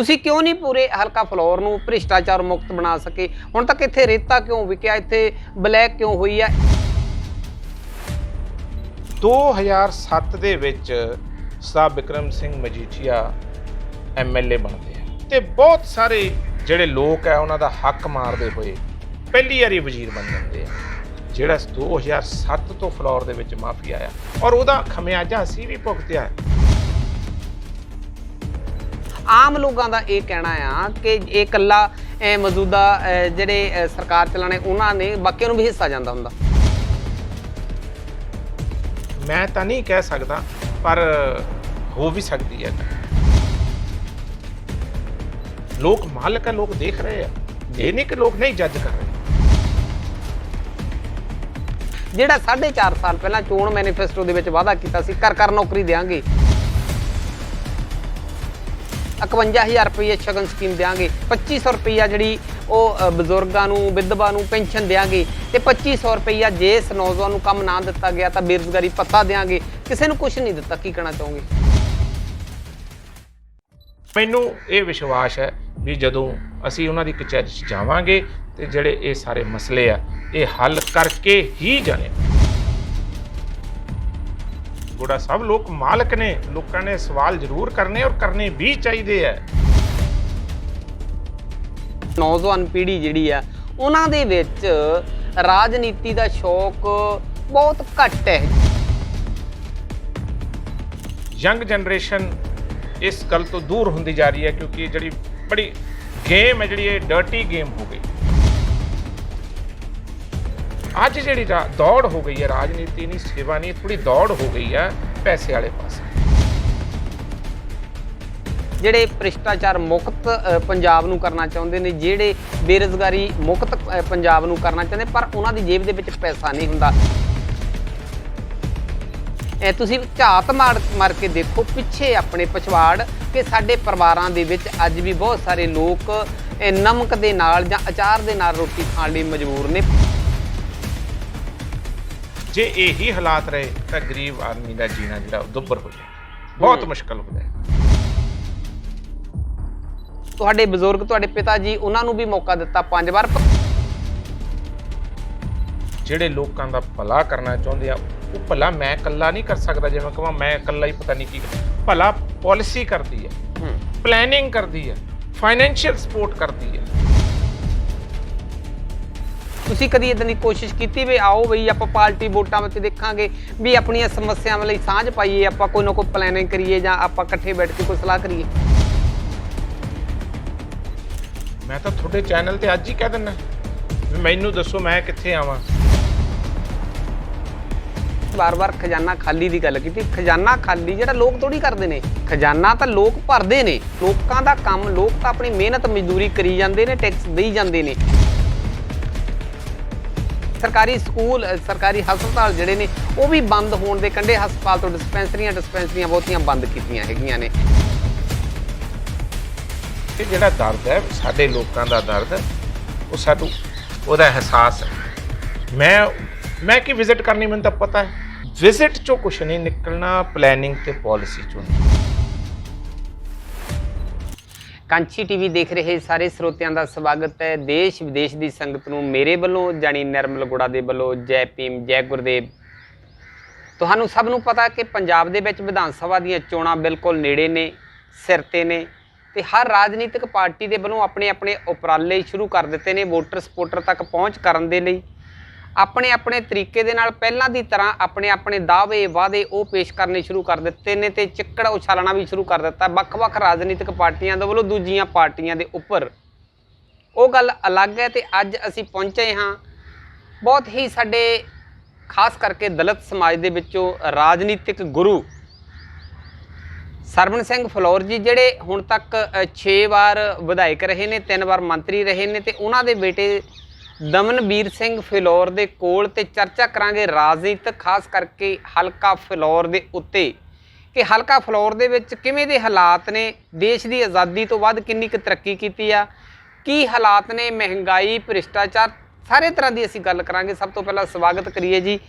ਤੁਸੀਂ ਕਿਉਂ ਨਹੀਂ ਪੂਰੇ ਹਲਕਾ ਫਲੋਰ ਨੂੰ ਭ੍ਰਿਸ਼ਟਾਚਾਰ ਮੁਕਤ ਬਣਾ ਸਕੇ? ਹੁਣ ਤੱਕ ਇੱਥੇ ਰੇਤਾ ਕਿਉਂ ਵਿਕਿਆ, ਇੱਥੇ ਬਲੈਕ ਕਿਉਂ ਹੋਈ ਆ? 2007 ਦੇ ਵਿੱਚ ਸਾਹਿਬ ਬਿਕਰਮ ਸਿੰਘ ਮਜੀਠੀਆ MLA ਬਣਦੇ ਆ ਤੇ ਬਹੁਤ ਸਾਰੇ ਜਿਹੜੇ ਲੋਕ ਆ ਉਹਨਾਂ ਦਾ ਹੱਕ ਮਾਰਦੇ ਹੋਏ ਪਹਿਲੀ ਵਾਰੀ ਵਜ਼ੀਰ ਬਣ ਜਾਂਦੇ ਆ। ਜਿਹੜਾ 2007 ਤੋਂ ਫਲੋਰ ਦੇ ਵਿੱਚ ਮਾਫੀਆ ਆਇਆ ਔਰ ਉਹਦਾ ਖਮਿਆਜਾ ਅਸੀਂ ਵੀ ਭੁਗਤਿਆ। ਆਮ ਲੋਕਾਂ ਦਾ ਇਹ ਕਹਿਣਾ ਆ ਕਿ ਇਹ ਇਕੱਲਾ ਮੌਜੂਦਾ ਜਿਹੜੇ ਸਰਕਾਰ ਚਲਾਣੇ ਉਹਨਾਂ ਨੇ, ਬਾਕੀਆਂ ਨੂੰ ਵੀ ਹਿੱਸਾ ਜਾਂਦਾ ਹੁੰਦਾ। ਮੈਂ ਤਾਂ ਨਹੀਂ ਕਹਿ ਸਕਦਾ, ਪਰ ਹੋ ਵੀ ਸਕਦੀ ਹੈ। ਲੋਕ ਮਾਲਕ ਹੈ, ਲੋਕ ਦੇਖ ਰਹੇ ਆ, ਇਹ ਨਹੀਂ ਕਿ ਲੋਕ ਨਹੀਂ ਜੱਜ ਕਰ ਰਹੇ। ਜਿਹੜਾ 4.5 ਸਾਲ ਪਹਿਲਾਂ ਚੋਣ ਮੈਨੀਫੈਸਟੋ ਦੇ ਵਿੱਚ ਵਾਅਦਾ ਕੀਤਾ ਸੀ ਘਰ ਨੌਕਰੀ ਦੇਵਾਂਗੇ, 51,000 ਰੁਪਏ ਸ਼ਗਨ ਸਕੀਮ ਦੇਵਾਂਗੇ, 2500 ਰੁਪਈਆ ਜਿਹੜੀ ਉਹ ਬਜ਼ੁਰਗਾਂ ਨੂੰ, ਵਿਧਵਾ ਨੂੰ ਪੈਨਸ਼ਨ ਦੇਵਾਂਗੇ ਤੇ 2500 ਰੁਪਈਆ ਜੇ ਇਸ ਨੌਜਵਾਨ ਨੂੰ ਕੰਮ ਨਾ ਦਿੱਤਾ ਗਿਆ ਤਾਂ ਬੇਰੁਜ਼ਗਾਰੀ ਭੱਤਾ ਦੇਵਾਂਗੇ, ਕਿਸੇ ਨੂੰ ਕੁਝ ਨਹੀਂ ਦਿੱਤਾ। ਕੀ ਕਹਿਣਾ ਚਾਹੋਗੇ? ਮੈਨੂੰ ਇਹ ਵਿਸ਼ਵਾਸ ਹੈ ਵੀ ਜਦੋਂ ਅਸੀਂ ਉਹਨਾਂ ਦੀ ਕਚਹਿਰੀ 'ਚ ਜਾਵਾਂਗੇ ਤੇ ਜਿਹੜੇ ਇਹ ਸਾਰੇ ਮਸਲੇ ਆ ਇਹ ਹੱਲ ਕਰਕੇ ਹੀ ਜਾਣੇ। ਗੋੜਾ ਸਭ ਲੋਕ ਮਾਲਕ ਨੇ, ਲੋਕਾਂ ਨੇ ਸਵਾਲ ਜ਼ਰੂਰ ਕਰਨੇ ਔਰ ਕਰਨੇ ਵੀ ਚਾਹੀਦੇ ਆ। ਨੌਜਵਾਨ ਪੀੜ੍ਹੀ ਜਿਹੜੀ ਆ ਉਹਨਾਂ ਦੇ ਵਿੱਚ ਰਾਜਨੀਤੀ ਦਾ ਸ਼ੌਕ ਬਹੁਤ ਘੱਟ ਹੈ। ਯੰਗ ਜਨਰੇਸ਼ਨ ਇਸ ਗੱਲ ਤੋਂ ਦੂਰ ਹੁੰਦੀ ਜਾ ਰਹੀ ਹੈ ਕਿਉਂਕਿ ਜਿਹੜੀ ਬੜੀ ਗੇਮ ਹੈ, ਜਿਹੜੀ ਇਹ ਡਰਟੀ ਗੇਮ ਹੋ ਗਈ। ਅੱਜ ਜਿਹੜੀ ਦੌੜ ਹੋ ਗਈ ਹੈ, ਰਾਜਨੀਤੀ ਨਹੀਂ, ਸੇਵਾ ਨਹੀਂ, ਥੋੜੀ ਦੌੜ ਹੋ ਗਈ ਹੈ ਪੈਸੇ ਵਾਲੇ ਪਾਸੇ। ਜਿਹੜੇ ਭ੍ਰਿਸ਼ਟਾਚਾਰ ਮੁਕਤ ਪੰਜਾਬ ਨੂੰ ਕਰਨਾ ਚਾਹੁੰਦੇ ਨੇ, ਜਿਹੜੇ ਬੇਰੁਜ਼ਗਾਰੀ ਮੁਕਤ ਪੰਜਾਬ ਨੂੰ ਕਰਨਾ ਚਾਹੁੰਦੇ, ਪਰ ਉਹਨਾਂ ਦੀ ਜੇਬ ਦੇ ਵਿੱਚ ਪੈਸਾ ਨਹੀਂ ਹੁੰਦਾ। ਤੁਸੀਂ ਝਾਤ ਮਾਰ ਕੇ ਦੇਖੋ ਪਿੱਛੇ ਆਪਣੇ ਪਿਛਵਾੜ ਕਿ ਸਾਡੇ ਪਰਿਵਾਰਾਂ ਦੇ ਵਿੱਚ ਅੱਜ ਵੀ ਬਹੁਤ ਸਾਰੇ ਲੋਕ ਨਮਕ ਦੇ ਨਾਲ ਜਾਂ ਅਚਾਰ ਦੇ ਨਾਲ ਰੋਟੀ ਖਾਣ ਲਈ ਮਜਬੂਰ ਨੇ। ਜੇ ਇਹੀ ਹਾਲਾਤ ਰਹੇ ਤਾਂ ਗਰੀਬ ਆਦਮੀ ਦਾ ਜੀਣਾ ਜਿਹੜਾ ਦੁੱਭਰ ਹੋ ਜਾਏ, ਬਹੁਤ ਮੁਸ਼ਕਲ ਹੋ ਜਾਏ। ਤੁਹਾਡੇ ਬਜ਼ੁਰਗ, ਤੁਹਾਡੇ ਪਿਤਾ ਜੀ, ਉਹਨਾਂ ਨੂੰ ਵੀ ਮੌਕਾ ਦਿੱਤਾ 5 ਵਾਰ। ਜਿਹੜੇ ਲੋਕਾਂ ਦਾ ਭਲਾ ਕਰਨਾ ਚਾਹੁੰਦੇ ਆ ਉਹ ਭਲਾ ਮੈਂ ਇਕੱਲਾ ਨਹੀਂ ਕਰ ਸਕਦਾ। ਜਿਵੇਂ ਕਹਾਂ ਮੈਂ ਇਕੱਲਾ ਹੀ ਪਤਾ ਨਹੀਂ ਕੀ ਭਲਾ ਪਾਲਿਸੀ ਕਰਦੀ ਹੈ, ਪਲੈਨਿੰਗ ਕਰਦੀ ਹੈ, ਫਾਈਨੈਂਸ਼ੀਅਲ ਸਪੋਰਟ ਕਰਦੀ ਹੈ। ਤੁਸੀਂ ਕਦੀ ਇਦਾਂ ਦੀ ਕੋਸ਼ਿਸ਼ ਕੀਤੀ ਵੀ ਆਓ ਬਈ ਆਪਾਂ ਪਾਰਟੀ ਵੋਟਾਂ ਵਿੱਚ ਦੇਖਾਂਗੇ ਵੀ ਆਪਣੀਆਂ ਸਮੱਸਿਆਵਾਂ ਲਈ ਸਾਂਝ ਪਾਈਏ, ਆਪਾਂ ਕੋਈ ਨਾ ਕੋਈ ਪਲੈਨਿੰਗ ਕਰੀਏ ਜਾਂ ਆਪਾਂ ਇਕੱਠੇ ਬੈਠ ਕੇ ਕੋਈ ਸਲਾਹ ਕਰੀਏ? ਮੈਂ ਤਾਂ ਤੁਹਾਡੇ ਚੈਨਲ ਤੇ ਅੱਜ ਹੀ ਕਹਿ ਦਿੰਦਾ ਵੀ ਮੈਨੂੰ ਦੱਸੋ ਮੈਂ ਕਿੱਥੇ ਆਵਾਂ। ਵਾਰ-ਵਾਰ ਖਜ਼ਾਨਾ ਖਾਲੀ ਦੀ ਗੱਲ ਕੀਤੀ। ਖਜ਼ਾਨਾ ਖਾਲੀ ਜਿਹੜਾ ਲੋਕ ਥੋੜੀ ਕਰਦੇ ਨੇ, ਖਜ਼ਾਨਾ ਤਾਂ ਲੋਕ ਭਰਦੇ ਨੇ। ਲੋਕਾਂ ਦਾ ਕੰਮ, ਲੋਕ ਤਾਂ ਆਪਣੀ ਮਿਹਨਤ ਮਜ਼ਦੂਰੀ ਕਰੀ ਜਾਂਦੇ ਨੇ, ਟੈਕਸ ਦੇਈ ਜਾਂਦੇ ਨੇ। ਸਰਕਾਰੀ ਸਕੂਲ, ਸਰਕਾਰੀ ਹਸਪਤਾਲ ਜਿਹੜੇ ਨੇ ਉਹ ਵੀ ਬੰਦ ਹੋਣ ਦੇ ਕੰਢੇ। ਹਸਪਤਾਲ ਤੋਂ ਡਿਸਪੈਂਸਰੀਆਂ ਬਹੁਤੀਆਂ ਬੰਦ ਕੀਤੀਆਂ ਹੈਗੀਆਂ ਨੇ। ਇਹ ਜਿਹੜਾ ਦਰਦ ਹੈ ਸਾਡੇ ਲੋਕਾਂ ਦਾ ਦਰਦ, ਉਹ ਸਾਨੂੰ ਉਹਦਾ ਅਹਿਸਾਸ ਹੈ। ਮੈਂ ਕੀ ਵਿਜ਼ਿਟ ਕਰਨੀ, ਮੈਨੂੰ ਤਾਂ ਪਤਾ ਹੈ ਵਿਜ਼ਿਟ ਚੋਂ ਕੁਛ ਨਹੀਂ ਨਿਕਲਣਾ, ਪਲੈਨਿੰਗ ਤੇ ਪਾਲਿਸੀ ਚੋਂ। ਕਾਂਚੀ ਟੀਵੀ ਦੇਖ ਰਹੇ ਸਾਰੇ ਸਰੋਤਿਆਂ ਦਾ ਸਵਾਗਤ ਹੈ। ਦੇਸ਼ ਵਿਦੇਸ਼ ਦੀ ਸੰਗਤ ਨੂੰ ਮੇਰੇ ਵੱਲੋਂ ਜਾਣੀ ਨਿਰਮਲ ਗੁੜਾ ਦੇ ਵੱਲੋਂ ਜੈ ਭੀਮ, ਜੈ ਗੁਰਦੇਵ। ਤੁਹਾਨੂੰ ਸਭ ਨੂੰ ਪਤਾ ਕਿ ਪੰਜਾਬ ਦੇ ਵਿੱਚ ਵਿਧਾਨ ਸਭਾ ਦੀਆਂ ਚੋਣਾਂ ਬਿਲਕੁਲ ਨੇੜੇ ਨੇ, ਸਿਰ ਤੇ ਨੇ ਤੇ ਹਰ ਰਾਜਨੀਤਿਕ ਪਾਰਟੀ ਦੇ ਵੱਲੋਂ ਆਪਣੇ ਉਪਰਾਲੇ ਸ਼ੁਰੂ ਕਰ ਦਿੱਤੇ ਨੇ ਵੋਟਰ ਸਪੋਰਟਰ ਤੱਕ ਪਹੁੰਚ ਕਰਨ ਦੇ ਲਈ। ਆਪਣੇ ਤਰੀਕੇ ਦੇ ਨਾਲ ਪਹਿਲਾਂ ਦੀ ਤਰ੍ਹਾਂ ਆਪਣੇ ਦਾਅਵੇ ਵਾਅਦੇ ਉਹ ਪੇਸ਼ ਕਰਨੇ ਸ਼ੁਰੂ ਕਰ ਦਿੱਤੇ ਨੇ ਤੇ ਚਿੱਕੜ ਉਛਾਲਣਾ ਵੀ ਸ਼ੁਰੂ ਕਰ ਦਿੱਤਾ ਵੱਖ-ਵੱਖ ਰਾਜਨੀਤਿਕ ਪਾਰਟੀਆਂ ਦੇ ਵੱਲੋਂ ਦੂਜੀਆਂ ਪਾਰਟੀਆਂ ਦੇ ਉੱਪਰ। ਉਹ ਗੱਲ ਅਲੱਗ ਹੈ। ਤੇ ਅੱਜ ਅਸੀਂ ਪਹੁੰਚੇ ਹਾਂ ਬਹੁਤ ਹੀ ਸਾਡੇ ਖਾਸ ਕਰਕੇ ਦਲਿਤ ਸਮਾਜ ਦੇ ਵਿੱਚੋਂ ਰਾਜਨੀਤਿਕ ਗੁਰੂ ਸਰਵਣ ਸਿੰਘ ਫਲੋਰ ਜੀ, ਜਿਹੜੇ ਹੁਣ ਤੱਕ 6 ਵਾਰ ਵਿਧਾਇਕ ਰਹੇ ਨੇ, 3 ਵਾਰ ਮੰਤਰੀ ਰਹੇ ਨੇ ਤੇ ਉਹਨਾਂ ਦੇ ਬੇਟੇ ਦਮਨਵੀਰ ਸਿੰਘ ਫਿਲੌਰ ਦੇ ਕੋਲ ਤੇ ਚਰਚਾ ਕਰਾਂਗੇ ਰਾਜਨੀਤਿਕ, ਖਾਸ ਕਰਕੇ ਹਲਕਾ ਫਿਲੌਰ ਦੇ ਉੱਤੇ ਕਿ ਹਲਕਾ ਫਿਲੌਰ ਦੇ ਵਿੱਚ ਕਿਵੇਂ ਦੇ ਹਾਲਾਤ ਨੇ, ਦੇਸ਼ ਦੀ ਆਜ਼ਾਦੀ ਤੋਂ ਬਾਅਦ ਕਿੰਨੀ ਕੁ ਤਰੱਕੀ ਕੀਤੀ ਆ, ਕੀ ਹਾਲਾਤ ਨੇ, ਮਹਿੰਗਾਈ, ਭ੍ਰਿਸ਼ਟਾਚਾਰ, ਸਾਰੇ ਤਰ੍ਹਾਂ ਦੀ ਅਸੀਂ ਗੱਲ ਕਰਾਂਗੇ। ਸਭ ਤੋਂ ਪਹਿਲਾਂ ਸਵਾਗਤ ਕਰੀਏ ਜੀ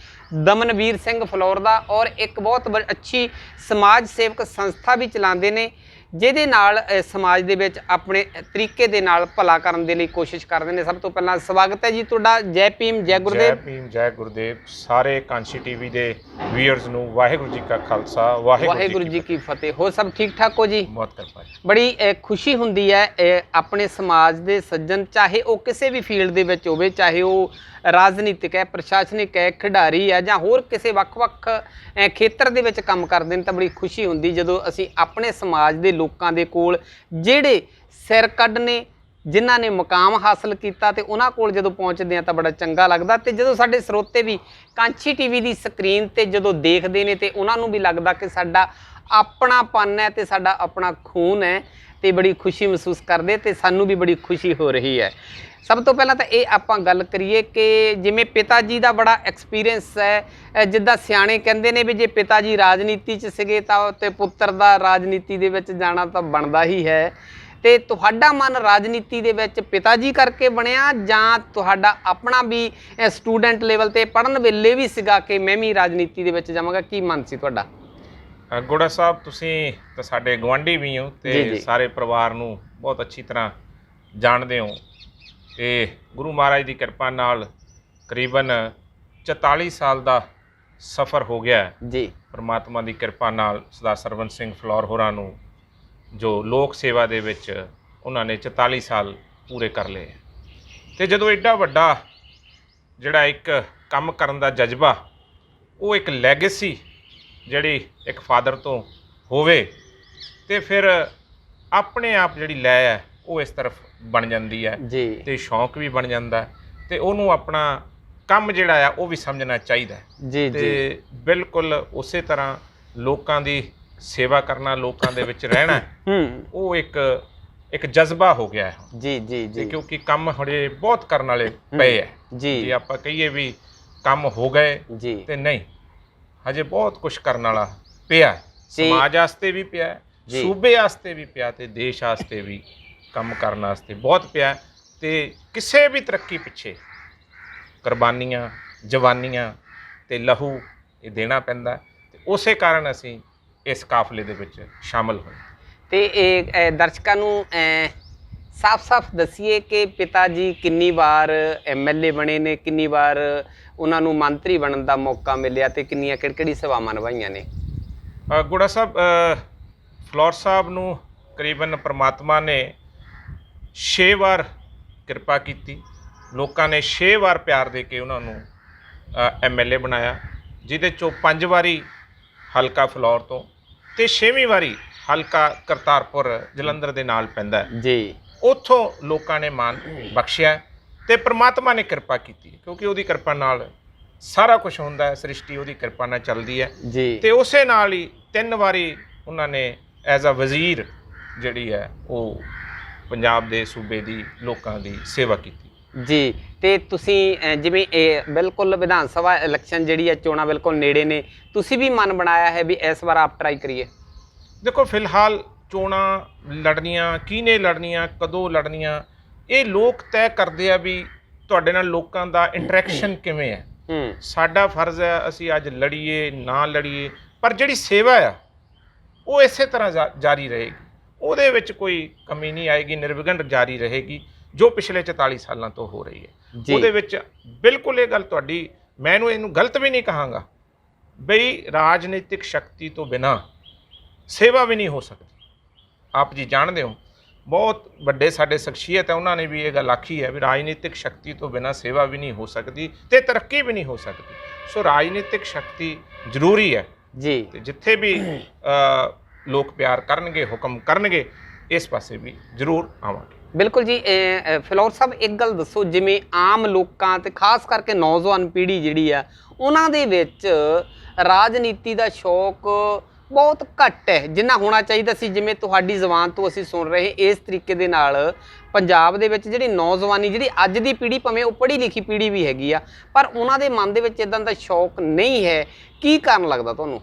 ਦਮਨਵੀਰ ਸਿੰਘ ਫਿਲੌਰ ਦਾ। ਔਰ ਇੱਕ ਬਹੁਤ ਅੱਛੀ ਸਮਾਜ ਸੇਵਕ ਸੰਸਥਾ ਵੀ ਚਲਾਉਂਦੇ ਨੇ ਜਿਹਦੇ ਨਾਲ ਸਮਾਜ ਦੇ ਵਿੱਚ ਆਪਣੇ ਤਰੀਕੇ ਦੇ ਨਾਲ ਭਲਾ ਕਰਨ ਦੇ ਲਈ ਕੋਸ਼ਿਸ਼ ਕਰਦੇ ਨੇ। ਸਭ ਤੋਂ ਪਹਿਲਾਂ ਸਵਾਗਤ ਹੈ ਜੀ ਤੁਹਾਡਾ। ਜੈ ਭੀਮ, ਜੈ ਗੁਰਦੇਵ। ਜੈ ਭੀਮ, ਜੈ ਗੁਰਦੇਵ। ਸਾਰੇ ਕਾਂਸ਼ੀ ਟੀਵੀ ਦੇ ਵੀਅਰਸ ਨੂੰ ਵਾਹਿਗੁਰੂ ਜੀ ਕਾ ਖਾਲਸਾ, ਵਾਹਿਗੁਰੂ ਜੀ ਕੀ ਫਤਿਹ। ਹੋ ਸਭ ਠੀਕ ਠਾਕ ਹੋ ਜੀ? ਬਹੁਤ ਕਿਰਪਾ ਜੀ। ਬੜੀ ਖੁਸ਼ੀ ਹੁੰਦੀ ਹੈ ਆਪਣੇ ਸਮਾਜ ਦੇ ਸੱਜਣ, ਚਾਹੇ ਉਹ ਕਿਸੇ ਵੀ ਫੀਲਡ ਦੇ ਵਿੱਚ ਹੋਵੇ, ਚਾਹੇ ਉਹ ਰਾਜਨੀਤਿਕ ਹੈ, ਪ੍ਰਸ਼ਾਸਨਿਕ ਹੈ, ਖਿਡਾਰੀ ਹੈ, ਜਾਂ ਹੋਰ ਕਿਸੇ ਵੱਖ-ਵੱਖ ਖੇਤਰ ਦੇ ਵਿੱਚ ਕੰਮ ਕਰਦੇ ਨੇ, ਤਾਂ ਬੜੀ ਖੁਸ਼ੀ ਹੁੰਦੀ ਜਦੋਂ ਅਸੀਂ ਆਪਣੇ ਸਮਾਜ ਦੇ ਲੋਕਾਂ ਦੇ ਕੋਲ ਜਿਹੜੇ ਸਿਰ ਕੱਢ ਨੇ, ਜਿਨ੍ਹਾਂ ਨੇ ਮੁਕਾਮ ਹਾਸਲ ਕੀਤਾ, ਤੇ ਉਹਨਾਂ ਕੋਲ ਜਦੋਂ ਪਹੁੰਚਦੇ ਆ ਤਾਂ ਬੜਾ ਚੰਗਾ ਲੱਗਦਾ। ਤੇ ਜਦੋਂ ਸਾਡੇ ਸਰੋਤੇ ਵੀ ਕਾਂਸ਼ੀ ਟੀਵੀ ਦੀ ਸਕਰੀਨ ਤੇ ਜਦੋਂ ਦੇਖਦੇ ਨੇ ਤੇ ਉਹਨਾਂ ਨੂੰ ਵੀ ਲੱਗਦਾ ਕਿ ਸਾਡਾ ਆਪਣਾਪਨ ਹੈ ਤੇ ਸਾਡਾ ਆਪਣਾ ਖੂਨ ਹੈ, ਤੇ ਬੜੀ ਖੁਸ਼ੀ ਮਹਿਸੂਸ ਕਰਦੇ, ਤੇ ਸਾਨੂੰ ਵੀ ਬੜੀ ਖੁਸ਼ੀ ਹੋ ਰਹੀ ਹੈ। ਸਭ ਤੋਂ ਪਹਿਲਾਂ ਤਾਂ ਇਹ ਆਪਾਂ ਗੱਲ ਕਰੀਏ ਕਿ ਜਿਵੇਂ ਪਿਤਾ ਜੀ ਦਾ ਬੜਾ ਐਕਸਪੀਰੀਅੰਸ ਹੈ, ਜਿੱਦਾਂ ਸਿਆਣੇ ਕਹਿੰਦੇ ਨੇ ਵੀ ਜੇ ਪਿਤਾ ਜੀ ਰਾਜਨੀਤੀ 'ਚ ਸੀਗੇ ਤਾਂ ਤੇ ਪੁੱਤਰ ਦਾ ਰਾਜਨੀਤੀ ਦੇ ਵਿੱਚ ਜਾਣਾ ਤਾਂ ਬਣਦਾ ਹੀ ਹੈ। ਤੇ ਤੁਹਾਡਾ ਮਨ ਰਾਜਨੀਤੀ ਦੇ ਵਿੱਚ ਪਿਤਾ ਜੀ ਕਰਕੇ ਬਣਿਆ, ਜਾਂ ਤੁਹਾਡਾ ਆਪਣਾ ਵੀ ਸਟੂਡੈਂਟ ਲੈਵਲ ਤੇ ਪੜ੍ਹਨ ਵੇਲੇ ਵੀ ਸੀਗਾ ਕਿ ਮੈਂ ਵੀ ਰਾਜਨੀਤੀ ਦੇ ਵਿੱਚ ਜਾਵਾਂਗਾ? ਕੀ ਮਨ ਸੀ ਤੁਹਾਡਾ? ਗੋੜਾ ਸਾਹਿਬ, ਤੁਸੀਂ ਤਾਂ ਸਾਡੇ ਗੁਆਂਢੀ ਵੀ ਹੋ ਤੇ ਸਾਰੇ ਪਰਿਵਾਰ ਨੂੰ ਬਹੁਤ ਅੱਛੀ ਤਰ੍ਹਾਂ ਜਾਣਦੇ ਹੋ। ਤੇ ਗੁਰੂ ਮਹਾਰਾਜ ਦੀ ਕਿਰਪਾ ਨਾਲ ਕਰੀਬਨ 44 ਸਾਲ ਦਾ ਸਫ਼ਰ ਹੋ ਗਿਆ ਜੀ। ਪਰਮਾਤਮਾ ਦੀ ਕਿਰਪਾ ਨਾਲ ਸਰਦਾਰ ਸਰਵਨ ਸਿੰਘ ਫਲੋਰ ਹੋਰਾਂ ਨੂੰ ਜੋ ਲੋਕ ਸੇਵਾ ਦੇ ਵਿੱਚ ਉਹਨਾਂ ਨੇ 44 ਸਾਲ ਪੂਰੇ ਕਰ ਲਏ। ਤੇ ਜਦੋਂ ਐਡਾ ਵੱਡਾ ਜਿਹੜਾ ਇੱਕ ਕੰਮ ਕਰਨ ਦਾ ਜਜ਼ਬਾ, ਉਹ ਇੱਕ ਲੈਗੇਸੀ ਜਿਹੜੀ ਇੱਕ ਫਾਦਰ ਤੋਂ ਹੋਵੇ, ਤੇ ਫਿਰ ਆਪਣੇ ਆਪ ਜਿਹੜੀ ਲੈ ਹੈ ਉਹ ਇਸ ਤਰਫ ਬਣ ਜਾਂਦੀ ਹੈ ਜੀ, ਤੇ ਸ਼ੌਂਕ ਵੀ ਬਣ ਜਾਂਦਾ, ਤੇ ਉਹਨੂੰ ਆਪਣਾ ਕੰਮ ਜਿਹੜਾ ਆ ਉਹ ਵੀ ਸਮਝਣਾ ਚਾਹੀਦਾ ਜੀ। ਤੇ ਬਿਲਕੁਲ ਉਸੇ ਤਰ੍ਹਾਂ ਲੋਕਾਂ ਦੀ ਸੇਵਾ ਕਰਨਾ, ਲੋਕਾਂ ਦੇ ਵਿੱਚ ਰਹਿਣਾ, ਉਹ ਇੱਕ ਜਜ਼ਬਾ ਹੋ ਗਿਆ ਹੈ ਜੀ ਜੀ ਜੀ। ਕਿਉਂਕਿ ਕੰਮ ਹਜੇ ਬਹੁਤ ਕਰਨ ਵਾਲੇ ਪਏ ਹੈ ਜੀ। ਜੇ ਆਪਾਂ ਕਹੀਏ ਵੀ ਕੰਮ ਹੋ ਗਏ ਜੀ, ਤੇ ਨਹੀਂ, ਹਜੇ ਬਹੁਤ ਕੁਝ ਕਰਨ ਵਾਲਾ ਪਿਆ, ਸਮਾਜ ਵਾਸਤੇ ਵੀ ਪਿਆ, ਸੂਬੇ ਵਾਸਤੇ ਵੀ ਪਿਆ, ਤੇ ਦੇਸ਼ ਵਾਸਤੇ ਵੀ ਕੰਮ ਕਰਨ ਵਾਸਤੇ ਬਹੁਤ ਪਿਆ। ਤੇ ਕਿਸੇ ਵੀ ਤਰੱਕੀ ਪਿੱਛੇ ਕੁਰਬਾਨੀਆਂ, ਜਵਾਨੀਆਂ ਤੇ ਲਹੂ ਇਹ ਦੇਣਾ ਪੈਂਦਾ, ਤੇ ਉਸੇ ਕਾਰਨ ਅਸੀਂ ਇਸ ਕਾਫਲੇ ਦੇ ਵਿੱਚ ਸ਼ਾਮਲ ਹੋਏ। ਤੇ ਇਹ ਦਰਸ਼ਕਾਂ ਨੂੰ ਸਾਫ਼-ਸਾਫ਼ ਦੱਸੀਏ ਕਿ ਪਿਤਾ ਜੀ ਕਿੰਨੀ ਵਾਰ MLA ਬਣੇ ਨੇ, ਕਿੰਨੀ ਵਾਰ ਉਹਨਾਂ ਨੂੰ ਮੰਤਰੀ ਬਣਨ ਦਾ ਮੌਕਾ ਮਿਲਿਆ, ਤੇ ਕਿੰਨੀਆਂ ਕਿਹੜੀ ਸੇਵਾਵਾਂ ਨਿਭਾਈਆਂ ਨੇ? ਗੁੜਾ ਸਾਹਿਬ, ਫਲੋਰ ਸਾਹਿਬ ਨੂੰ ਕਰੀਬਨ ਪ੍ਰਮਾਤਮਾ ਨੇ 6 ਵਾਰ ਕਿਰਪਾ ਕੀਤੀ। ਲੋਕਾਂ ਨੇ 6 ਵਾਰ ਪਿਆਰ ਦੇ ਕੇ ਉਹਨਾਂ ਨੂੰ MLA ਬਣਾਇਆ, ਜਿਹਦੇ 'ਚੋਂ 5 ਵਾਰੀ ਹਲਕਾ ਫਲੋਰ ਤੋਂ, ਤੇ 6ਵੀਂ ਵਾਰੀ ਹਲਕਾ ਕਰਤਾਰਪੁਰ ਜਲੰਧਰ ਦੇ ਨਾਲ ਪੈਂਦਾ ਜੀ। ਉੱਥੋਂ ਲੋਕਾਂ ਨੇ ਮਾਣ ਬਖਸ਼ਿਆ, ਤੇ ਪ੍ਰਮਾਤਮਾ ਨੇ ਕਿਰਪਾ ਕੀਤੀ, ਕਿਉਂਕਿ ਉਹਦੀ ਕਿਰਪਾ ਨਾਲ ਸਾਰਾ ਕੁਝ ਹੁੰਦਾ ਹੈ, ਸ੍ਰਿਸ਼ਟੀ ਉਹਦੀ ਕਿਰਪਾ ਨਾਲ ਚੱਲਦੀ ਹੈ ਜੀ। ਤੇ ਉਸੇ ਨਾਲ ਹੀ 3 ਵਾਰੀ ਉਹਨਾਂ ਨੇ ਐਜ਼ ਅ ਵਜ਼ੀਰ ਜਿਹੜੀ ਹੈ ਉਹ ਪੰਜਾਬ ਦੇ ਸੂਬੇ ਦੀ ਲੋਕਾਂ ਦੀ ਸੇਵਾ ਕੀਤੀ ਜੀ। ਤੇ ਤੁਸੀਂ ਜਿਵੇਂ ਇਹ ਬਿਲਕੁਲ ਵਿਧਾਨ ਸਭਾ ਇਲੈਕਸ਼ਨ ਜਿਹੜੀ ਹੈ, ਚੋਣਾਂ ਬਿਲਕੁਲ ਨੇੜੇ ਨੇ, ਤੁਸੀਂ ਵੀ ਮਨ ਬਣਾਇਆ ਹੈ ਵੀ ਇਸ ਵਾਰ ਆਪ ਟਰਾਈ ਕਰੀਏ? ਦੇਖੋ, ਫਿਲਹਾਲ ਚੋਣਾਂ ਲੜਨੀਆਂ, ਕਿਹਨੇ ਲੜਨੀਆਂ, ਕਦੋਂ ਲੜਨੀਆਂ, ਇਹ ਲੋਕ ਤੈਅ ਕਰਦੇ ਆ ਵੀ ਤੁਹਾਡੇ ਨਾਲ ਲੋਕਾਂ ਦਾ ਇੰਟਰੈਕਸ਼ਨ ਕਿਵੇਂ ਹੈ। ਸਾਡਾ ਫਰਜ਼ ਹੈ ਅਸੀਂ ਅੱਜ ਲੜੀਏ ਨਾ ਲੜੀਏ, ਪਰ ਜਿਹੜੀ ਸੇਵਾ ਆ ਉਹ ਇਸੇ ਤਰ੍ਹਾਂ ਜਾਰੀ ਰਹੇਗੀ, ਉਹਦੇ ਵਿੱਚ ਕੋਈ ਕਮੀ ਨਹੀਂ ਆਏਗੀ, ਨਿਰਵਿਘਨ ਜਾਰੀ ਰਹੇਗੀ, ਜੋ ਪਿਛਲੇ 44 ਸਾਲਾਂ ਤੋਂ ਹੋ ਰਹੀ ਹੈ। ਉਹਦੇ ਵਿੱਚ ਬਿਲਕੁਲ ਇਹ ਗੱਲ ਤੁਹਾਡੀ, ਮੈਂ ਇਹਨੂੰ ਗਲਤ ਵੀ ਨਹੀਂ ਕਹਾਂਗਾ ਬਈ ਰਾਜਨੀਤਿਕ ਸ਼ਕਤੀ ਤੋਂ ਬਿਨਾਂ ਸੇਵਾ ਵੀ ਨਹੀਂ ਹੋ ਸਕਦੀ। ਆਪ ਜੀ ਜਾਣਦੇ ਹੋ, ਬਹੁਤ ਵੱਡੇ ਸਾਡੇ ਸ਼ਖਸੀਅਤ ਹੈ, ਉਹਨਾਂ ਨੇ ਵੀ ਇਹ ਗੱਲ ਆਖੀ ਹੈ ਵੀ ਰਾਜਨੀਤਿਕ ਸ਼ਕਤੀ ਤੋਂ ਬਿਨਾਂ ਸੇਵਾ ਵੀ ਨਹੀਂ ਹੋ ਸਕਦੀ ਤੇ ਤਰੱਕੀ ਵੀ ਨਹੀਂ ਹੋ ਸਕਦੀ। ਸੋ ਰਾਜਨੀਤਿਕ ਸ਼ਕਤੀ ਜ਼ਰੂਰੀ ਹੈ ਜੀ, ਤੇ ਜਿੱਥੇ ਵੀ ਲੋਕ ਪਿਆਰ ਕਰਨਗੇ, ਹੁਕਮ ਕਰਨਗੇ, ਇਸ ਪਾਸੇ ਵੀ ਜ਼ਰੂਰ ਆਵਾਂਗੇ। ਬਿਲਕੁਲ ਜੀ। ਫਲੋਰ ਸਾਹਿਬ, ਇੱਕ ਗੱਲ ਦੱਸੋ, ਜਿਵੇਂ ਆਮ ਲੋਕਾਂ ਤੇ ਖਾਸ ਕਰਕੇ ਨੌਜਵਾਨ ਪੀੜ੍ਹੀ ਜਿਹੜੀ ਆ, ਉਹਨਾਂ ਦੇ ਵਿੱਚ ਰਾਜਨੀਤੀ ਦਾ ਸ਼ੌਕ ਬਹੁਤ ਘੱਟ ਹੈ ਜਿੰਨਾ ਹੋਣਾ ਚਾਹੀਦਾ ਸੀ। ਜਿਵੇਂ ਤੁਹਾਡੀ ਜ਼ੁਬਾਨ ਤੋਂ ਅਸੀਂ ਸੁਣ ਰਹੇ ਇਸ ਤਰੀਕੇ ਦੇ ਨਾਲ ਪੰਜਾਬ ਦੇ ਵਿੱਚ ਜਿਹੜੀ ਨੌਜਵਾਨੀ, ਜਿਹੜੀ ਅੱਜ ਦੀ ਪੀੜ੍ਹੀ, ਭਾਵੇਂ ਉਹ ਪੜ੍ਹੀ ਲਿਖੀ ਪੀੜ੍ਹੀ ਵੀ ਹੈਗੀ ਆ, ਪਰ ਉਹਨਾਂ ਦੇ ਮਨ ਦੇ ਵਿੱਚ ਇੱਦਾਂ ਦਾ ਸ਼ੌਕ ਨਹੀਂ ਹੈ। ਕੀ ਕਾਰਨ ਲੱਗਦਾ ਤੁਹਾਨੂੰ?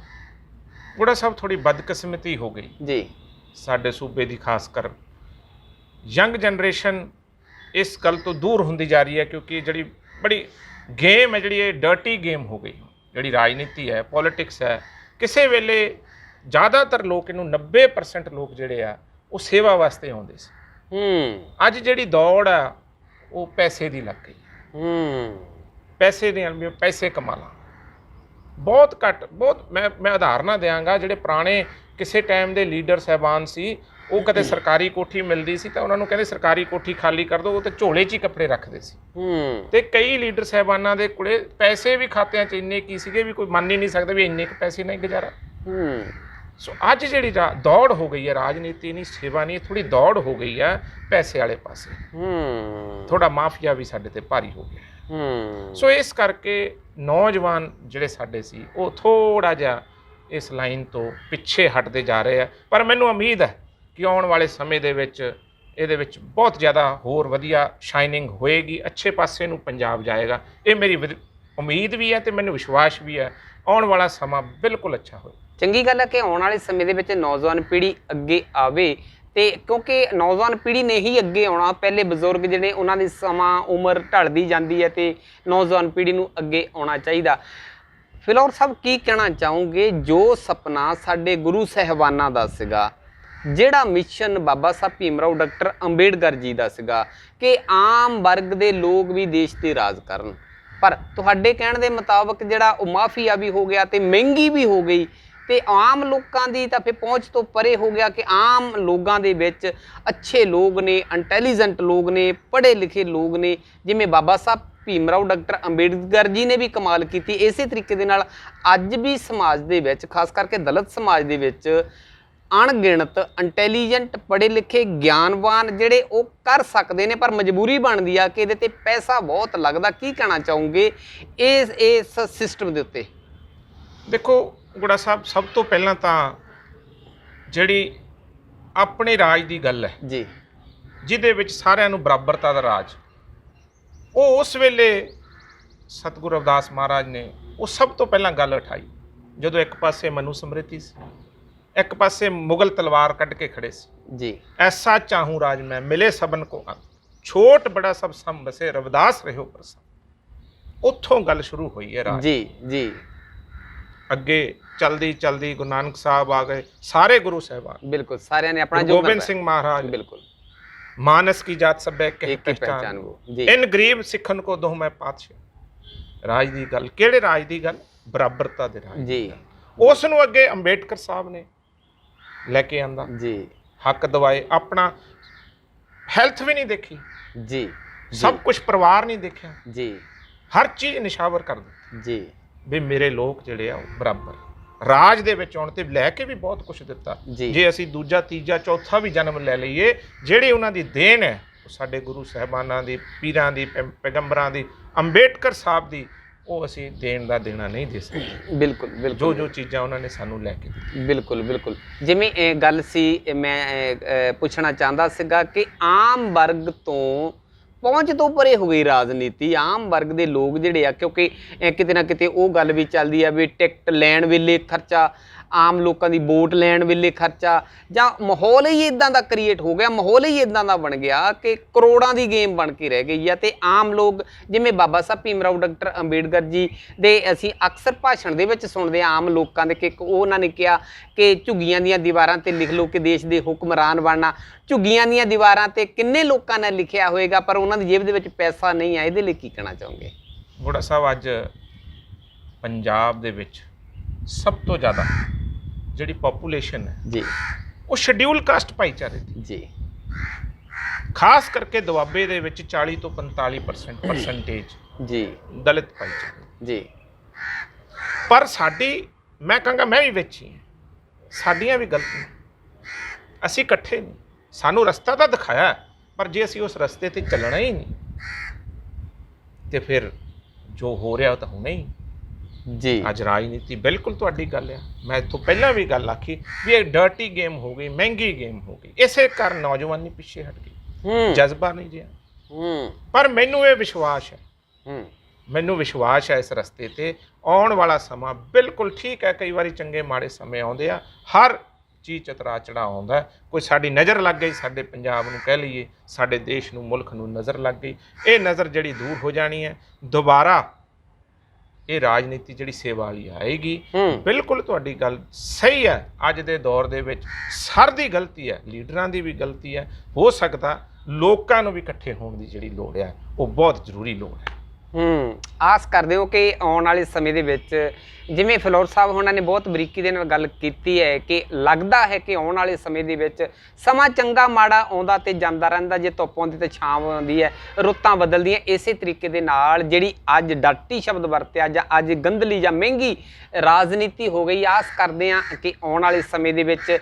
ਗੁੜਾ ਸਾਹਿਬ, ਥੋੜ੍ਹੀ ਬਦਕਿਸਮਤੀ ਹੋ ਗਈ ਜੀ ਸਾਡੇ ਸੂਬੇ ਦੀ, ਖਾਸ ਕਰ ਯੰਗ ਜਨਰੇਸ਼ਨ ਇਸ ਗੱਲ ਤੋਂ ਦੂਰ ਹੁੰਦੀ ਜਾ ਰਹੀ ਹੈ, ਕਿਉਂਕਿ ਜਿਹੜੀ ਬੜੀ ਗੇਮ ਹੈ, ਜਿਹੜੀ ਇਹ ਡਰਟੀ ਗੇਮ ਹੋ ਗਈ, ਜਿਹੜੀ ਰਾਜਨੀਤੀ ਹੈ, ਪੋਲੀਟਿਕਸ ਹੈ, ਕਿਸੇ ਵੇਲੇ ਜ਼ਿਆਦਾਤਰ ਲੋਕ ਇਹਨੂੰ 90% ਲੋਕ ਜਿਹੜੇ ਆ ਉਹ ਸੇਵਾ ਵਾਸਤੇ ਆਉਂਦੇ ਸੀ। ਅੱਜ ਜਿਹੜੀ ਦੌੜ ਆ ਉਹ ਪੈਸੇ ਦੀ ਲੱਗ ਗਈ। ਪੈਸੇ ਦੇ ਨਾਲ ਪੈਸੇ ਕਮਾ ਲਾਂ, ਬਹੁਤ ਘੱਟ, ਬਹੁਤ ਮੈਂ ਉਦਾਹਰਨਾਂ ਦਿਆਂਗਾ। ਜਿਹੜੇ ਪੁਰਾਣੇ ਕਿਸੇ ਟਾਈਮ ਦੇ ਲੀਡਰ ਸਾਹਿਬਾਨ ਸੀ, ਉਹ ਕਦੇ ਸਰਕਾਰੀ ਕੋਠੀ ਮਿਲਦੀ ਸੀ ਤਾਂ ਉਹਨਾਂ ਨੂੰ ਕਹਿੰਦੇ ਸਰਕਾਰੀ ਕੋਠੀ ਖਾਲੀ ਕਰ ਦਿਓ, ਉਹ ਤੇ ਝੋਲੇ 'ਚ ਹੀ ਕੱਪੜੇ ਰੱਖਦੇ ਸੀ। ਤੇ ਕਈ ਲੀਡਰ ਸਾਹਿਬਾਨਾਂ ਦੇ ਕੋਲੇ ਪੈਸੇ ਵੀ ਖਾਤਿਆਂ 'ਚ ਇੰਨੇ ਕੀ ਸੀਗੇ ਵੀ ਕੋਈ ਮੰਨ ਹੀ ਨਹੀਂ ਸਕਦਾ ਵੀ ਇੰਨੇ ਕੁ ਪੈਸੇ ਨਹੀਂ ਗੁਜ਼ਾਰਾ। ਸੋ ਅੱਜ ਜਿਹੜੀ ਦੌੜ ਹੋ ਗਈ ਹੈ, ਰਾਜਨੀਤੀ ਨਹੀਂ, ਸੇਵਾ ਨਹੀਂ, ਥੋੜੀ ਦੌੜ ਹੋ ਗਈ ਹੈ ਪੈਸੇ ਵਾਲੇ ਪਾਸੇ। ਥੋੜਾ ਮਾਫੀਆ ਵੀ ਸਾਡੇ ਤੇ ਭਾਰੀ ਹੋ ਗਿਆ। ਸੋ ਇਸ ਕਰਕੇ ਨੌਜਵਾਨ ਜਿਹੜੇ ਸਾਡੇ ਸੀ ਉਹ ਥੋੜਾ ਜਿਹਾ ਇਸ ਲਾਈਨ ਤੋਂ ਪਿੱਛੇ ਹਟਦੇ ਜਾ ਰਹੇ ਆ। ਪਰ ਮੈਨੂੰ ਉਮੀਦ ਹੈ ਕਿ ਆਉਣ ਵਾਲੇ ਸਮੇਂ ਦੇ ਵਿੱਚ ਇਹਦੇ ਵਿੱਚ ਬਹੁਤ ਜ਼ਿਆਦਾ ਹੋਰ ਵਧੀਆ ਸ਼ਾਈਨਿੰਗ ਹੋਏਗੀ, ਅੱਛੇ ਪਾਸੇ ਨੂੰ ਪੰਜਾਬ ਜਾਏਗਾ। ਇਹ ਮੇਰੀ ਉਮੀਦ ਵੀ ਹੈ ਤੇ ਮੈਨੂੰ ਵਿਸ਼ਵਾਸ ਵੀ ਹੈ ਆਉਣ ਵਾਲਾ ਸਮਾਂ ਬਿਲਕੁਲ ਅੱਛਾ ਹੋਏ। ਚੰਗੀ ਗੱਲ ਹੈ ਕਿ ਆਉਣ ਵਾਲੇ ਸਮੇਂ ਦੇ ਵਿੱਚ ਨੌਜਵਾਨ ਪੀੜ੍ਹੀ ਅੱਗੇ ਆਵੇ, ਤੇ ਕਿਉਂਕਿ ਨੌਜਵਾਨ ਪੀੜ੍ਹੀ ਨੇ ਹੀ ਅੱਗੇ ਆਉਣਾ। ਪਹਿਲੇ ਬਜ਼ੁਰਗ ਜਿਹੜੇ ਉਹਨਾਂ ਦੀ ਸਮਾਂ ਉਮਰ ਢਲਦੀ ਜਾਂਦੀ ਹੈ ਤੇ ਨੌਜਵਾਨ ਪੀੜ੍ਹੀ ਨੂੰ ਅੱਗੇ ਆਉਣਾ ਚਾਹੀਦਾ। ਫਿਲੌਰ ਸਾਹਿਬ ਕੀ ਕਹਿਣਾ ਚਾਹੋਗੇ, ਜੋ ਸੁਪਨਾ ਸਾਡੇ ਗੁਰੂ ਸਾਹਿਬਾਨਾਂ ਦਾ ਸੀਗਾ, ਜਿਹੜਾ ਮਿਸ਼ਨ ਬਾਬਾ ਸਾਹਿਬ ਭੀਮ ਰਾਓ ਡਾਕਟਰ ਅੰਬੇਡਕਰ ਜੀ ਦਾ ਸੀਗਾ ਕਿ ਆਮ ਵਰਗ ਦੇ ਲੋਕ ਵੀ ਦੇਸ਼ 'ਤੇ ਰਾਜ ਕਰਨ, ਪਰ ਤੁਹਾਡੇ ਕਹਿਣ ਦੇ ਮੁਤਾਬਕ ਜਿਹੜਾ ਉਹ ਮਾਫੀਆ ਵੀ ਹੋ ਗਿਆ ਤੇ ਮਹਿੰਗੀ ਵੀ ਹੋ ਗਈ ਤੇ ਆਮ ਲੋਕਾਂ ਦੀ ਤਾਂ ਫਿਰ ਪਹੁੰਚ ਤੋਂ ਪਰੇ ਹੋ ਗਿਆ ਕਿ ਆਮ ਲੋਕਾਂ ਦੇ ਵਿੱਚ ਅੱਛੇ ਲੋਕ ਨੇ, ਇੰਟੈਲੀਜੈਂਟ ਲੋਕ ਨੇ, ਪੜ੍ਹੇ ਲਿਖੇ ਲੋਕ ਨੇ, ਜਿਵੇਂ ਬਾਬਾ ਸਾਹਿਬ ਭੀਮ ਰਾਓ ਡਾਕਟਰ ਅੰਬੇਡਕਰ ਜੀ ਨੇ ਵੀ ਕਮਾਲ ਕੀਤੀ। ਇਸੇ ਤਰੀਕੇ ਦੇ ਨਾਲ ਅੱਜ ਵੀ ਸਮਾਜ ਦੇ ਵਿੱਚ, ਖਾਸ ਕਰਕੇ ਦਲਿਤ ਸਮਾਜ ਦੇ ਵਿੱਚ ਅਣਗਿਣਤ ਇੰਟੈਲੀਜੈਂਟ, ਪੜ੍ਹੇ ਲਿਖੇ, ਗਿਆਨਵਾਨ ਜਿਹੜੇ ਉਹ ਕਰ ਸਕਦੇ ਨੇ, ਪਰ ਮਜਬੂਰੀ ਬਣਦੀ ਆ ਕਿ ਇਹਦੇ ਤੇ ਪੈਸਾ ਬਹੁਤ ਲੱਗਦਾ। ਕੀ ਕਹਿਣਾ ਚਾਹੋਗੇ ਇਸ ਸਿਸਟਮ ਦੇ ਉੱਤੇ? ਦੇਖੋ ਗੁੜਾ ਸਾਹਿਬ, ਸਭ ਤੋਂ ਪਹਿਲਾਂ ਤਾਂ ਜਿਹੜੀ ਆਪਣੇ ਰਾਜ ਦੀ ਗੱਲ ਹੈ ਜੀ, ਜਿਹਦੇ ਵਿੱਚ ਸਾਰਿਆਂ ਨੂੰ ਬਰਾਬਰਤਾ ਦਾ ਰਾਜ, ਉਹ ਉਸ ਵੇਲੇ ਸਤਿਗੁਰੂ ਰਵਿਦਾਸ ਮਹਾਰਾਜ ਨੇ ਉਹ ਸਭ ਤੋਂ ਪਹਿਲਾਂ ਗੱਲ ਉਠਾਈ ਜਦੋਂ ਇੱਕ ਪਾਸੇ ਮਨੂ ਸਮ੍ਰਿਤੀ ਸੀ, ਇੱਕ ਪਾਸੇ ਮੁਗਲ ਤਲਵਾਰ ਕੱਢ ਕੇ ਖੜੇ ਸੀ ਜੀ। ਐਸਾ ਚਾਹੂੰ ਰਾਜ ਮੈਂ ਮਿਲੇ ਸਬਨ ਕੋ ਅੰਤ, ਛੋਟ ਬੜਾ ਸਭ ਸਮ ਬਸੇ ਰਵਿਦਾਸ ਰਹਿਓ ਪ੍ਰਸੰਨ। ਉੱਥੋਂ ਗੱਲ ਸ਼ੁਰੂ ਹੋਈ ਹੈ ਰਾਜ ਜੀ ਜੀ। ਅੱਗੇ ਚਲਦੀ ਚਲਦੀ ਗੁਰੂ ਨਾਨਕ ਸਾਹਿਬ ਆ ਗਏ, ਸਾਰੇ ਗੁਰੂ ਸਾਹਿਬਾਨ, ਬਿਲਕੁਲ ਸਾਰਿਆਂ ਨੇ ਆਪਣਾ ਗੋਬਿੰਦ ਸਿੰਘ ਮਹਾਰਾਜ, ਬਿਲकुल मानस की जात सब एक पहचान वो जी। इन गरीब सिखन को दो मैं पातशाह। राज ਦੀ ਗੱਲ ਕਿਹੜੇ ਰਾਜ ਦੀ ਗੱਲ? ਬਰਾਬਰਤਾ ਦੇ ਰਾਜ ਜੀ। ਉਸ ਨੂੰ ਅੱਗੇ ਅੰਬੇਡਕਰ ਸਾਹਿਬ ਨੇ ਲੈ ਕੇ ਆਂਦਾ ਜੀ, ਹੱਕ ਦਵਾਏ। ਆਪਣਾ ਹੈਲਥ ਵੀ ਨਹੀਂ ਦੇਖੀ ਜੀ, ਸਭ ਕੁਝ ਪਰਿਵਾਰ ਨਹੀਂ ਦੇਖਿਆ ਜੀ, ਹਰ ਚੀਜ਼ ਨਿਸ਼ਾਵਰ ਕਰ ਦਿੱਤੀ ਜੀ ਵੀ ਮੇਰੇ ਲੋਕ ਜਿਹੜੇ ਆ ਉਹ ਬਰਾਬਰ। ਰਾਜ ਦੇ ਵਿੱਚ ਆਉਣ ਤੇ ਲੈ ਕੇ ਵੀ ਬਹੁਤ ਕੁਝ ਦਿੱਤਾ। ਜੇ ਅਸੀਂ ਦੂਜਾ ਤੀਜਾ ਚੌਥਾ ਵੀ ਜਨਮ ਲੈ ਲਈਏ, ਜਿਹੜੀ ਉਹਨਾਂ ਦੀ ਦੇਣ ਹੈ ਉਹ ਸਾਡੇ ਗੁਰੂ ਸਾਹਿਬਾਨਾਂ ਦੀ, ਪੀਰਾਂ ਦੀ, ਪੈਗੰਬਰਾਂ ਦੀ, ਅੰਬੇਡਕਰ ਸਾਹਿਬ ਦੀ, ਉਹ ਅਸੀਂ ਦੇਣ ਦਾ ਦੇਣਾ ਨਹੀਂ ਦੇ ਸਕਦੇ। ਬਿਲਕੁਲ ਬਿਲਕੁਲ। ਜੋ ਚੀਜ਼ਾਂ ਉਹਨਾਂ ਨੇ ਸਾਨੂੰ ਲੈ ਕੇ ਦਿੱਤੀ। ਬਿਲਕੁਲ ਬਿਲਕੁਲ। ਜਿਵੇਂ ਇਹ ਗੱਲ ਸੀ, ਮੈਂ ਪੁੱਛਣਾ ਚਾਹੁੰਦਾ ਸੀਗਾ ਕਿ ਆਮ ਵਰਗ ਤੋਂ ਪਹੁੰਚ ਤੋਂ ਪਰੇ ਹੋ ਗਈ ਰਾਜਨੀਤੀ, ਆਮ ਵਰਗ ਦੇ ਲੋਕ ਜਿਹੜੇ ਆ, ਕਿਉਂਕਿ ਕਿਤੇ ਨਾ ਕਿਤੇ ਉਹ ਗੱਲ ਵੀ ਚੱਲਦੀ ਆ ਵੀ ਟਿਕਟ ਲੈਣ ਵੇਲੇ ਖਰਚਾ, ਆਮ ਲੋਕਾਂ ਦੀ ਵੋਟ ਲੈਣ ਵੇਲੇ ਖਰਚਾ, ਜਾਂ ਮਾਹੌਲ ਹੀ ਇਦਾਂ ਦਾ ਕ੍ਰੀਏਟ ਹੋ ਗਿਆ, ਮਾਹੌਲ ਹੀ ਇਦਾਂ ਦਾ ਬਣ ਗਿਆ ਕਿ ਕਰੋੜਾਂ ਦੀ ਗੇਮ ਬਣ ਕੇ ਰਹਿ ਗਈ ਆ। ਤੇ ਆਮ ਲੋਕ, ਜਿਵੇਂ ਬਾਬਾ ਸਾਹਿਬ ਭੀਮ ਰਾਓ ਡਾਕਟਰ ਅੰਬੇਡਕਰ ਜੀ ਦੇ ਅਸੀਂ ਅਕਸਰ ਭਾਸ਼ਣ ਦੇ ਵਿੱਚ ਸੁਣਦੇ ਆ ਆਮ ਲੋਕਾਂ ਦੇ, ਕਿ ਉਹਨਾਂ ਨੇ ਕਿਹਾ ਕਿ ਝੁੱਗੀਆਂ ਦੀਆਂ ਦੀਵਾਰਾਂ ਤੇ ਲਿਖ ਲਓ ਕਿ ਦੇਸ਼ ਦੇ ਹੁਕਮਰਾਨ ਬਣਨਾ। ਝੁੱਗੀਆਂ ਦੀਆਂ ਦੀਵਾਰਾਂ ਤੇ ਕਿੰਨੇ ਲੋਕਾਂ ਨੇ ਲਿਖਿਆ ਹੋਏਗਾ, ਪਰ ਉਹਨਾਂ ਦੀ ਜੇਬ ਦੇ ਵਿੱਚ ਪੈਸਾ ਨਹੀਂ ਆ। ਇਹਦੇ ਲਈ ਕੀ ਕਹਿਣਾ ਚਾਹੋਗੇ? ਗੁੜਾ ਸਾਹਿਬ, ਅੱਜ ਪੰਜਾਬ ਦੇ ਵਿੱਚ ਸਭ ਤੋਂ ਜ਼ਿਆਦਾ ਜਿਹੜੀ ਪੋਪੂਲੇਸ਼ਨ ਹੈ ਜੀ, ਉਹ ਸ਼ਡਿਊਲ ਕਾਸਟ ਭਾਈਚਾਰੇ ਦੀ ਜੀ, ਖਾਸ ਕਰਕੇ ਦੁਆਬੇ ਦੇ ਵਿੱਚ 40 ਤੋਂ 45% ਜੀ ਦਲਿਤ ਭਾਈਚਾਰੇ ਜੀ। ਪਰ ਸਾਡੀ, ਮੈਂ ਕਹਾਂਗਾ ਮੈਂ ਵੀ ਵਿੱਚ ਹੀ ਹਾਂ, ਸਾਡੀਆਂ ਵੀ ਗਲਤੀਆਂ, ਅਸੀਂ ਇਕੱਠੇ ਨਹੀਂ। ਸਾਨੂੰ ਰਸਤਾ ਤਾਂ ਦਿਖਾਇਆ, ਪਰ ਜੇ ਅਸੀਂ ਉਸ ਰਸਤੇ ਤੇ ਚੱਲਣਾ ਹੀ ਨਹੀਂ ਤੇ ਫਿਰ ਜੋ ਹੋ ਰਿਹਾ ਉਹ ਤਾਂ ਹੋਣਾ ਹੀ ਜੀ। ਅੱਜ ਰਾਜਨੀਤੀ, ਬਿਲਕੁਲ ਤੁਹਾਡੀ ਗੱਲ ਆ, ਮੈਂ ਇੱਥੋਂ ਪਹਿਲਾਂ ਵੀ ਗੱਲ ਆਖੀ ਵੀ ਇਹ ਡਰਟੀ ਗੇਮ ਹੋ ਗਈ, ਮਹਿੰਗੀ ਗੇਮ ਹੋ ਗਈ। ਇਸੇ ਕਾਰਨ ਨੌਜਵਾਨੀ ਪਿੱਛੇ ਹਟ ਗਈ, ਜਜ਼ਬਾ ਨਹੀਂ ਰਿਹਾ। ਪਰ ਮੈਨੂੰ ਇਹ ਵਿਸ਼ਵਾਸ ਹੈ, ਮੈਨੂੰ ਵਿਸ਼ਵਾਸ ਹੈ ਇਸ ਰਸਤੇ ਤੇ ਆਉਣ ਵਾਲਾ ਸਮਾਂ ਬਿਲਕੁਲ ਠੀਕ ਹੈ। ਕਈ ਵਾਰੀ ਚੰਗੇ ਮਾੜੇ ਸਮੇਂ ਆਉਂਦੇ ਆ, ਹਰ ਚੀਜ਼ ਚਤਰਾ ਚੜਾ ਆਉਂਦਾ। ਕੋਈ ਸਾਡੀ ਨਜ਼ਰ ਲੱਗ ਗਈ, ਸਾਡੇ ਪੰਜਾਬ ਨੂੰ ਕਹਿ ਲਈਏ, ਸਾਡੇ ਦੇਸ਼ ਨੂੰ, ਮੁਲਕ ਨੂੰ ਨਜ਼ਰ ਲੱਗ ਗਈ, ਇਹ ਨਜ਼ਰ ਜਿਹੜੀ ਦੂਰ ਹੋ ਜਾਣੀ ਹੈ। ਦੁਬਾਰਾ ਇਹ ਰਾਜਨੀਤੀ ਜਿਹੜੀ ਸੇਵਾ ਵਾਲੀ ਆਏਗੀ। ਹੂੰ ਬਿਲਕੁਲ ਤੁਹਾਡੀ ਗੱਲ ਸਹੀ ਹੈ। ਅੱਜ ਦੇ ਦੌਰ ਦੇ ਵਿੱਚ ਸਰ ਦੀ ਗਲਤੀ ਹੈ, ਲੀਡਰਾਂ ਦੀ ਵੀ ਗਲਤੀ ਹੈ। ਹੋ ਸਕਦਾ ਲੋਕਾਂ ਨੂੰ ਵੀ ਇਕੱਠੇ ਹੋਣ ਦੀ ਜਿਹੜੀ ਲੋੜ ਹੈ ਉਹ ਬਹੁਤ ਜ਼ਰੂਰੀ ਲੋੜ ਹੈ। ਆਸ ਕਰਦੇ ਹੋ ਕਿ ਆਉਣ ਵਾਲੇ ਸਮੇਂ ਦੇ ਵਿੱਚ ਜਿਵੇਂ ਫਿਲੌਰ ਸਾਹਿਬ ਉਹਨਾਂ ਨੇ ਬਹੁਤ ਬਰੀਕੀ ਦੇ ਨਾਲ ਗੱਲ ਕੀਤੀ ਹੈ ਕਿ ਲੱਗਦਾ ਹੈ ਕਿ ਆਉਣ ਵਾਲੇ ਸਮੇਂ ਦੇ ਵਿੱਚ ਸਮਾਂ ਚੰਗਾ ਮਾੜਾ ਆਉਂਦਾ ਤੇ ਜਾਂਦਾ ਰਹਿੰਦਾ, ਜੇ ਧੁੱਪ ਆਉਂਦੀ ਤੇ ਛਾਂ ਆਉਂਦੀ ਹੈ, ਰੁੱਤਾਂ ਬਦਲਦੀਆਂ। ਇਸੇ ਤਰੀਕੇ ਦੇ ਨਾਲ ਜਿਹੜੀ ਅੱਜ ਡਾਟੀ ਸ਼ਬਦ ਵਰਤਿਆ ਜਾਂ ਅੱਜ ਗੰਧਲੀ ਜਾਂ ਮਹਿੰਗੀ ਰਾਜਨੀਤੀ ਹੋ ਗਈ, ਆਸ ਕਰਦੇ ਹਾਂ ਕਿ ਆਉਣ ਵਾਲੇ ਸਮੇਂ ਦੇ ਵਿੱਚ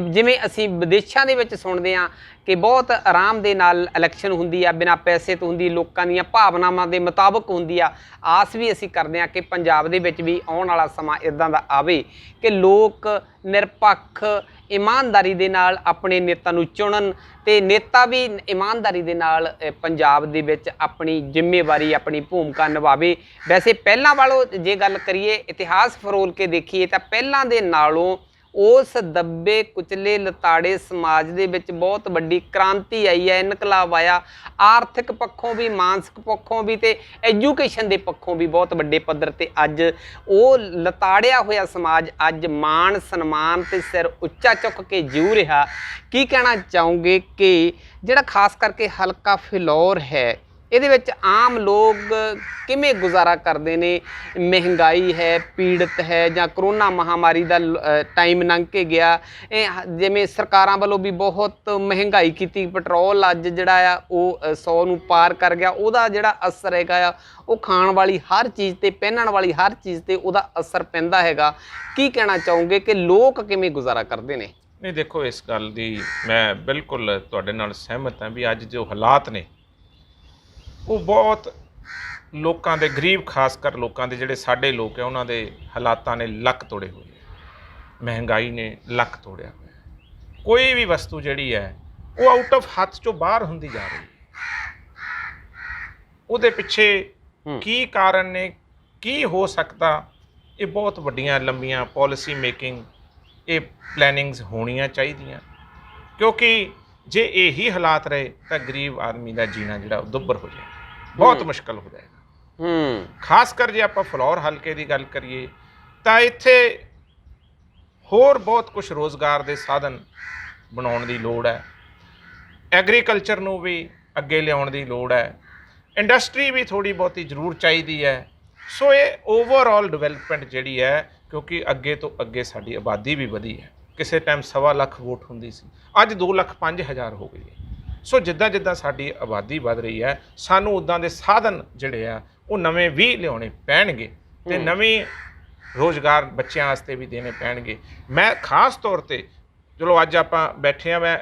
ਜਿਵੇਂ ਅਸੀਂ ਵਿਦੇਸ਼ਾਂ ਦੇ ਵਿੱਚ ਸੁਣਦੇ ਹਾਂ ਕਿ ਬਹੁਤ ਆਰਾਮ ਦੇ ਨਾਲ ਇਲੈਕਸ਼ਨ ਹੁੰਦੀ ਆ, ਬਿਨਾਂ ਪੈਸੇ ਤੋਂ ਹੁੰਦੀ, ਲੋਕਾਂ ਦੀਆਂ ਭਾਵਨਾਵਾਂ ਦੇ ਮੁਤਾਬਕ ਹੁੰਦੀ ਆ। ਆਸ ਵੀ ਅਸੀਂ ਕਰਦੇ ਹਾਂ ਕਿ ਪੰਜਾਬ ਦੇ ਵਿੱਚ ਵੀ ਆਉਣ ਵਾਲਾ ਸਮਾਂ ਇਦਾਂ ਦਾ ਆਵੇ ਕਿ ਲੋਕ ਨਿਰਪੱਖ ਇਮਾਨਦਾਰੀ ਦੇ ਨਾਲ ਆਪਣੇ ਨੇਤਾ ਨੂੰ ਚੁਣਨ ਤੇ ਨੇਤਾ ਵੀ ਇਮਾਨਦਾਰੀ ਦੇ ਨਾਲ ਪੰਜਾਬ ਦੇ ਵਿੱਚ ਆਪਣੀ ਜ਼ਿੰਮੇਵਾਰੀ, ਆਪਣੀ ਭੂਮਿਕਾ ਨਿਭਾਵੇ। ਵੈਸੇ ਪਹਿਲਾਂ ਵਾਲੋਂ ਜੇ ਗੱਲ ਕਰੀਏ, ਇਤਿਹਾਸ ਫਰੋਲ ਕੇ ਦੇਖੀਏ ਤਾਂ ਪਹਿਲਾਂ ਦੇ ਨਾਲੋਂ ਉਸ ਦੱਬੇ ਕੁਚਲੇ ਲਤਾੜੇ ਸਮਾਜ ਦੇ ਵਿੱਚ ਬਹੁਤ ਵੱਡੀ ਕ੍ਰਾਂਤੀ ਆਈ ਹੈ, ਇਨਕਲਾਬ ਆਇਆ। ਆਰਥਿਕ ਪੱਖੋਂ ਵੀ, ਮਾਨਸਿਕ ਪੱਖੋਂ ਵੀ ਤੇ ਐਜੂਕੇਸ਼ਨ ਦੇ ਪੱਖੋਂ ਵੀ ਬਹੁਤ ਵੱਡੇ ਪੱਧਰ ਤੇ ਅੱਜ ਉਹ ਲਤਾੜਿਆ ਹੋਇਆ ਸਮਾਜ ਅੱਜ ਮਾਣ ਸਨਮਾਨ ਤੇ ਸਿਰ ਉੱਚਾ ਚੁੱਕ ਕੇ ਜਿਉ ਰਿਹਾ। ਕੀ ਕਹਿਣਾ ਚਾਹੋਗੇ ਕਿ ਜਿਹੜਾ ਖਾਸ ਕਰਕੇ ਹਲਕਾ ਫਿਲੌਰ ਹੈ, ਇਹਦੇ ਵਿੱਚ ਆਮ ਲੋਕ ਕਿਵੇਂ ਗੁਜ਼ਾਰਾ ਕਰਦੇ ਨੇ? ਮਹਿੰਗਾਈ ਹੈ, ਪੀੜਤ ਹੈ, ਜਾਂ ਕਰੋਨਾ ਮਹਾਮਾਰੀ ਦਾ ਟਾਈਮ ਲੰਘ ਕੇ ਗਿਆ, ਜਿਵੇਂ ਸਰਕਾਰਾਂ ਵੱਲੋਂ ਵੀ ਬਹੁਤ ਮਹਿੰਗਾਈ ਕੀਤੀ, ਪੈਟਰੋਲ ਅੱਜ ਜਿਹੜਾ ਆ ਉਹ 100 ਨੂੰ ਪਾਰ ਕਰ ਗਿਆ, ਉਹਦਾ ਜਿਹੜਾ ਅਸਰ ਹੈਗਾ ਆ ਉਹ ਖਾਣ ਵਾਲੀ ਹਰ ਚੀਜ਼ ਤੇ, ਪਹਿਨਣ ਵਾਲੀ ਹਰ ਚੀਜ਼ ਤੇ ਉਹਦਾ ਅਸਰ ਪੈਂਦਾ ਹੈਗਾ। ਕੀ ਕਹਿਣਾ ਚਾਹੋਗੇ ਕਿ ਲੋਕ ਕਿਵੇਂ ਗੁਜ਼ਾਰਾ ਕਰਦੇ ਨੇ? ਨਹੀਂ ਦੇਖੋ, ਇਸ ਗੱਲ ਦੀ ਮੈਂ ਬਿਲਕੁਲ ਤੁਹਾਡੇ ਨਾਲ ਸਹਿਮਤ ਹਾਂ ਵੀ ਅੱਜ ਜੋ ਹਾਲਾਤ ਨੇ ਉਹ ਬਹੁਤ ਲੋਕਾਂ ਦੇ, ਗਰੀਬ ਖਾਸ ਕਰ ਲੋਕਾਂ ਦੇ, ਜਿਹੜੇ ਸਾਡੇ ਲੋਕ ਹੈ ਉਹਨਾਂ ਦੇ ਹਾਲਾਤਾਂ ਨੇ ਲੱਕ ਤੋੜੇ ਹੋਏ। ਮਹਿੰਗਾਈ ਨੇ ਲੱਕ ਤੋੜਿਆ ਹੋਇਆ। ਕੋਈ ਵੀ ਵਸਤੂ ਜਿਹੜੀ ਹੈ ਉਹ ਆਊਟ ਆਫ ਹੱਥ ਚੋਂ ਬਾਹਰ ਹੁੰਦੀ ਜਾ ਰਹੀ ਹੈ। ਉਹਦੇ ਪਿੱਛੇ ਕੀ ਕਾਰਨ ਨੇ, ਕੀ ਹੋ ਸਕਦਾ? ਇਹ ਬਹੁਤ ਵੱਡੀਆਂ ਲੰਬੀਆਂ ਪਾਲਿਸੀ ਮੇਕਿੰਗ, ਇਹ ਪਲੈਨਿੰਗਸ ਹੋਣੀਆਂ ਚਾਹੀਦੀਆਂ, ਕਿਉਂਕਿ ਜੇ ਇਹੀ ਹਾਲਾਤ ਰਹੇ ਤਾਂ ਗਰੀਬ ਆਦਮੀ ਦਾ ਜੀਣਾ ਜਿਹੜਾ ਉਹ ਦੁੱਭਰ ਹੋ ਜਾਏਗਾ, ਬਹੁਤ ਮੁਸ਼ਕਲ ਹੋ ਜਾਏਗਾ। ਖਾਸ ਕਰ ਜੇ ਆਪਾਂ ਫਿਲੌਰ ਹਲਕੇ ਦੀ ਗੱਲ ਕਰੀਏ ਤਾਂ ਇੱਥੇ ਹੋਰ ਬਹੁਤ ਕੁਝ ਰੋਜ਼ਗਾਰ ਦੇ ਸਾਧਨ ਬਣਾਉਣ ਦੀ ਲੋੜ ਹੈ। ਐਗਰੀਕਲਚਰ ਨੂੰ ਵੀ ਅੱਗੇ ਲਿਆਉਣ ਦੀ ਲੋੜ ਹੈ। ਇੰਡਸਟਰੀ ਵੀ ਥੋੜ੍ਹੀ ਬਹੁਤੀ ਜ਼ਰੂਰ ਚਾਹੀਦੀ ਹੈ। ਸੋ ਇਹ ਓਵਰਆਲ ਡਿਵੈਲਪਮੈਂਟ ਜਿਹੜੀ ਹੈ, ਕਿਉਂਕਿ ਅੱਗੇ ਤੋਂ ਅੱਗੇ ਸਾਡੀ ਆਬਾਦੀ ਵੀ ਵਧੀ ਹੈ। ਕਿਸੇ ਟਾਈਮ 1.25 ਲੱਖ ਵੋਟ ਹੁੰਦੀ ਸੀ, ਅੱਜ 2,05,000 ਹੋ ਗਈ ਹੈ। ਸੋ ਜਿੱਦਾਂ ਜਿੱਦਾਂ ਸਾਡੀ ਆਬਾਦੀ ਵੱਧ ਰਹੀ ਹੈ, ਸਾਨੂੰ ਉੱਦਾਂ ਦੇ ਸਾਧਨ ਜਿਹੜੇ ਆ ਉਹ ਨਵੇਂ ਵੀ ਲਿਆਉਣੇ ਪੈਣਗੇ ਤੇ ਨਵੇਂ ਰੋਜ਼ਗਾਰ ਬੱਚਿਆਂ ਵਾਸਤੇ ਵੀ ਦੇਣੇ ਪੈਣਗੇ। ਮੈਂ ਖਾਸ ਤੌਰ ਤੇ ਚਲੋ ਅੱਜ ਆਪਾਂ ਬੈਠੇ ਆ, ਮੈਂ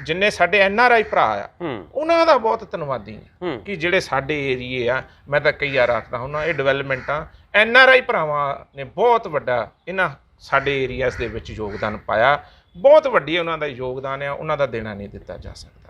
ਜਿੰਨੇ ਸਾਡੇ NRI ਭਰਾ ਆ ਉਹਨਾਂ ਦਾ ਬਹੁਤ ਧੰਨਵਾਦੀ ਹਾਂ ਕਿ ਜਿਹੜੇ ਸਾਡੇ ਏਰੀਏ ਆ, ਮੈਂ ਤਾਂ ਕਈ ਵਾਰ ਆਖਦਾ ਹੁੰਦਾ ਇਹ ਡਿਵੈਲਪਮੈਂਟਾਂ NRI ਭਰਾਵਾਂ ਨੇ ਬਹੁਤ ਵੱਡਾ ਇਹਨਾਂ ਸਾਡੇ ਏਰੀਆਜ਼ ਦੇ ਵਿੱਚ ਯੋਗਦਾਨ ਪਾਇਆ। ਬਹੁਤ ਵੱਡੀ ਉਹਨਾਂ ਦਾ ਯੋਗਦਾਨ ਆ, ਉਹਨਾਂ ਦਾ ਦੇਣਾ ਨਹੀਂ ਦਿੱਤਾ ਜਾ ਸਕਦਾ।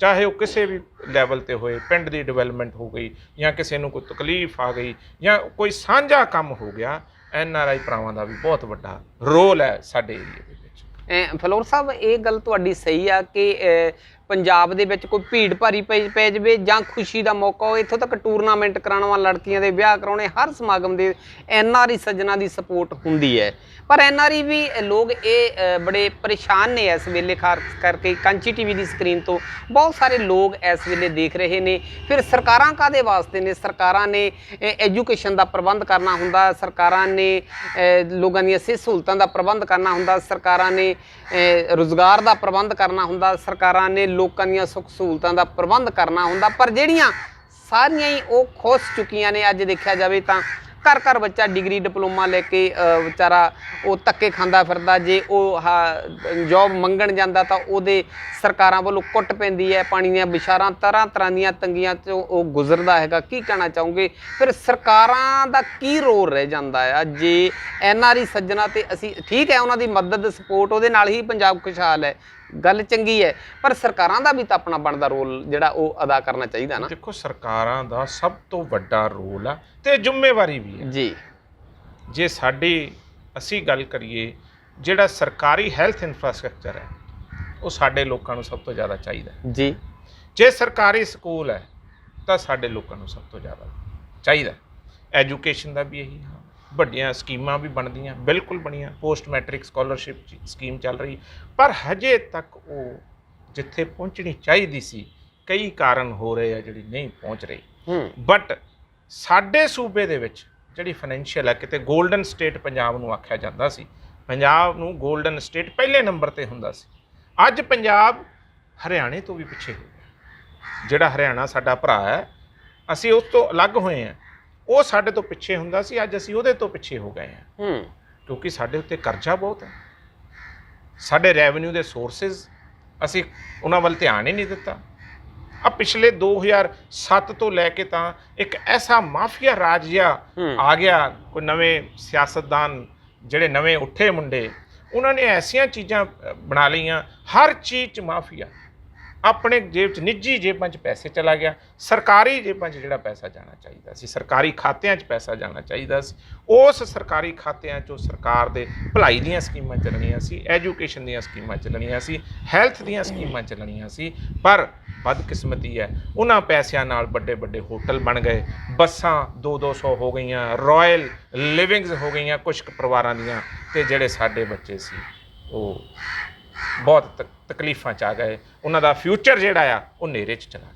ਚਾਹੇ ਉਹ ਕਿਸੇ ਵੀ ਲੈਵਲ ਤੇ ਹੋਏ, ਪਿੰਡ ਦੀ ਡਿਵੈਲਪਮੈਂਟ ਹੋ ਗਈ ਜਾਂ ਕਿਸੇ ਨੂੰ ਕੋਈ ਤਕਲੀਫ ਆ ਗਈ ਜਾਂ ਕੋਈ ਸਾਂਝਾ ਕੰਮ ਹੋ ਗਿਆ, NRI ਭਰਾਵਾਂ ਦਾ ਵੀ ਬਹੁਤ ਵੱਡਾ ਰੋਲ ਹੈ ਸਾਡੇ ਏਰੀਏ ਦੇ ਵਿੱਚ। ਫਿਲੌਰ ਸਾਹਿਬ, ਇਹ ਗੱਲ ਤੁਹਾਡੀ ਸਹੀ ਆ ਕਿ ਪੰਜਾਬ ਦੇ ਵਿੱਚ ਕੋਈ ਭੀੜ ਭਾਰੀ ਪੈ ਜਾਵੇ ਜਾਂ ਖੁਸ਼ੀ ਦਾ ਮੌਕਾ ਹੋਵੇ, ਇੱਥੋਂ ਤੱਕ ਟੂਰਨਾਮੈਂਟ ਕਰਾਉਣਾ, ਲੜਕੀਆਂ ਦੇ ਵਿਆਹ ਕਰਾਉਣੇ, ਹਰ ਸਮਾਗਮ ਦੇ NRI ਸੱਜਣਾ ਦੀ ਸਪੋਰਟ ਹੁੰਦੀ ਹੈ। ਪਰ NRI ਵੀ ਲੋਕ ਇਹ ਬੜੇ ਪਰੇਸ਼ਾਨ ਨੇ ਇਸ ਵੇਲੇ, ਖਾਸ ਕਰਕੇ ਕਾਂਚੀ TV ਦੀ ਸਕਰੀਨ ਤੋਂ ਬਹੁਤ ਸਾਰੇ ਲੋਕ ਇਸ ਵੇਲੇ ਦੇਖ ਰਹੇ ਨੇ। ਫਿਰ ਸਰਕਾਰਾਂ ਕਾਹਦੇ ਵਾਸਤੇ ਨੇ? ਸਰਕਾਰਾਂ ਨੇ ਐਜੂਕੇਸ਼ਨ ਦਾ ਪ੍ਰਬੰਧ ਕਰਨਾ ਹੁੰਦਾ, ਸਰਕਾਰਾਂ ਨੇ ਲੋਕਾਂ ਦੀਆਂ ਸਿਹਤ ਸਹੂਲਤਾਂ ਦਾ ਪ੍ਰਬੰਧ ਕਰਨਾ ਹੁੰਦਾ, ਸਰਕਾਰਾਂ ਨੇ ਰੁਜ਼ਗਾਰ ਦਾ ਪ੍ਰਬੰਧ ਕਰਨਾ ਹੁੰਦਾ, ਸਰਕਾਰਾਂ ਨੇ ਲੋਕਾਂ ਦੀਆਂ ਸੁੱਖ ਸਹੂਲਤਾਂ ਦਾ ਪ੍ਰਬੰਧ ਕਰਨਾ ਹੁੰਦਾ। ਪਰ ਜਿਹੜੀਆਂ ਸਾਰੀਆਂ ਹੀ ਉਹ ਖੁੱਸ ਚੁੱਕੀਆਂ ਨੇ। ਅੱਜ ਦੇਖਿਆ ਜਾਵੇ ਤਾਂ ਘਰ ਘਰ ਬੱਚਾ ਡਿਗਰੀ ਡਿਪਲੋਮਾ ਲੈ ਕੇ ਵਿਚਾਰਾ ਉਹ ਧੱਕੇ ਖਾਂਦਾ ਫਿਰਦਾ। ਜੇ ਉਹ ਜੋਬ ਮੰਗਣ ਜਾਂਦਾ ਤਾਂ ਉਹਦੇ ਸਰਕਾਰਾਂ ਵੱਲੋਂ ਕੁੱਟ ਪੈਂਦੀ ਹੈ, ਪਾਣੀ ਦੀਆਂ ਵਿਸ਼ਾਰਾਂ, ਤਰ੍ਹਾਂ ਤਰ੍ਹਾਂ ਦੀਆਂ ਤੰਗੀਆਂ 'ਚੋਂ ਉਹ ਗੁਜ਼ਰਦਾ ਹੈਗਾ। ਕੀ ਕਹਿਣਾ ਚਾਹੋਗੇ ਫਿਰ ਸਰਕਾਰਾਂ ਦਾ ਕੀ ਰੋਲ ਰਹਿ ਜਾਂਦਾ ਆ ਜੇ NRI ਸੱਜਣਾ? ਤੇ ਅਸੀਂ ਠੀਕ ਹੈ, ਉਹਨਾਂ ਦੀ ਮਦਦ ਸਪੋਰਟ, ਉਹਦੇ ਨਾਲ ਹੀ ਪੰਜਾਬ ਖੁਸ਼ਹਾਲ ਹੈ, ਗੱਲ ਚੰਗੀ ਹੈ, ਪਰ ਸਰਕਾਰਾਂ ਦਾ ਵੀ ਤਾਂ ਆਪਣਾ ਬਣਦਾ ਰੋਲ ਜਿਹੜਾ ਉਹ ਅਦਾ ਕਰਨਾ ਚਾਹੀਦਾ ਨਾ। ਦੇਖੋ, ਸਰਕਾਰਾਂ ਦਾ ਸਭ ਤੋਂ ਵੱਡਾ ਰੋਲ ਆ ਤੇ ਜ਼ਿੰਮੇਵਾਰੀ ਵੀ ਹੈ ਜੀ। ਜੇ ਸਾਡੀ ਅਸੀਂ ਗੱਲ ਕਰੀਏ, ਜਿਹੜਾ ਸਰਕਾਰੀ ਹੈਲਥ ਇਨਫਰਾਸਟ੍ਰਕਚਰ ਹੈ ਉਹ ਸਾਡੇ ਲੋਕਾਂ ਨੂੰ ਸਭ ਤੋਂ ਜ਼ਿਆਦਾ ਚਾਹੀਦਾ ਜੀ। ਜੇ ਸਰਕਾਰੀ ਸਕੂਲ ਹੈ ਤਾਂ ਸਾਡੇ ਲੋਕਾਂ ਨੂੰ ਸਭ ਤੋਂ ਜ਼ਿਆਦਾ ਚਾਹੀਦਾ। ਐਜੂਕੇਸ਼ਨ ਦਾ ਵੀ ਇਹੀ ਹਾਲ, ਵੱਡੀਆਂ ਸਕੀਮਾਂ ਵੀ ਬਣਦੀਆਂ, ਬਿਲਕੁਲ ਬਣੀਆਂ, ਪੋਸਟ ਮੈਟ੍ਰਿਕ ਸਕਾਲਰਸ਼ਿਪ ਸਕੀਮ ਚੱਲ ਰਹੀ, ਪਰ ਹਜੇ ਤੱਕ ਉਹ ਜਿੱਥੇ ਪਹੁੰਚਣੀ ਚਾਹੀਦੀ ਸੀ ਕਈ ਕਾਰਨ ਹੋ ਰਹੇ ਆ ਜਿਹੜੀ ਨਹੀਂ ਪਹੁੰਚ ਰਹੀ। ਬਟ ਸਾਡੇ ਸੂਬੇ ਦੇ ਵਿੱਚ ਜਿਹੜੀ ਫਾਈਨੈਂਸ਼ੀਅਲ ਹੈ, ਕਿਤੇ ਗੋਲਡਨ ਸਟੇਟ ਪੰਜਾਬ ਨੂੰ ਆਖਿਆ ਜਾਂਦਾ ਸੀ, ਪੰਜਾਬ ਨੂੰ ਗੋਲਡਨ ਸਟੇਟ ਪਹਿਲੇ ਨੰਬਰ ਤੇ ਹੁੰਦਾ ਸੀ। ਅੱਜ ਪੰਜਾਬ ਹਰਿਆਣੇ ਤੋਂ ਵੀ ਪਿੱਛੇ ਹੋ ਗਿਆ। ਜਿਹੜਾ ਹਰਿਆਣਾ ਸਾਡਾ ਭਰਾ ਹੈ, ਅਸੀਂ ਉਸ ਤੋਂ ਅਲੱਗ ਹੋਏ ਹਾਂ, ਉਹ ਸਾਡੇ ਤੋਂ ਪਿੱਛੇ ਹੁੰਦਾ ਸੀ, ਅੱਜ ਅਸੀਂ ਉਹਦੇ ਤੋਂ ਪਿੱਛੇ ਹੋ ਗਏ ਹਾਂ, ਕਿਉਂਕਿ ਸਾਡੇ ਉੱਤੇ ਕਰਜ਼ਾ ਬਹੁਤ ਹੈ, ਸਾਡੇ ਰੈਵਨਿਊ ਦੇ ਸੋਰਸਿਸ ਅਸੀਂ ਉਹਨਾਂ ਵੱਲ ਧਿਆਨ ਹੀ ਨਹੀਂ ਦਿੱਤਾ। ਆ ਪਿਛਲੇ 2007 ਤੋਂ ਲੈ ਕੇ ਤਾਂ ਇੱਕ ਐਸਾ ਮਾਫੀਆ ਰਾਜ ਜਿਹਾ ਆ ਗਿਆ, ਕੋਈ ਨਵੇਂ ਸਿਆਸਤਦਾਨ ਜਿਹੜੇ ਨਵੇਂ ਉੱਠੇ ਮੁੰਡੇ, ਉਹਨਾਂ ਨੇ ਐਸੀਆਂ ਚੀਜ਼ਾਂ ਬਣਾ ਲਈਆਂ, ਹਰ ਚੀਜ਼ 'ਚ ਮਾਫੀਆ, ਆਪਣੇ ਜੇਬ 'ਚ ਨਿੱਜੀ ਜੇਬਾਂ 'ਚ ਪੈਸੇ ਚਲਾ ਗਿਆ, ਸਰਕਾਰੀ ਜੇਬਾਂ 'ਚ ਜਿਹੜਾ ਪੈਸਾ ਜਾਣਾ ਚਾਹੀਦਾ ਸੀ, ਸਰਕਾਰੀ ਖਾਤਿਆਂ 'ਚ ਪੈਸਾ ਜਾਣਾ ਚਾਹੀਦਾ ਸੀ, ਉਸ ਸਰਕਾਰੀ ਖਾਤਿਆਂ 'ਚੋਂ ਸਰਕਾਰ ਦੇ ਭਲਾਈ ਦੀਆਂ ਸਕੀਮਾਂ ਚੱਲਣੀਆਂ ਸੀ, ਐਜੂਕੇਸ਼ਨ ਦੀਆਂ ਸਕੀਮਾਂ ਚੱਲਣੀਆਂ ਸੀ, ਹੈਲਥ ਦੀਆਂ ਸਕੀਮਾਂ ਚੱਲਣੀਆਂ ਸੀ। ਪਰ ਬਦਕਿਸਮਤੀ ਹੈ, ਉਹਨਾਂ ਪੈਸਿਆਂ ਨਾਲ ਵੱਡੇ ਵੱਡੇ ਹੋਟਲ ਬਣ ਗਏ, ਬੱਸਾਂ 200 ਹੋ ਗਈਆਂ, ਰਾਇਲ ਲਿਵਿੰਗਸ ਹੋ ਗਈਆਂ ਕੁਛ ਕੁ ਪਰਿਵਾਰਾਂ ਦੀਆਂ, ਅਤੇ ਜਿਹੜੇ ਸਾਡੇ ਬੱਚੇ ਸੀ ਉਹ ਬਹੁਤ ਤਕਲੀਫਾਂ 'ਚ ਆ ਗਏ, ਉਹਨਾਂ ਦਾ ਫਿਊਚਰ ਜਿਹੜਾ ਆ ਉਹ ਹਨੇਰੇ 'ਚ ਚਲਾ ਗਿਆ।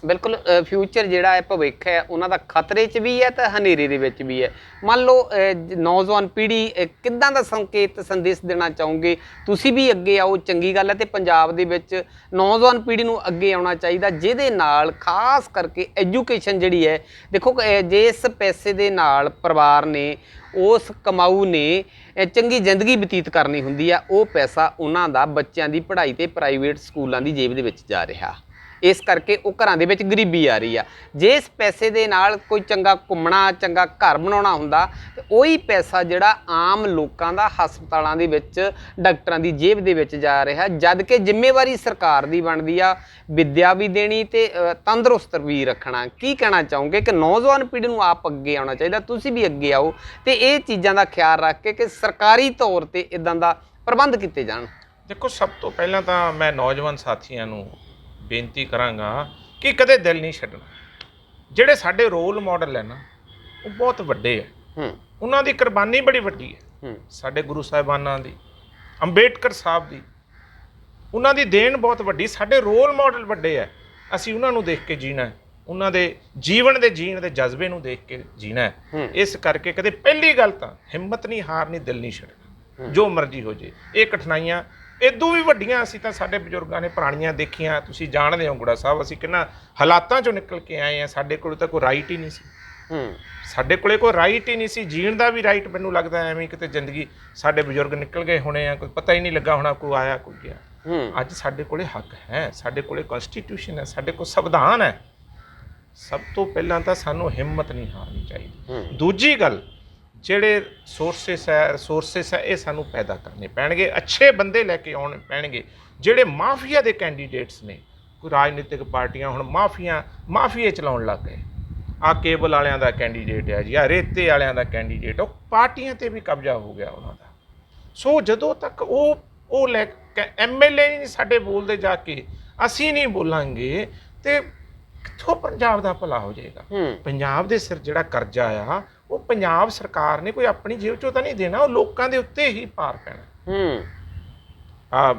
ਬਿਲਕੁਲ, ਫਿਊਚਰ ਜਿਹੜਾ ਹੈ, ਭਵਿੱਖ ਹੈ, ਉਹਨਾਂ ਦਾ ਖਤਰੇ 'ਚ ਵੀ ਹੈ ਤੇ ਹਨੇਰੇ ਦੇ ਵਿੱਚ ਵੀ ਹੈ। ਮੰਨ ਲਓ ਨੌਜਵਾਨ ਪੀੜ੍ਹੀ ਕਿੱਦਾਂ ਦਾ ਸੰਕੇਤ ਸੰਦੇਸ਼ ਦੇਣਾ ਚਾਹੋਗੇ? ਤੁਸੀਂ ਵੀ ਅੱਗੇ ਆਓ, ਚੰਗੀ ਗੱਲ ਹੈ, ਤੇ ਪੰਜਾਬ ਦੇ ਵਿੱਚ ਨੌਜਵਾਨ ਪੀੜ੍ਹੀ ਨੂੰ ਅੱਗੇ ਆਉਣਾ ਚਾਹੀਦਾ, ਜਿਹਦੇ ਨਾਲ ਖਾਸ ਕਰਕੇ ਐਜੂਕੇਸ਼ਨ ਜਿਹੜੀ ਹੈ, ਦੇਖੋ ਜਿਸ ਪੈਸੇ ਦੇ ਨਾਲ ਪਰਿਵਾਰ ਨੇ, ਉਸ ਕਮਾਊ ਨੇ ਚੰਗੀ ਜ਼ਿੰਦਗੀ ਬਤੀਤ ਕਰਨੀ ਹੁੰਦੀ ਆ, ਉਹ ਪੈਸਾ ਉਹਨਾਂ ਦਾ ਬੱਚਿਆਂ ਦੀ ਪੜ੍ਹਾਈ ਤੇ ਪ੍ਰਾਈਵੇਟ ਸਕੂਲਾਂ ਦੀ ਜੇਬ ਦੇ ਵਿੱਚ ਜਾ ਰਿਹਾ, ਇਸ ਕਰਕੇ ਉਹ ਘਰਾਂ ਦੇ ਵਿੱਚ ਗਰੀਬੀ ਆ ਰਹੀ ਆ। ਜੇ ਇਸ ਪੈਸੇ ਦੇ ਨਾਲ ਕੋਈ ਚੰਗਾ ਘੁੰਮਣਾ, ਚੰਗਾ ਘਰ ਬਣਾਉਣਾ ਹੁੰਦਾ, ਤੇ ਉਹੀ ਪੈਸਾ ਜਿਹੜਾ ਆਮ ਲੋਕਾਂ ਦਾ ਹਸਪਤਾਲਾਂ ਦੇ ਵਿੱਚ ਡਾਕਟਰਾਂ ਦੀ ਜੇਬ ਦੇ ਵਿੱਚ ਜਾ ਰਿਹਾ, ਜਦ ਕਿ ਜ਼ਿੰਮੇਵਾਰੀ ਸਰਕਾਰ ਦੀ ਬਣਦੀ ਆ ਵਿੱਦਿਆ ਵੀ ਦੇਣੀ ਤੇ ਤੰਦਰੁਸਤ ਵੀ ਰੱਖਣਾ। ਕੀ ਕਹਿਣਾ ਚਾਹੋਗੇ ਕਿ ਨੌਜਵਾਨ ਪੀੜ੍ਹੀ ਨੂੰ ਆਪ ਅੱਗੇ ਆਉਣਾ ਚਾਹੀਦਾ, ਤੁਸੀਂ ਵੀ ਅੱਗੇ ਆਓ ਤੇ ਇਹ ਚੀਜ਼ਾਂ ਦਾ ਖਿਆਲ ਰੱਖ ਕੇ ਕਿ ਸਰਕਾਰੀ ਤੌਰ ਤੇ ਇਦਾਂ ਦਾ ਪ੍ਰਬੰਧ ਕੀਤੇ ਜਾਣ? ਦੇਖੋ, ਸਭ ਤੋਂ ਪਹਿਲਾਂ ਤਾਂ ਮੈਂ ਨੌਜਵਾਨ ਸਾਥੀਆਂ ਨੂੰ ਬੇਨਤੀ ਕਰਾਂਗਾ ਕਿ ਕਦੇ ਦਿਲ ਨਹੀਂ ਛੱਡਣਾ। ਜਿਹੜੇ ਸਾਡੇ ਰੋਲ ਮਾਡਲ ਹੈ ਨਾ, ਉਹ ਬਹੁਤ ਵੱਡੇ ਹੈ, ਉਹਨਾਂ ਦੀ ਕੁਰਬਾਨੀ ਬੜੀ ਵੱਡੀ ਹੈ, ਸਾਡੇ ਗੁਰੂ ਸਾਹਿਬਾਨਾਂ ਦੀ, ਅੰਬੇਡਕਰ ਸਾਹਿਬ ਦੀ, ਉਹਨਾਂ ਦੀ ਦੇਣ ਬਹੁਤ ਵੱਡੀ, ਸਾਡੇ ਰੋਲ ਮਾਡਲ ਵੱਡੇ ਹੈ, ਅਸੀਂ ਉਹਨਾਂ ਨੂੰ ਦੇਖ ਕੇ ਜੀਣਾ, ਉਹਨਾਂ ਦੇ ਜੀਵਨ ਦੇ ਜੀਣ ਦੇ ਜਜ਼ਬੇ ਨੂੰ ਦੇਖ ਕੇ ਜੀਣਾ। ਇਸ ਕਰਕੇ ਕਦੇ ਪਹਿਲੀ ਗੱਲ ਤਾਂ ਹਿੰਮਤ ਨਹੀਂ ਹਾਰਨੀ, ਦਿਲ ਨਹੀਂ ਛੱਡਣਾ, ਜੋ ਮਰਜ਼ੀ ਹੋ ਜੇ। ਇਹ ਕਠਿਨਾਈਆਂ ਇਦੋਂ ਵੀ ਵੱਡੀਆਂ ਅਸੀਂ ਤਾਂ ਸਾਡੇ ਬਜ਼ੁਰਗਾਂ ਨੇ ਪੁਰਾਣੀਆਂ ਦੇਖੀਆਂ, ਤੁਸੀਂ ਜਾਣਦੇ ਹੋ ਗੁੜਾ ਸਾਹਿਬ, ਅਸੀਂ ਕਿੰਨਾ ਹਾਲਾਤਾਂ 'ਚੋਂ ਨਿਕਲ ਕੇ ਆਏ ਹਾਂ, ਸਾਡੇ ਕੋਲ ਤਾਂ ਕੋਈ ਰਾਈਟ ਹੀ ਨਹੀਂ ਸੀ, ਸਾਡੇ ਕੋਲੇ ਕੋਈ ਰਾਈਟ ਹੀ ਨਹੀਂ ਸੀ ਜੀਣ ਦਾ ਵੀ ਰਾਈਟ। ਮੈਨੂੰ ਲੱਗਦਾ ਐਵੇਂ ਕਿਤੇ ਜ਼ਿੰਦਗੀ ਸਾਡੇ ਬਜ਼ੁਰਗ ਨਿਕਲ ਗਏ ਹੋਣੇ ਆ, ਕੋਈ ਪਤਾ ਹੀ ਨਹੀਂ ਲੱਗਾ ਹੋਣਾ, ਕੋਈ ਆਇਆ ਕੋਈ ਗਿਆ। ਅੱਜ ਸਾਡੇ ਕੋਲੇ ਹੱਕ ਹੈ, ਸਾਡੇ ਕੋਲੇ ਕਨਸਟੀਟਿਊਸ਼ਨ ਹੈ, ਸਾਡੇ ਕੋਲ ਸੰਵਿਧਾਨ ਹੈ। ਸਭ ਤੋਂ ਪਹਿਲਾਂ ਤਾਂ ਸਾਨੂੰ ਹਿੰਮਤ ਨਹੀਂ ਹਾਰਨੀ ਚਾਹੀਦੀ। ਦੂਜੀ ਗੱਲ, ਜਿਹੜੇ ਰਿਸੋਰਸਿਸ ਹੈ ਇਹ ਸਾਨੂੰ ਪੈਦਾ ਕਰਨੇ ਪੈਣਗੇ, ਅੱਛੇ ਬੰਦੇ ਲੈ ਕੇ ਆਉਣੇ ਪੈਣਗੇ। ਜਿਹੜੇ ਮਾਫੀਆ ਦੇ ਕੈਂਡੀਡੇਟਸ ਨੇ, ਕੋਈ ਰਾਜਨੀਤਿਕ ਪਾਰਟੀਆਂ ਹੁਣ ਮਾਫੀਏ ਚਲਾਉਣ ਲੱਗ ਗਏ, ਆਹ ਕੇਬਲ ਵਾਲਿਆਂ ਦਾ ਕੈਂਡੀਡੇਟ ਹੈ ਜੀ, ਆਹ ਰੇਤੇ ਵਾਲਿਆਂ ਦਾ ਕੈਂਡੀਡੇਟ, ਉਹ ਪਾਰਟੀਆਂ 'ਤੇ ਵੀ ਕਬਜ਼ਾ ਹੋ ਗਿਆ ਉਹਨਾਂ ਦਾ। ਸੋ ਜਦੋਂ ਤੱਕ ਉਹ ਲੈ MLA ਨਹੀਂ ਸਾਡੇ ਬੋਲਦੇ ਜਾ ਕੇ, ਅਸੀਂ ਨਹੀਂ ਬੋਲਾਂਗੇ, ਤੇ ਕਿੱਥੋਂ ਪੰਜਾਬ ਦਾ ਭਲਾ ਹੋ ਜਾਏਗਾ? ਪੰਜਾਬ ਦੇ ਸਿਰ ਜਿਹੜਾ ਕਰਜ਼ਾ ਆ, ਉਹ ਪੰਜਾਬ ਸਰਕਾਰ ਨੇ ਕੋਈ ਆਪਣੀ ਜੇਬ 'ਚੋਂ ਤਾਂ ਨਹੀਂ ਦੇਣਾ, ਉਹ ਲੋਕਾਂ ਦੇ ਉੱਤੇ ਹੀ ਭਾਰ ਪੈਣਾ।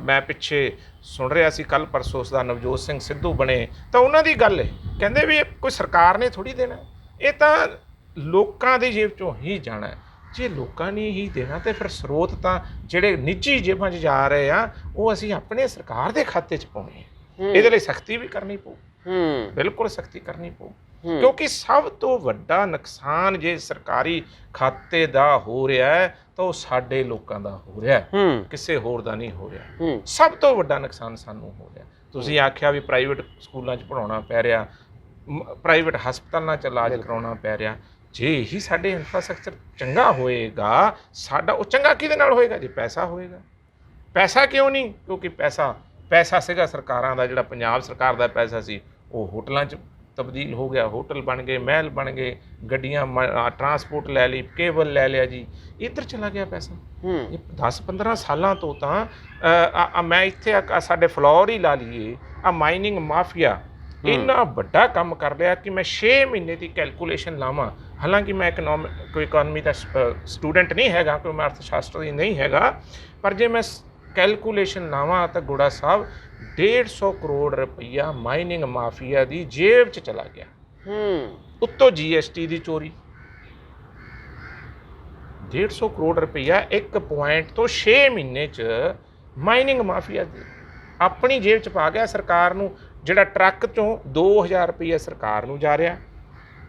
ਮੈਂ ਪਿੱਛੇ ਸੁਣ ਰਿਹਾ ਸੀ, ਕੱਲ੍ਹ ਪਰਸੋਂ ਦਾ ਨਵਜੋਤ ਸਿੰਘ ਸਿੱਧੂ ਬਣੇ, ਤਾਂ ਉਹਨਾਂ ਦੀ ਗੱਲ ਹੈ, ਕਹਿੰਦੇ ਵੀ ਕੋਈ ਸਰਕਾਰ ਨੇ ਥੋੜ੍ਹੀ ਦੇਣਾ, ਇਹ ਤਾਂ ਲੋਕਾਂ ਦੀ ਜੇਬ 'ਚੋਂ ਹੀ ਜਾਣਾ। ਜੇ ਲੋਕਾਂ ਨੇ ਹੀ ਦੇਣਾ ਤੇ ਫਿਰ ਸਰੋਤ ਤਾਂ ਜਿਹੜੇ ਨਿੱਜੀ ਜੇਬਾਂ 'ਚ ਜਾ ਰਹੇ ਆ, ਉਹ ਅਸੀਂ ਆਪਣੇ ਸਰਕਾਰ ਦੇ ਖਾਤੇ 'ਚ ਪਾਉਣੇ ਆ। ਇਹਦੇ ਲਈ ਸਖਤੀ ਵੀ ਕਰਨੀ ਪਊ, ਬਿਲਕੁਲ ਸਖਤੀ ਕਰਨੀ ਪਊ, ਕਿਉਂਕਿ ਸਭ ਤੋਂ ਵੱਡਾ ਨੁਕਸਾਨ ਜੇ ਸਰਕਾਰੀ ਖਾਤੇ ਦਾ ਹੋ ਰਿਹਾ ਹੈ ਤਾਂ ਉਹ ਸਾਡੇ ਲੋਕਾਂ ਦਾ ਹੋ ਰਿਹਾ, ਕਿਸੇ ਹੋਰ ਦਾ ਨਹੀਂ ਹੋ ਰਿਹਾ। ਸਭ ਤੋਂ ਵੱਡਾ ਨੁਕਸਾਨ ਸਾਨੂੰ ਹੋ ਰਿਹਾ। ਤੁਸੀਂ ਆਖਿਆ ਵੀ ਪ੍ਰਾਈਵੇਟ ਸਕੂਲਾਂ 'ਚ ਪੜ੍ਹਾਉਣਾ ਪੈ ਰਿਹਾ, ਪ੍ਰਾਈਵੇਟ ਹਸਪਤਾਲਾਂ 'ਚ ਇਲਾਜ ਕਰਾਉਣਾ ਪੈ ਰਿਹਾ। ਜੇ ਹੀ ਸਾਡੇ ਇਨਫਰਾਸਟਰਕਚਰ ਚੰਗਾ ਹੋਏਗਾ, ਸਾਡਾ ਉਹ ਚੰਗਾ ਕਿਹਦੇ ਨਾਲ ਹੋਏਗਾ? ਜੇ ਪੈਸਾ ਹੋਏਗਾ। ਪੈਸਾ ਕਿਉਂ ਨਹੀਂ? ਕਿਉਂਕਿ ਪੈਸਾ ਸੀਗਾ ਸਰਕਾਰਾਂ ਦਾ, ਜਿਹੜਾ ਪੰਜਾਬ ਸਰਕਾਰ ਦਾ ਪੈਸਾ ਸੀ, ਉਹ ਹੋਟਲਾਂ 'ਚ ਤਬਦੀਲ ਹੋ ਗਿਆ, ਹੋਟਲ ਬਣ ਗਏ, ਮਹਿਲ ਬਣ ਗਏ, ਗੱਡੀਆਂ, ਟਰਾਂਸਪੋਰਟ ਲੈ ਲਈ, ਕੇਬਲ ਲੈ ਲਿਆ ਜੀ, ਇੱਧਰ ਚਲਾ ਗਿਆ ਪੈਸਾ। ਇਹ 10-15 ਸਾਲਾਂ ਤੋਂ ਤਾਂ ਮੈਂ ਇੱਥੇ ਸਾਡੇ ਫਲੋਰ ਹੀ ਲਾ ਲਈਏ, ਆ ਮਾਈਨਿੰਗ ਮਾਫੀਆ ਇੰਨਾ ਵੱਡਾ ਕੰਮ ਕਰ ਲਿਆ ਕਿ ਮੈਂ 6 ਮਹੀਨੇ ਦੀ ਕੈਲਕੂਲੇਸ਼ਨ ਲਾਵਾਂ। ਹਾਲਾਂਕਿ ਮੈਂ ਕੋਈ ਇਕਨੋਮੀ ਦਾ ਸਟੂਡੈਂਟ ਨਹੀਂ ਹੈਗਾ, ਕੋਈ ਮੈਂ ਅਰਥ ਸ਼ਾਸਤਰ ਦੀ ਨਹੀਂ ਹੈਗਾ, ਪਰ ਜੇ ਮੈਂ ਕੈਲਕੂਲੇਸ਼ਨ ਲਾਵਾਂ ਤਾਂ ਗੁੜਾ ਸਾਹਿਬ 150 ਕਰੋੜ ਰੁਪਈਆ ਮਾਈਨਿੰਗ ਮਾਫੀਆ ਦੀ ਜੇਬ 'ਚ ਚਲਾ ਗਿਆ। ਉੱਤੋਂ GST ਦੀ ਚੋਰੀ। 150 ਕਰੋੜ ਰੁਪਈਆ ਇੱਕ ਪੁਆਇੰਟ ਤੋਂ 6 ਮਹੀਨੇ 'ਚ ਮਾਈਨਿੰਗ ਮਾਫੀਆ ਆਪਣੀ ਜੇਬ 'ਚ ਪਾ ਗਿਆ। ਸਰਕਾਰ ਨੂੰ ਜਿਹੜਾ ਟਰੱਕ 'ਚੋਂ 2000 ਰੁਪਈਆ ਸਰਕਾਰ ਨੂੰ ਜਾ ਰਿਹਾ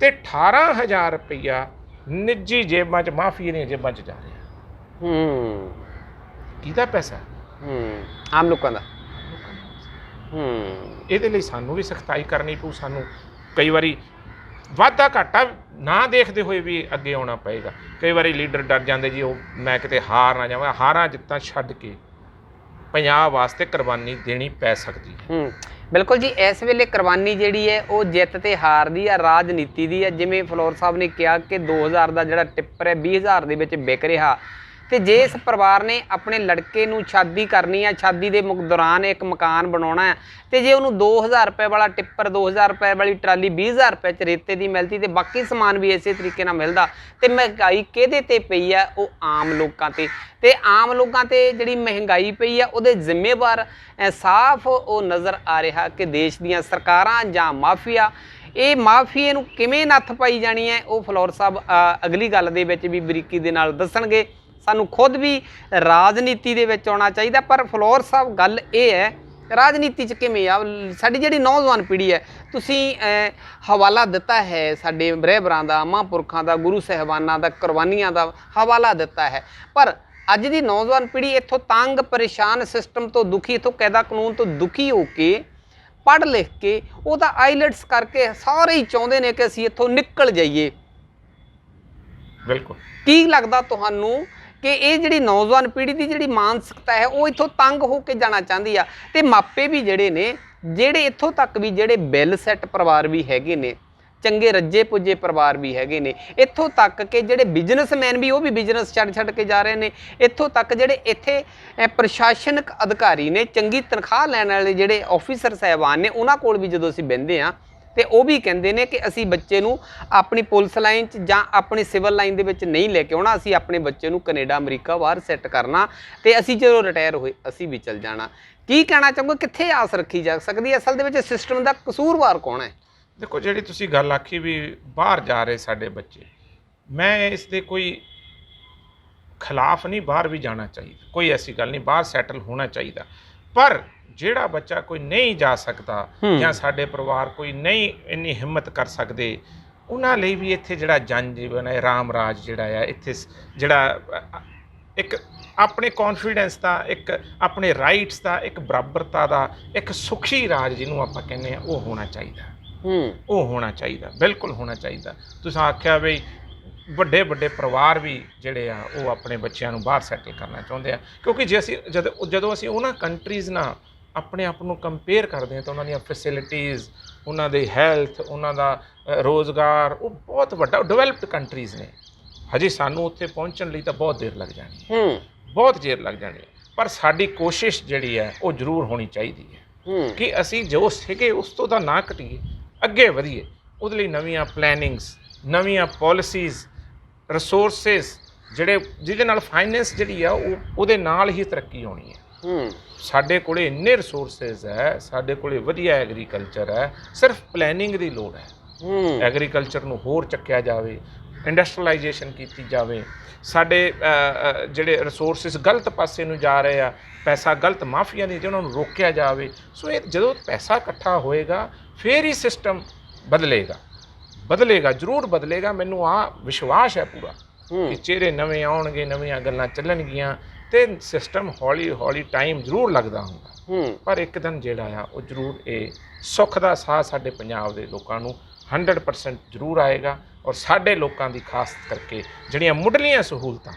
ਤੇ 18000 ਰੁਪਈਆ ਨਿੱਜੀ ਜੇਬਾਂ 'ਚ, ਮਾਫੀਆ ਦੀਆਂ ਜੇਬਾਂ 'ਚ ਜਾ ਰਿਹਾ। ਕਿਹਦਾ ਪੈਸਾ? ਆਮ ਲੋਕਾਂ ਦਾ। ਇਹਦੇ ਲਈ ਸਾਨੂੰ ਵੀ ਸਖਤਾਈ ਕਰਨੀ ਪਊ। ਸਾਨੂੰ ਕਈ ਵਾਰੀ ਵਾਧਾ ਘਾਟਾ ਨਾ ਦੇਖਦੇ ਹੋਏ ਵੀ ਅੱਗੇ ਆਉਣਾ ਪਏਗਾ। ਕਈ ਵਾਰੀ ਲੀਡਰ ਡਰ ਜਾਂਦੇ ਜੀ, ਉਹ ਮੈਂ ਕਿਤੇ ਹਾਰ ਨਾ ਜਾਵਾਂ। ਹਾਰਾਂ ਜਿੱਤਾਂ ਛੱਡ ਕੇ ਪੰਜਾਬ ਵਾਸਤੇ ਕੁਰਬਾਨੀ ਦੇਣੀ ਪੈ ਸਕਦੀ ਹੈ। ਬਿਲਕੁਲ ਜੀ, ਇਸ ਵੇਲੇ ਕੁਰਬਾਨੀ ਜਿਹੜੀ ਹੈ ਉਹ ਜਿੱਤ ਤੇ ਹਾਰ ਦੀ ਆ, ਰਾਜਨੀਤੀ ਦੀ ਹੈ। ਜਿਵੇਂ ਫਲੋਰ ਸਾਹਿਬ ਨੇ ਕਿਹਾ ਕਿ 2000 ਦਾ ਜਿਹੜਾ ਟਿੱਪਰ ਹੈ 20000 ਦੇ ਵਿੱਚ ਵਿਕ ਰਿਹਾ, ਤੇ ਜੇ ਇਸ ਪਰਿਵਾਰ ਨੇ ਆਪਣੇ ਲੜਕੇ ਨੂੰ ਸ਼ਾਦੀ ਕਰਨੀ ਹੈ, ਸ਼ਾਦੀ ਦੇ ਦੌਰਾਨ ਇੱਕ ਮਕਾਨ ਬਣਾਉਣਾ ਹੈ, ਤੇ ਜੇ ਉਹਨੂੰ 2000 ਰੁਪਏ ਵਾਲਾ ਟਿੱਪਰ, 2000 ਰੁਪਏ ਵਾਲੀ ਟਰਾਲੀ 20000 ਰੁਪਏ 'ਚ ਰੇਤੇ ਦੀ ਮਿਲਦੀ ਤੇ ਬਾਕੀ ਸਮਾਨ ਵੀ ਇਸੇ ਤਰੀਕੇ ਨਾਲ ਮਿਲਦਾ, ਤੇ ਮਹਿੰਗਾਈ ਕਿਹਦੇ ਤੇ ਪਈ ਹੈ? ਉਹ ਆਮ ਲੋਕਾਂ ਤੇ। ਤੇ ਆਮ ਲੋਕਾਂ ਤੇ ਜਿਹੜੀ ਮਹਿੰਗਾਈ ਪਈ ਹੈ ਉਹਦੇ ਜ਼ਿੰਮੇਵਾਰ ਸਾਫ਼ ਉਹ ਨਜ਼ਰ ਆ ਰਿਹਾ ਕਿ ਦੇਸ਼ ਦੀਆਂ ਸਰਕਾਰਾਂ ਜਾਂ ਮਾਫੀਆ। ਇਹ ਮਾਫੀਏ ਨੂੰ ਕਿਵੇਂ ਨੱਥ ਪਾਈ ਜਾਣੀ ਹੈ ਉਹ ਫਲੋਰ ਸਾਹਿਬ ਅਗਲੀ ਗੱਲ ਦੇ ਵਿੱਚ ਵੀ ਬਰੀਕੀ ਦੇ ਨਾਲ ਦੱਸਣਗੇ। ਸਾਨੂੰ ਖੁਦ ਵੀ ਰਾਜਨੀਤੀ ਦੇ ਵਿੱਚ ਆਉਣਾ ਚਾਹੀਦਾ, ਪਰ ਫਲੋਰ ਸਾਹਿਬ ਗੱਲ ਇਹ ਹੈ ਰਾਜਨੀਤੀ 'ਚ ਕਿਵੇਂ ਆ ਸਾਡੀ ਜਿਹੜੀ ਨੌਜਵਾਨ ਪੀੜ੍ਹੀ ਹੈ। ਤੁਸੀਂ ਹਵਾਲਾ ਦਿੱਤਾ ਹੈ ਸਾਡੇ ਰਹਿਬਰਾਂ ਦਾ, ਮਹਾਂਪੁਰਖਾਂ ਦਾ, ਗੁਰੂ ਸਾਹਿਬਾਨਾਂ ਦਾ, ਕੁਰਬਾਨੀਆਂ ਦਾ ਹਵਾਲਾ ਦਿੱਤਾ ਹੈ, ਪਰ ਅੱਜ ਦੀ ਨੌਜਵਾਨ ਪੀੜ੍ਹੀ ਇੱਥੋਂ ਤੰਗ ਪਰੇਸ਼ਾਨ, ਸਿਸਟਮ ਤੋਂ ਦੁਖੀ, ਇੱਥੋਂ ਕਾਇਦਾ ਕਾਨੂੰਨ ਤੋਂ ਦੁਖੀ ਹੋ ਕੇ ਪੜ੍ਹ ਲਿਖ ਕੇ ਉਹ ਤਾਂ ਆਈਲੈਟਸ ਕਰਕੇ ਸਾਰੇ ਹੀ ਚਾਹੁੰਦੇ ਨੇ ਕਿ ਅਸੀਂ ਇੱਥੋਂ ਨਿਕਲ ਜਾਈਏ। ਬਿਲਕੁਲ। ਕੀ ਲੱਗਦਾ ਤੁਹਾਨੂੰ ਕਿ ਇਹ ਜਿਹੜੀ ਨੌਜਵਾਨ ਪੀੜ੍ਹੀ ਦੀ ਜਿਹੜੀ ਮਾਨਸਿਕਤਾ ਹੈ ਉਹ ਇੱਥੋਂ ਤੰਗ ਹੋ ਕੇ ਜਾਣਾ ਚਾਹੁੰਦੀ ਆ? ਤੇ ਮਾਪੇ ਵੀ ਜਿਹੜੇ ਨੇ, ਜਿਹੜੇ ਇੱਥੋਂ ਤੱਕ ਵੀ ਜਿਹੜੇ ਵੈਲ ਸੈੱਟ ਪਰਿਵਾਰ ਵੀ ਹੈਗੇ ਨੇ, ਚੰਗੇ ਰੱਜੇ ਪੁੱਜੇ ਪਰਿਵਾਰ ਵੀ ਹੈਗੇ ਨੇ, ਇੱਥੋਂ ਤੱਕ ਕਿ ਜਿਹੜੇ ਬਿਜ਼ਨਸਮੈਨ ਵੀ ਉਹ ਵੀ ਬਿਜ਼ਨਸ ਛੱਡ ਕੇ ਜਾ ਰਹੇ ਨੇ, ਇੱਥੋਂ ਤੱਕ ਜਿਹੜੇ ਇੱਥੇ ਪ੍ਰਸ਼ਾਸਨਿਕ ਅਧਿਕਾਰੀ ਨੇ, ਚੰਗੀ ਤਨਖਾਹ ਲੈਣ ਵਾਲੇ ਜਿਹੜੇ ਆਫੀਸਰ ਸਾਹਿਬਾਨ ਨੇ, ਉਹਨਾਂ ਕੋਲ ਵੀ ਜਦੋਂ ਅਸੀਂ ਬਹਿੰਦੇ ਹਾਂ ਤੇ ਉਹ ਵੀ ਕਹਿੰਦੇ ਨੇ ਕਿ ਅਸੀਂ ਬੱਚੇ ਨੂੰ ਆਪਣੀ ਪੁਲਿਸ ਲਾਈਨ 'ਚ ਜਾਂ ਆਪਣੀ ਸਿਵਲ ਲਾਈਨ ਦੇ ਵਿੱਚ ਨਹੀਂ ਲੈ ਕੇ ਆਉਣਾ, ਅਸੀਂ ਆਪਣੇ ਬੱਚੇ ਨੂੰ ਕੈਨੇਡਾ, ਅਮਰੀਕਾ ਬਾਹਰ ਸੈੱਟ ਕਰਨਾ, ਤੇ ਅਸੀਂ ਜਦੋਂ ਰਿਟਾਇਰ ਹੋਏ ਅਸੀਂ ਵੀ ਚੱਲ ਜਾਣਾ। ਕੀ ਕਹਿਣਾ ਚਾਹੋਗੇ, ਕਿੱਥੇ ਆਸ ਰੱਖੀ ਜਾ ਸਕਦੀ ਹੈ? ਅਸਲ ਦੇ ਵਿੱਚ ਸਿਸਟਮ ਦਾ ਕਸੂਰਵਾਰ ਕੌਣ ਹੈ? ਦੇਖੋ, ਜਿਹੜੀ ਤੁਸੀਂ ਗੱਲ ਆਖੀ ਵੀ ਬਾਹਰ ਜਾ ਰਹੇ ਸਾਡੇ ਬੱਚੇ, ਮੈਂ ਇਸ ਦੇ ਕੋਈ ਖਿਲਾਫ ਨਹੀਂ, ਬਾਹਰ ਵੀ ਜਾਣਾ ਚਾਹੀਦਾ, ਕੋਈ ਐਸੀ ਗੱਲ ਨਹੀਂ, ਬਾਹਰ ਸੈਟਲ ਹੋਣਾ ਚਾਹੀਦਾ। ਪਰ ਜਿਹੜਾ ਬੱਚਾ ਕੋਈ ਨਹੀਂ ਜਾ ਸਕਦਾ ਜਾਂ ਸਾਡੇ ਪਰਿਵਾਰ ਕੋਈ ਨਹੀਂ ਇੰਨੀ ਹਿੰਮਤ ਕਰ ਸਕਦੇ, ਉਹਨਾਂ ਲਈ ਵੀ ਇੱਥੇ ਜਿਹੜਾ ਜਨ ਜੀਵਨ ਹੈ, ਰਾਮ ਰਾਜ ਜਿਹੜਾ ਆ ਇੱਥੇ, ਜਿਹੜਾ ਇੱਕ ਆਪਣੇ ਕੌਨਫੀਡੈਂਸ ਦਾ, ਇੱਕ ਆਪਣੇ ਰਾਈਟਸ ਦਾ, ਇੱਕ ਬਰਾਬਰਤਾ ਦਾ, ਇੱਕ ਸੁਖੀ ਰਾਜ ਜਿਹਨੂੰ ਆਪਾਂ ਕਹਿੰਦੇ ਹਾਂ, ਉਹ ਹੋਣਾ ਚਾਹੀਦਾ। ਉਹ ਹੋਣਾ ਚਾਹੀਦਾ, ਬਿਲਕੁਲ ਹੋਣਾ ਚਾਹੀਦਾ। ਤੁਸੀਂ ਆਖਿਆ ਵੀ ਵੱਡੇ ਵੱਡੇ ਪਰਿਵਾਰ ਵੀ ਜਿਹੜੇ ਆ ਉਹ ਆਪਣੇ ਬੱਚਿਆਂ ਨੂੰ ਬਾਹਰ ਸੈਟਲ ਕਰਨਾ ਚਾਹੁੰਦੇ ਆ, ਕਿਉਂਕਿ ਜੇ ਅਸੀਂ ਜਦੋਂ ਅਸੀਂ ਉਹਨਾਂ ਕੰਟਰੀਜ਼ ਨਾਲ ਆਪਣੇ ਆਪ ਨੂੰ ਕੰਪੇਅਰ ਕਰਦੇ ਹਾਂ ਤਾਂ ਉਹਨਾਂ ਦੀਆਂ ਫੈਸਿਲਿਟੀਜ਼, ਉਹਨਾਂ ਦੀ ਹੈਲਥ, ਉਹਨਾਂ ਦਾ ਰੋਜ਼ਗਾਰ, ਉਹ ਬਹੁਤ ਵੱਡਾ ਡਿਵੈਲਪਡ ਕੰਟਰੀਜ਼ ਨੇ। ਹਜੇ ਸਾਨੂੰ ਉੱਥੇ ਪਹੁੰਚਣ ਲਈ ਤਾਂ ਬਹੁਤ ਦੇਰ ਲੱਗ ਜਾਣੀ ਹੈ, ਬਹੁਤ ਦੇਰ ਲੱਗ ਜਾਣੀ ਹੈ, ਪਰ ਸਾਡੀ ਕੋਸ਼ਿਸ਼ ਜਿਹੜੀ ਹੈ ਉਹ ਜ਼ਰੂਰ ਹੋਣੀ ਚਾਹੀਦੀ ਹੈ ਕਿ ਅਸੀਂ ਜੋ ਸੀਗੇ ਉਸ ਤੋਂ ਤਾਂ ਨਾ ਘਟੀਏ, ਅੱਗੇ ਵਧੀਏ। ਉਹਦੇ ਲਈ ਨਵੀਆਂ ਪਲੈਨਿੰਗਸ, ਨਵੀਆਂ ਪਾਲਿਸੀਜ਼, ਰਿਸੋਰਸਿਸ ਜਿਹਦੇ ਨਾਲ ਫਾਈਨੈਂਸ ਜਿਹੜੀ ਆ ਉਹਦੇ ਨਾਲ ਹੀ ਤਰੱਕੀ ਹੋਣੀ ਹੈ। ਸਾਡੇ ਕੋਲੇ ਇੰਨੇ ਰਿਸੋਰਸਿਸ ਹੈ, ਸਾਡੇ ਕੋਲੇ ਵਧੀਆ ਐਗਰੀਕਲਚਰ ਹੈ, ਸਿਰਫ ਪਲੈਨਿੰਗ ਦੀ ਲੋੜ ਹੈ। ਐਗਰੀਕਲਚਰ ਨੂੰ ਹੋਰ ਚੱਕਿਆ ਜਾਵੇ, ਇੰਡਸਟਰੀਲਾਈਜੇਸ਼ਨ ਕੀਤੀ ਜਾਵੇ, ਸਾਡੇ ਜਿਹੜੇ ਰਿਸੋਰਸਿਸ ਗਲਤ ਪਾਸੇ ਨੂੰ ਜਾ ਰਹੇ ਆ, ਪੈਸਾ ਗਲਤ ਮਾਫੀਆ ਦੀ, ਉਹਨਾਂ ਨੂੰ ਰੋਕਿਆ ਜਾਵੇ। ਸੋ ਇਹ ਜਦੋਂ ਪੈਸਾ ਇਕੱਠਾ ਹੋਏਗਾ ਫਿਰ ਹੀ ਸਿਸਟਮ ਬਦਲੇਗਾ, ਜ਼ਰੂਰ ਬਦਲੇਗਾ। ਮੈਨੂੰ ਆ ਵਿਸ਼ਵਾਸ ਹੈ ਪੂਰਾ ਕਿ ਚਿਹਰੇ ਨਵੇਂ ਆਉਣਗੇ, ਨਵੀਆਂ ਗੱਲਾਂ ਚੱਲਣਗੀਆਂ, ਤੇ ਸਿਸਟਮ ਹੌਲੀ ਹੌਲੀ ਟਾਈਮ ਜ਼ਰੂਰ ਲੱਗਦਾ ਹੁੰਦਾ, ਪਰ ਇੱਕ ਦਿਨ ਜਿਹੜਾ ਆ ਉਹ ਜ਼ਰੂਰ ਇਹ ਸੁੱਖ ਦਾ ਸਾਹ ਸਾਡੇ ਪੰਜਾਬ ਦੇ ਲੋਕਾਂ ਨੂੰ 100% ਜ਼ਰੂਰ ਆਏਗਾ, ਔਰ ਸਾਡੇ ਲੋਕਾਂ ਦੀ ਖਾਸ ਕਰਕੇ ਜਿਹੜੀਆਂ ਮੁੱਢਲੀਆਂ ਸਹੂਲਤਾਂ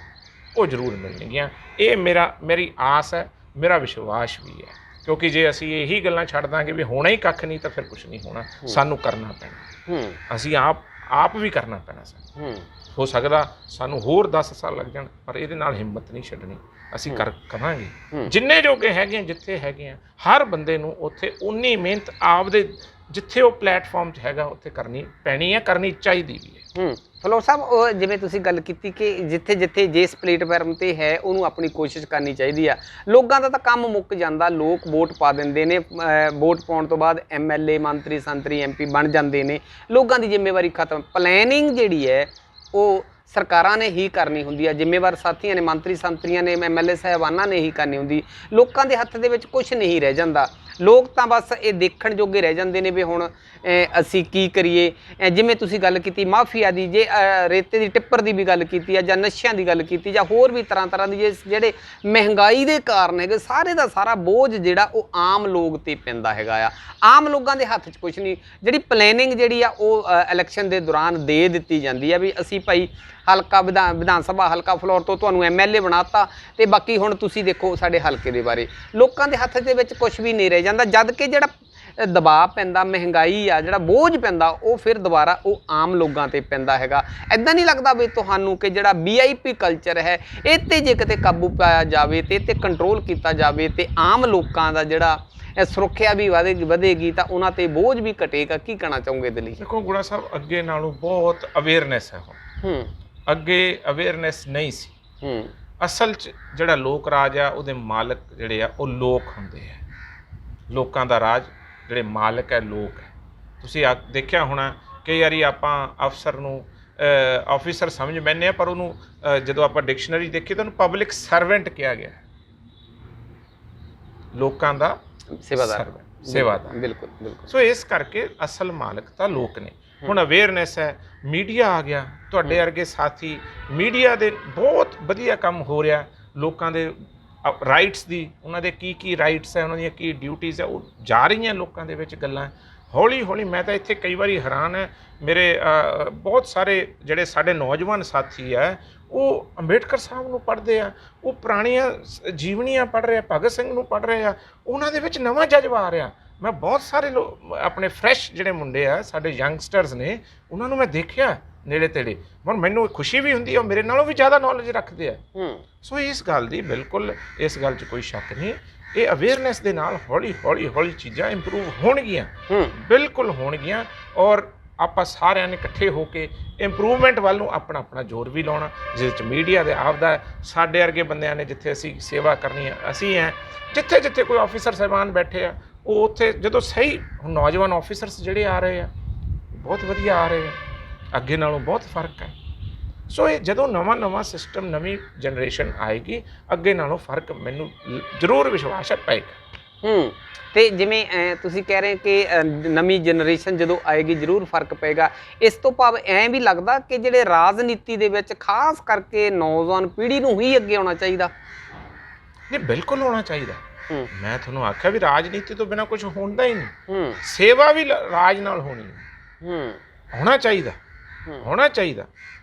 ਉਹ ਜ਼ਰੂਰ ਮਿਲਣਗੀਆਂ। ਇਹ ਮੇਰੀ ਆਸ ਹੈ, ਮੇਰਾ ਵਿਸ਼ਵਾਸ ਵੀ ਹੈ, ਕਿਉਂਕਿ ਜੇ ਅਸੀਂ ਇਹੀ ਗੱਲਾਂ ਛੱਡ ਦਾਂਗੇ ਵੀ ਹੋਣਾ ਹੀ ਕੱਖ ਨਹੀਂ ਤਾਂ ਫਿਰ ਕੁਛ ਨਹੀਂ ਹੋਣਾ। ਸਾਨੂੰ ਕਰਨਾ ਪੈਣਾ, ਅਸੀਂ ਆਪ ਵੀ ਕਰਨਾ ਪੈਣਾ। ਸਾਨੂੰ ਹੋ ਸਕਦਾ ਸਾਨੂੰ ਹੋਰ 10 ਸਾਲ ਲੱਗ ਜਾਣ, ਪਰ ਇਹਦੇ ਨਾਲ ਹਿੰਮਤ ਨਹੀਂ ਛੱਡਣੀ, ਅਸੀਂ ਕਰਾਂਗੇ। ਜਿੰਨੇ ਜੋਗੇ ਹੈਗੇ, ਜਿੱਥੇ ਹੈਗੇ ਆ, ਹਰ ਬੰਦੇ ਨੂੰ ਉੱਥੇ ਉਨੀ ਮਿਹਨਤ ਆਪਦੇ ਜਿੱਥੇ ਉਹ ਪਲੇਟਫਾਰਮ 'ਚ ਹੈਗਾ ਉੱਥੇ ਕਰਨੀ ਪੈਣੀ ਹੈ, ਕਰਨੀ ਚਾਹੀਦੀ ਵੀ ਹੈ। ਫਲੋਰ ਸਾਹਿਬ, ਉਹ ਜਿਵੇਂ ਤੁਸੀਂ ਗੱਲ ਕੀਤੀ ਕਿ ਜਿੱਥੇ ਜਿੱਥੇ ਜਿਸ ਪਲੇਟਫਾਰਮ ਤੇ ਹੈ ਉਹਨੂੰ ਆਪਣੀ ਕੋਸ਼ਿਸ਼ ਕਰਨੀ ਚਾਹੀਦੀ ਆ। ਲੋਕਾਂ ਦਾ ਤਾਂ ਕੰਮ ਮੁੱਕ ਜਾਂਦਾ, ਲੋਕ ਵੋਟ ਪਾ ਦਿੰਦੇ ਨੇ, ਵੋਟ ਪਾਉਣ ਤੋਂ ਬਾਅਦ MLA ਮੰਤਰੀ ਸੰਤਰੀ MP ਬਣ ਜਾਂਦੇ ਨੇ, ਲੋਕਾਂ ਦੀ ਜ਼ਿੰਮੇਵਾਰੀ ਖਤਮ। ਪਲੈਨਿੰਗ ਜਿਹੜੀ ਹੈ ਉਹ ਸਰਕਾਰਾਂ ਨੇ ਹੀ ਕਰਨੀ ਹੁੰਦੀ ਆ, ਜ਼ਿੰਮੇਵਾਰ ਸਾਥੀਆਂ ਨੇ, ਮੰਤਰੀ ਸੰਤਰੀਆਂ ਨੇ, MLA ਸਾਹਿਬਾਨਾਂ ਨੇ ਹੀ ਕਰਨੀ ਹੁੰਦੀ। ਲੋਕਾਂ ਦੇ ਹੱਥ ਦੇ ਵਿੱਚ ਕੁਝ ਨਹੀਂ ਰਹਿ ਜਾਂਦਾ। ਲੋਕ ਤਾਂ ਬਸ ਇਹ ਦੇਖਣ ਜੋਗੇ ਰਹਿ ਜਾਂਦੇ ਨੇ ਵੀ ਹੁਣ ਅਸੀਂ ਕੀ ਕਰੀਏ। ਜਿਵੇਂ ਤੁਸੀਂ ਗੱਲ ਕੀਤੀ ਮਾਫੀਆ ਦੀ, ਜੇ ਰੇਤੇ ਦੀ ਟਿੱਪਰ ਦੀ ਵੀ ਗੱਲ ਕੀਤੀ ਆ, ਜਾਂ ਨਸ਼ਿਆਂ ਦੀ ਗੱਲ ਕੀਤੀ, ਜਾਂ ਹੋਰ ਵੀ ਤਰ੍ਹਾਂ ਦੀ ਜਿਹੜੇ ਮਹਿੰਗਾਈ ਦੇ ਕਾਰਨ ਹੈਗੇ, ਸਾਰੇ ਦਾ ਸਾਰਾ ਬੋਝ ਜਿਹੜਾ ਉਹ ਆਮ ਲੋਕ 'ਤੇ ਪੈਂਦਾ ਹੈਗਾ ਆ। ਆਮ ਲੋਕਾਂ ਦੇ ਹੱਥ 'ਚ ਕੁਝ ਨਹੀਂ। ਜਿਹੜੀ ਪਲੈਨਿੰਗ ਜਿਹੜੀ ਆ ਉਹ ਇਲੈਕਸ਼ਨ ਦੇ ਦੌਰਾਨ ਦੇ ਦਿੱਤੀ ਜਾਂਦੀ ਆ ਵੀ ਅਸੀਂ ਭਾਈ ਹਲਕਾ ਵਿਧਾਨ ਸਭਾ ਹਲਕਾ ਫਲੋਰ ਤੋਂ ਤੁਹਾਨੂੰ MLA ਬਣਾਤਾ, ਤੇ ਬਾਕੀ ਹੁਣ ਤੁਸੀਂ ਦੇਖੋ ਸਾਡੇ ਹਲਕੇ ਦੇ ਬਾਰੇ। ਲੋਕਾਂ ਦੇ ਹੱਥ ਦੇ ਵਿੱਚ ਕੁਝ ਵੀ ਨਹੀਂ ਰਹਿ ਜਾਂਦਾ, ਜਦ ਕਿ ਜਿਹੜਾ ਦਬਾਅ ਪੈਂਦਾ, ਮਹਿੰਗਾਈ ਆ, ਜਿਹੜਾ ਬੋਝ ਪੈਂਦਾ, ਉਹ ਫਿਰ ਦੁਬਾਰਾ ਉਹ ਆਮ ਲੋਕਾਂ ਤੇ ਪੈਂਦਾ ਹੈਗਾ। ਇੱਦਾਂ ਨਹੀਂ ਲੱਗਦਾ ਵੀ ਤੁਹਾਨੂੰ ਕਿ ਜਿਹੜਾ VIP ਕਲਚਰ ਹੈ ਇਹ 'ਤੇ ਜੇ ਕਿਤੇ ਕਾਬੂ ਪਾਇਆ ਜਾਵੇ ਤੇ ਇਹ 'ਤੇ ਕੰਟਰੋਲ ਕੀਤਾ ਜਾਵੇ ਤੇ ਆਮ ਲੋਕਾਂ ਦਾ ਜਿਹੜਾ ਸੁਰੱਖਿਆ ਵੀ ਵਧੇਗੀ ਤਾਂ ਉਹਨਾਂ 'ਤੇ ਬੋਝ ਵੀ ਘਟੇਗਾ। ਕੀ ਕਹਿਣਾ ਚਾਹੋਗੇ ਇਹਦੇ ਲਈ? ਦੇਖੋ ਗੁੜਾ ਸਾਹਿਬ, ਅੱਗੇ ਨਾਲੋਂ ਬਹੁਤ ਅਵੇਅਰਨੈਸ ਹੈ ਹੁਣ। ਅੱਗੇ ਅਵੇਅਰਨੈਸ ਨਹੀਂ ਸੀ। ਅਸਲ 'ਚ ਜਿਹੜਾ ਲੋਕ ਰਾਜ ਆ ਉਹਦੇ ਮਾਲਕ ਜਿਹੜੇ ਆ ਉਹ ਲੋਕ ਹੁੰਦੇ ਆ। ਲੋਕਾਂ ਦਾ ਰਾਜ, ਜਿਹੜੇ ਮਾਲਕ ਹੈ ਲੋਕ ਹੈ। ਤੁਸੀਂ ਦੇਖਿਆ ਹੋਣਾ ਕਈ ਵਾਰੀ ਆਪਾਂ ਅਫਸਰ ਨੂੰ ਆਫਿਸਰ ਸਮਝ ਬੈਠਦੇ ਹਾਂ, ਪਰ ਉਹਨੂੰ ਜਦੋਂ ਆਪਾਂ ਡਿਕਸ਼ਨਰੀ ਦੇਖੀਏ ਤਾਂ ਉਹਨੂੰ ਪਬਲਿਕ ਸਰਵੈਂਟ ਕਿਹਾ ਗਿਆ। ਲੋਕਾਂ ਦਾ ਸੇਵਾਦਾਰ। ਬਿਲਕੁਲ। ਸੋ ਇਸ ਕਰਕੇ ਅਸਲ ਮਾਲਕ ਤਾਂ ਲੋਕ ਨੇ। ਹੁਣ ਅਵੇਅਰਨੈਸ ਹੈ, ਮੀਡੀਆ ਆ ਗਿਆ, ਤੁਹਾਡੇ ਵਰਗੇ ਸਾਥੀ, ਮੀਡੀਆ ਦੇ ਬਹੁਤ ਵਧੀਆ ਕੰਮ ਹੋ ਰਿਹਾ। ਲੋਕਾਂ ਦੇ ਰਾਈਟਸ ਦੀ, ਉਹਨਾਂ ਦੇ ਕੀ ਰਾਈਟਸ ਹੈ, ਉਹਨਾਂ ਦੀਆਂ ਕੀ ਡਿਊਟੀਜ਼ ਹੈ, ਉਹ ਜਾ ਰਹੀਆਂ ਲੋਕਾਂ ਦੇ ਵਿੱਚ ਗੱਲਾਂ ਹੌਲੀ ਹੌਲੀ। ਮੈਂ ਤਾਂ ਇੱਥੇ ਕਈ ਵਾਰੀ ਹੈਰਾਨ ਹੈ, ਮੇਰੇ ਬਹੁਤ ਸਾਰੇ ਜਿਹੜੇ ਸਾਡੇ ਨੌਜਵਾਨ ਸਾਥੀ ਹੈ ਉਹ ਅੰਬੇਡਕਰ ਸਾਹਿਬ ਨੂੰ ਪੜ੍ਹਦੇ ਆ, ਉਹ ਪੁਰਾਣੀਆਂ ਜੀਵਨੀਆਂ ਪੜ੍ਹ ਰਹੇ ਆ, ਭਗਤ ਸਿੰਘ ਨੂੰ ਪੜ੍ਹ ਰਹੇ ਆ। ਉਹਨਾਂ ਦੇ ਵਿੱਚ ਨਵਾਂ ਜਜ਼ਬਾ ਆ ਰਿਹਾ। ਮੈਂ ਬਹੁਤ ਸਾਰੇ ਆਪਣੇ ਫਰੈਸ਼ ਜਿਹੜੇ ਮੁੰਡੇ ਆ, ਸਾਡੇ ਯੰਗਸਟਰਸ ਨੇ, ਉਹਨਾਂ ਨੂੰ ਮੈਂ ਦੇਖਿਆ ਨੇੜੇ ਤੇੜੇ। ਹੁਣ ਮੈਨੂੰ ਖੁਸ਼ੀ ਵੀ ਹੁੰਦੀ ਹੈ, ਉਹ ਮੇਰੇ ਨਾਲੋਂ ਵੀ ਜ਼ਿਆਦਾ ਨੌਲੇਜ ਰੱਖਦੇ ਆ। ਸੋ ਇਸ ਗੱਲ ਦੀ ਬਿਲਕੁਲ, ਇਸ ਗੱਲ 'ਚ ਕੋਈ ਸ਼ੱਕ ਨਹੀਂ। ਇਹ ਅਵੇਅਰਨੈਸ ਦੇ ਨਾਲ ਹੌਲੀ ਚੀਜ਼ਾਂ ਇੰਪਰੂਵ ਹੋਣਗੀਆਂ, ਬਿਲਕੁਲ ਹੋਣਗੀਆਂ। ਔਰ ਆਪਾਂ ਸਾਰਿਆਂ ਨੇ ਇਕੱਠੇ ਹੋ ਕੇ ਇੰਪਰੂਵਮੈਂਟ ਵੱਲ ਨੂੰ ਆਪਣਾ ਜ਼ੋਰ ਵੀ ਲਾਉਣਾ, ਜਿਹਦੇ 'ਚ ਮੀਡੀਆ ਦੇ ਆਪਦਾ, ਸਾਡੇ ਵਰਗੇ ਬੰਦਿਆਂ ਨੇ ਜਿੱਥੇ ਅਸੀਂ ਸੇਵਾ ਕਰਨੀ ਹੈ ਅਸੀਂ ਹੈ, ਜਿੱਥੇ ਕੋਈ ਆਫਿਸਰ ਸਾਹਿਬਾਨ ਬੈਠੇ ਆ ਉਹ ਉੱਥੇ ਜਦੋਂ ਸਹੀ। ਹੁਣ ਨੌਜਵਾਨ ਆਫਿਸਰਸ ਜਿਹੜੇ ਆ ਰਹੇ ਆ ਬਹੁਤ ਵਧੀਆ ਆ ਰਹੇ ਆ, ਅੱਗੇ ਨਾਲੋਂ ਬਹੁਤ ਫਰਕ ਹੈ। ਸੋ ਇਹ ਜਦੋਂ ਨਵਾਂ ਸਿਸਟਮ, ਨਵੀਂ ਜਨਰੇਸ਼ਨ ਆਏਗੀ, ਅੱਗੇ ਨਾਲੋਂ ਫਰਕ ਮੈਨੂੰ ਜ਼ਰੂਰ ਵਿਸ਼ਵਾਸ ਹੈ ਪਏਗਾ। ਤੇ ਜਿਵੇਂ ਤੁਸੀਂ ਕਹਿ ਰਹੇ ਕਿ ਨਵੀਂ ਜਨਰੇਸ਼ਨ ਜਦੋਂ ਆਏਗੀ ਜ਼ਰੂਰ ਫਰਕ ਪਏਗਾ, ਇਸ ਤੋਂ ਭਾਵ ਐਂ ਵੀ ਲੱਗਦਾ ਕਿ ਜਿਹੜੇ ਰਾਜਨੀਤੀ ਦੇ ਵਿੱਚ ਖਾਸ ਕਰਕੇ ਨੌਜਵਾਨ ਪੀੜ੍ਹੀ ਨੂੰ ਹੀ ਅੱਗੇ ਆਉਣਾ ਚਾਹੀਦਾ? ਨਹੀਂ, ਬਿਲਕੁਲ ਹੋਣਾ ਚਾਹੀਦਾ। ਮੈਂ ਤੁਹਾਨੂੰ ਆਖਿਆ ਵੀ ਰਾਜਨੀਤੀ ਤੋਂ ਬਿਨਾਂ ਕੁਝ ਹੁੰਦਾ ਹੀ ਨਹੀਂ। ਸੇਵਾ ਵੀ ਰਾਜ ਨਾਲ ਹੋਣੀ ਹੈ। ਹੋਣਾ ਚਾਹੀਦਾ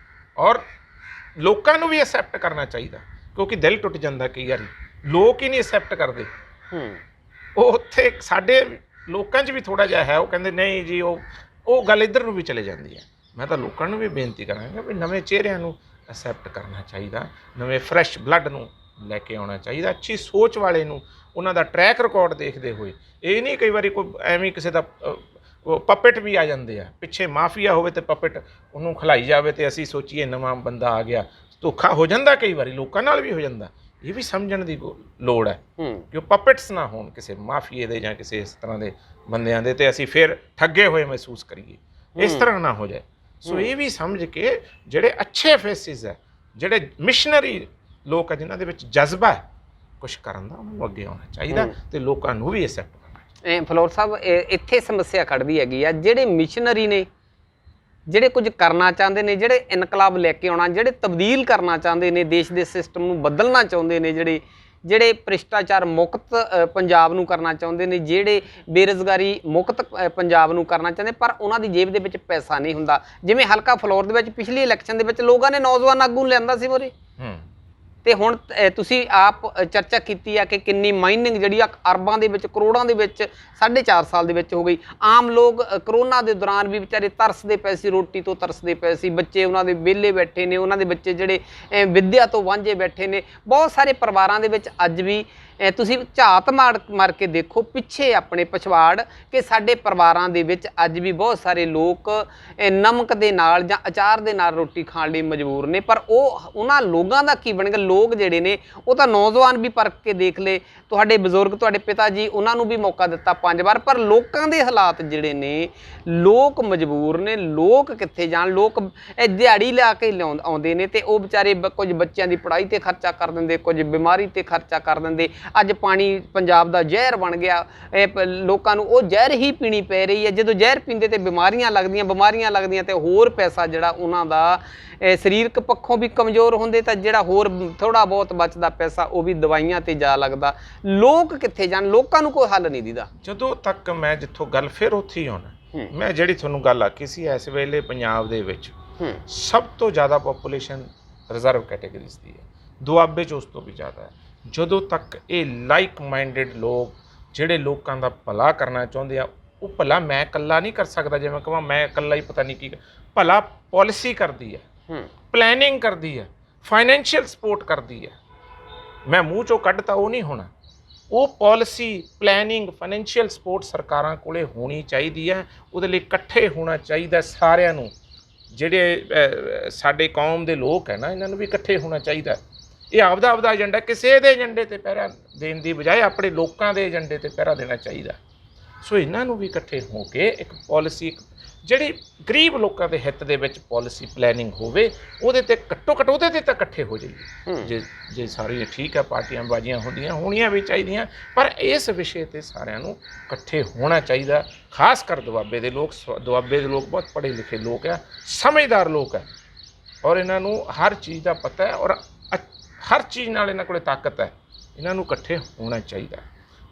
ਔਰ ਲੋਕਾਂ ਨੂੰ ਵੀ ਐਕਸੈਪਟ ਕਰਨਾ ਚਾਹੀਦਾ, ਕਿਉਂਕਿ ਦਿਲ ਟੁੱਟ ਜਾਂਦਾ ਕਈ ਵਾਰੀ, ਲੋਕ ਹੀ ਨਹੀਂ ਐਕਸੈਪਟ ਕਰਦੇ। ਉਹ ਉੱਥੇ ਸਾਡੇ ਲੋਕਾਂ 'ਚ ਵੀ ਥੋੜ੍ਹਾ ਜਿਹਾ ਹੈ, ਉਹ ਕਹਿੰਦੇ ਨਹੀਂ ਜੀ, ਉਹ ਗੱਲ ਇੱਧਰ ਨੂੰ ਵੀ ਚਲੇ ਜਾਂਦੀ ਹੈ। ਮੈਂ ਤਾਂ ਲੋਕਾਂ ਨੂੰ ਵੀ ਬੇਨਤੀ ਕਰਾਂਗਾ ਵੀ ਨਵੇਂ ਚਿਹਰਿਆਂ ਨੂੰ ਐਕਸੈਪਟ ਕਰਨਾ ਚਾਹੀਦਾ, ਨਵੇਂ ਫਰੈਸ਼ ਬਲੱਡ ਨੂੰ ਲੈ ਕੇ ਆਉਣਾ ਚਾਹੀਦਾ, ਅੱਛੀ ਸੋਚ ਵਾਲੇ ਨੂੰ, ਉਹਨਾਂ ਦਾ ਟਰੈਕ ਰਿਕਾਰਡ ਦੇਖਦੇ ਹੋਏ। ਇਹ ਨਹੀਂ ਕਈ ਵਾਰੀ ਕੋਈ ਐਵੇਂ ਕਿਸੇ ਦਾ ਪਪੇਟ ਵੀ ਆ ਜਾਂਦੇ ਆ, ਪਿੱਛੇ ਮਾਫੀਆ ਹੋਵੇ ਤੇ ਪਪੇਟ ਉਹਨੂੰ ਖਿਲਾਈ ਜਾਵੇ ਤੇ ਅਸੀਂ ਸੋਚੀਏ ਨਵਾਂ ਬੰਦਾ ਆ ਗਿਆ। ਧੋਖਾ ਹੋ ਜਾਂਦਾ ਕਈ ਵਾਰੀ, ਲੋਕਾਂ ਨਾਲ ਵੀ ਹੋ ਜਾਂਦਾ। ਇਹ ਵੀ ਸਮਝਣ ਦੀ ਲੋੜ ਹੈ ਕਿ ਉਹ ਪਪੇਟਸ ਨਾ ਹੋਣ ਕਿਸੇ ਮਾਫੀਏ ਦੇ ਜਾਂ ਕਿਸੇ ਇਸ ਤਰ੍ਹਾਂ ਦੇ ਬੰਦਿਆਂ ਦੇ, ਤੇ ਅਸੀਂ ਫਿਰ ਠੱਗੇ ਹੋਏ ਮਹਿਸੂਸ ਕਰੀਏ। ਇਸ ਤਰ੍ਹਾਂ ਨਾ ਹੋ ਜਾਏ। ਸੋ ਇਹ ਵੀ ਸਮਝ ਕੇ ਜਿਹੜੇ ਅੱਛੇ ਫੇਸਿਸ ਹੈ, ਜਿਹੜੇ ਮਿਸ਼ਨਰੀ ਲੋਕ ਆ, ਜਿਨ੍ਹਾਂ ਦੇ ਵਿੱਚ ਜਜ਼ਬਾ ਹੈ ਕੁਛ ਕਰਨ ਦਾ, ਉਹਨੂੰ ਅੱਗੇ ਆਉਣਾ ਚਾਹੀਦਾ ਤੇ ਲੋਕਾਂ ਨੂੰ ਵੀ ਐਕਸੈਪਟ ਕਰਨਾ ਚਾਹੀਦਾ। ਫਲੋਰ ਸਾਹਿਬ, ਇੱਥੇ ਸਮੱਸਿਆ ਖੜਦੀ ਹੈਗੀ ਆ, ਜਿਹੜੇ ਮਿਸ਼ਨਰੀ ਨੇ, ਜਿਹੜੇ ਕੁਝ ਕਰਨਾ ਚਾਹੁੰਦੇ ਨੇ, ਜਿਹੜੇ ਇਨਕਲਾਬ ਲੈ ਕੇ ਆਉਣਾ, ਜਿਹੜੇ ਤਬਦੀਲ ਕਰਨਾ ਚਾਹੁੰਦੇ ਨੇ, ਦੇਸ਼ ਦੇ ਸਿਸਟਮ ਨੂੰ ਬਦਲਣਾ ਚਾਹੁੰਦੇ ਨੇ, ਜਿਹੜੇ ਭ੍ਰਿਸ਼ਟਾਚਾਰ ਮੁਕਤ ਪੰਜਾਬ ਨੂੰ ਕਰਨਾ ਚਾਹੁੰਦੇ ਨੇ, ਜਿਹੜੇ ਬੇਰੁਜ਼ਗਾਰੀ ਮੁਕਤ ਪੰਜਾਬ ਨੂੰ ਕਰਨਾ ਚਾਹੁੰਦੇ, ਪਰ ਉਹਨਾਂ ਦੀ ਜੇਬ ਦੇ ਵਿੱਚ ਪੈਸਾ ਨਹੀਂ ਹੁੰਦਾ। ਜਿਵੇਂ ਹਲਕਾ ਫਲੋਰ ਦੇ ਵਿੱਚ ਪਿਛਲੀ ਇਲੈਕਸ਼ਨ ਦੇ ਵਿੱਚ ਲੋਕਾਂ ਨੇ ਨੌਜਵਾਨ ਆਗੂ ਨੂੰ ਲਿਆਂਦਾ ਸੀ ਮੋਰੇ, ਤੇ ਹੁਣ ਤੁਸੀਂ ਆਪ ਚਰਚਾ ਕੀਤੀ ਆ ਕਿ ਕਿੰਨੀ ਮਾਈਨਿੰਗ ਜਿਹੜੀ ਆ ਅਰਬਾਂ ਦੇ ਵਿੱਚ, ਕਰੋੜਾਂ ਦੇ ਵਿੱਚ 4.5 ਸਾਲ ਦੇ ਵਿੱਚ ਹੋ ਗਈ। ਆਮ ਲੋਕ ਕਰੋਨਾ ਦੇ ਦੌਰਾਨ ਵੀ ਵਿਚਾਰੇ ਤਰਸਦੇ ਪਏ ਸੀ, ਰੋਟੀ ਤੋਂ ਤਰਸਦੇ ਪਏ ਸੀ, ਬੱਚੇ ਉਹਨਾਂ ਦੇ ਵਿਹਲੇ ਬੈਠੇ ਨੇ, ਉਹਨਾਂ ਦੇ ਬੱਚੇ ਜਿਹੜੇ ਵਿੱਦਿਆ ਤੋਂ ਵਾਂਝੇ ਬੈਠੇ ਨੇ। ਬਹੁਤ ਸਾਰੇ ਪਰਿਵਾਰਾਂ ਦੇ ਵਿੱਚ ਅੱਜ ਵੀ ਤੁਸੀਂ ਝਾਤ ਮਾਰ ਕੇ ਦੇਖੋ ਪਿੱਛੇ ਆਪਣੇ ਪਛਵਾੜ ਕਿ ਸਾਡੇ ਪਰਿਵਾਰਾਂ ਦੇ ਵਿੱਚ ਅੱਜ ਵੀ ਬਹੁਤ ਸਾਰੇ ਲੋਕ ਨਮਕ ਦੇ ਨਾਲ ਜਾਂ ਅਚਾਰ ਦੇ ਨਾਲ ਰੋਟੀ ਖਾਣ ਲਈ ਮਜਬੂਰ ਨੇ। ਪਰ ਉਹਨਾਂ ਲੋਕਾਂ ਦਾ ਕੀ ਬਣੇਗਾ? ਲੋਕ ਜਿਹੜੇ ਨੇ ਉਹ ਤਾਂ ਨੌਜਵਾਨ ਵੀ ਪਰਖ ਕੇ ਦੇਖ ਲਏ, ਤੁਹਾਡੇ ਬਜ਼ੁਰਗ, ਤੁਹਾਡੇ ਪਿਤਾ ਜੀ, ਉਹਨਾਂ ਨੂੰ ਵੀ ਮੌਕਾ ਦਿੱਤਾ 5 ਵਾਰ, ਪਰ ਲੋਕਾਂ ਦੇ ਹਾਲਾਤ ਜਿਹੜੇ ਨੇ, ਲੋਕ ਮਜਬੂਰ ਨੇ। ਲੋਕ ਕਿੱਥੇ ਜਾਣ? ਲੋਕ ਦਿਹਾੜੀ ਲਿਆ ਕੇ ਆਉਂਦੇ ਨੇ ਤੇ ਉਹ ਵਿਚਾਰੇ ਕੁਝ ਬੱਚਿਆਂ ਦੀ ਪੜ੍ਹਾਈ ਤੇ ਖਰਚਾ ਕਰ ਦਿੰਦੇ, ਕੁਝ ਬਿਮਾਰੀ ਤੇ ਖਰਚਾ ਕਰ ਦਿੰਦੇ। ਅੱਜ ਪਾਣੀ ਪੰਜਾਬ ਦਾ ਜ਼ਹਿਰ ਬਣ ਗਿਆ, ਲੋਕਾਂ ਨੂੰ ਉਹ ਜ਼ਹਿਰ ਹੀ ਪੀਣੀ ਪੈ ਰਹੀ ਹੈ। ਜਦੋਂ ਜ਼ਹਿਰ ਪੀਂਦੇ ਤੇ ਬਿਮਾਰੀਆਂ ਲੱਗਦੀਆਂ ਤੇ ਹੋਰ ਪੈਸਾ ਜਿਹੜਾ ਉਹਨਾਂ ਦਾ ਸਰੀਰਕ ਪੱਖੋਂ ਵੀ ਕਮਜ਼ੋਰ ਹੁੰਦੇ, ਤਾਂ ਜਿਹੜਾ ਹੋਰ ਥੋੜਾ ਬਹੁਤ ਬਚਦਾ ਪੈਸਾ ਉਹ ਵੀ ਦਵਾਈਆਂ ਤੇ ਜਾ ਲੱਗਦਾ। ਲੋਕ ਕਿੱਥੇ ਜਾਣ? ਲੋਕਾਂ ਨੂੰ ਕੋਈ ਹੱਲ ਨਹੀਂ ਦਿੰਦਾ। ਜਦੋਂ ਤੱਕ ਮੈਂ ਜਿੱਥੋਂ ਗੱਲ ਫਿਰ ਉੱਥੇ ਹੀ ਆਉਣਾ, ਮੈਂ ਜਿਹੜੀ ਤੁਹਾਨੂੰ ਗੱਲ ਆਖੀ ਸੀ, ਇਸ ਵੇਲੇ ਪੰਜਾਬ ਦੇ ਵਿੱਚ ਸਭ ਤੋਂ ਜ਼ਿਆਦਾ ਪੋਪੂਲੇਸ਼ਨ ਰਿਜ਼ਰਵ ਕੈਟੇਗਰੀਜ਼ ਦੀ ਹੈ, ਦੁਆਬੇ 'ਚ ਉਸ ਤੋਂ ਵੀ ਜ਼ਿਆਦਾ ਹੈ। ਜਦੋਂ ਤੱਕ ਇਹ ਲਾਈਕ ਮਾਈਂਡਡ ਲੋਕ ਜਿਹੜੇ ਲੋਕਾਂ ਦਾ ਭਲਾ ਕਰਨਾ ਚਾਹੁੰਦੇ ਆ, ਉਹ ਭਲਾ ਮੈਂ ਇਕੱਲਾ ਨਹੀਂ ਕਰ ਸਕਦਾ। ਜੇ ਮੈਂ ਕਹਾਂ ਮੈਂ ਇਕੱਲਾ ਹੀ ਪਤਾ ਨਹੀਂ ਕੀ, ਭਲਾ ਪਾਲਿਸੀ ਕਰਦੀ ਹੈ, ਪਲੈਨਿੰਗ ਕਰਦੀ ਹੈ, ਫਾਈਨੈਂਸ਼ੀਅਲ ਸਪੋਰਟ ਕਰਦੀ ਹੈ। ਮੈਂ ਮੂੰਹ 'ਚੋਂ ਕੱਢਤਾ ਉਹ ਨਹੀਂ ਹੋਣਾ। ਉਹ ਪਾਲਿਸੀ, ਪਲੈਨਿੰਗ, ਫਾਈਨੈਂਸ਼ੀਅਲ ਸਪੋਰਟ ਸਰਕਾਰਾਂ ਕੋਲੇ ਹੋਣੀ ਚਾਹੀਦੀ ਹੈ। ਉਹਦੇ ਲਈ ਇਕੱਠੇ ਹੋਣਾ ਚਾਹੀਦਾ ਸਾਰਿਆਂ ਨੂੰ। ਜਿਹੜੇ ਸਾਡੇ ਕੌਮ ਦੇ ਲੋਕ ਹੈ ਨਾ, ਇਹਨਾਂ ਨੂੰ ਵੀ ਇਕੱਠੇ ਹੋਣਾ ਚਾਹੀਦਾ। ਇਹ ਆਪਦਾ ਏਜੰਡਾ, ਕਿਸੇ ਦੇ ਏਜੰਡੇ ਤੇ ਪਹਿਰਾ ਦੇਣ ਦੀ ਬਜਾਏ ਆਪਣੇ ਲੋਕਾਂ ਦੇ ਏਜੰਡੇ ਤੇ ਪਹਿਰਾ ਦੇਣਾ ਚਾਹੀਦਾ। ਸੋ ਇਹਨਾਂ ਨੂੰ ਵੀ ਇਕੱਠੇ ਹੋ ਕੇ ਇੱਕ ਪਾਲਿਸੀ, ਜਿਹੜੀ ਗਰੀਬ ਲੋਕਾਂ ਦੇ ਹਿੱਤ ਦੇ ਵਿੱਚ ਪਾਲਿਸੀ ਪਲੈਨਿੰਗ ਹੋਵੇ, ਉਹਦੇ ਤੇ ਘੱਟੋ ਘੱਟ ਉਹਦੇ ਤੇ ਤਾਂ ਇਕੱਠੇ ਹੋ ਜਾਈਏ। ਜੇ ਸਾਰੀਆਂ ਠੀਕ ਹੈ, ਪਾਰਟੀਆਂ ਬਾਜ਼ੀਆਂ ਹੋਣੀਆਂ ਵੀ ਚਾਹੀਦੀਆਂ, ਪਰ ਇਸ ਵਿਸ਼ੇ ਤੇ ਸਾਰਿਆਂ ਨੂੰ ਇਕੱਠੇ ਹੋਣਾ ਚਾਹੀਦਾ। ਖਾਸ ਕਰ ਦੁਆਬੇ ਦੇ ਲੋਕ ਬਹੁਤ ਪੜ੍ਹੇ ਲਿਖੇ ਲੋਕ ਆ, ਸਮਝਦਾਰ ਲੋਕ ਹੈ, ਔਰ ਇਹਨਾਂ ਨੂੰ ਹਰ ਚੀਜ਼ ਦਾ ਪਤਾ ਹੈ, ਔਰ ਹਰ ਚੀਜ਼ ਨਾਲ ਇਹਨਾਂ ਕੋਲੇ ਤਾਕਤ ਹੈ। ਇਹਨਾਂ ਨੂੰ ਇਕੱਠੇ ਹੋਣਾ ਚਾਹੀਦਾ।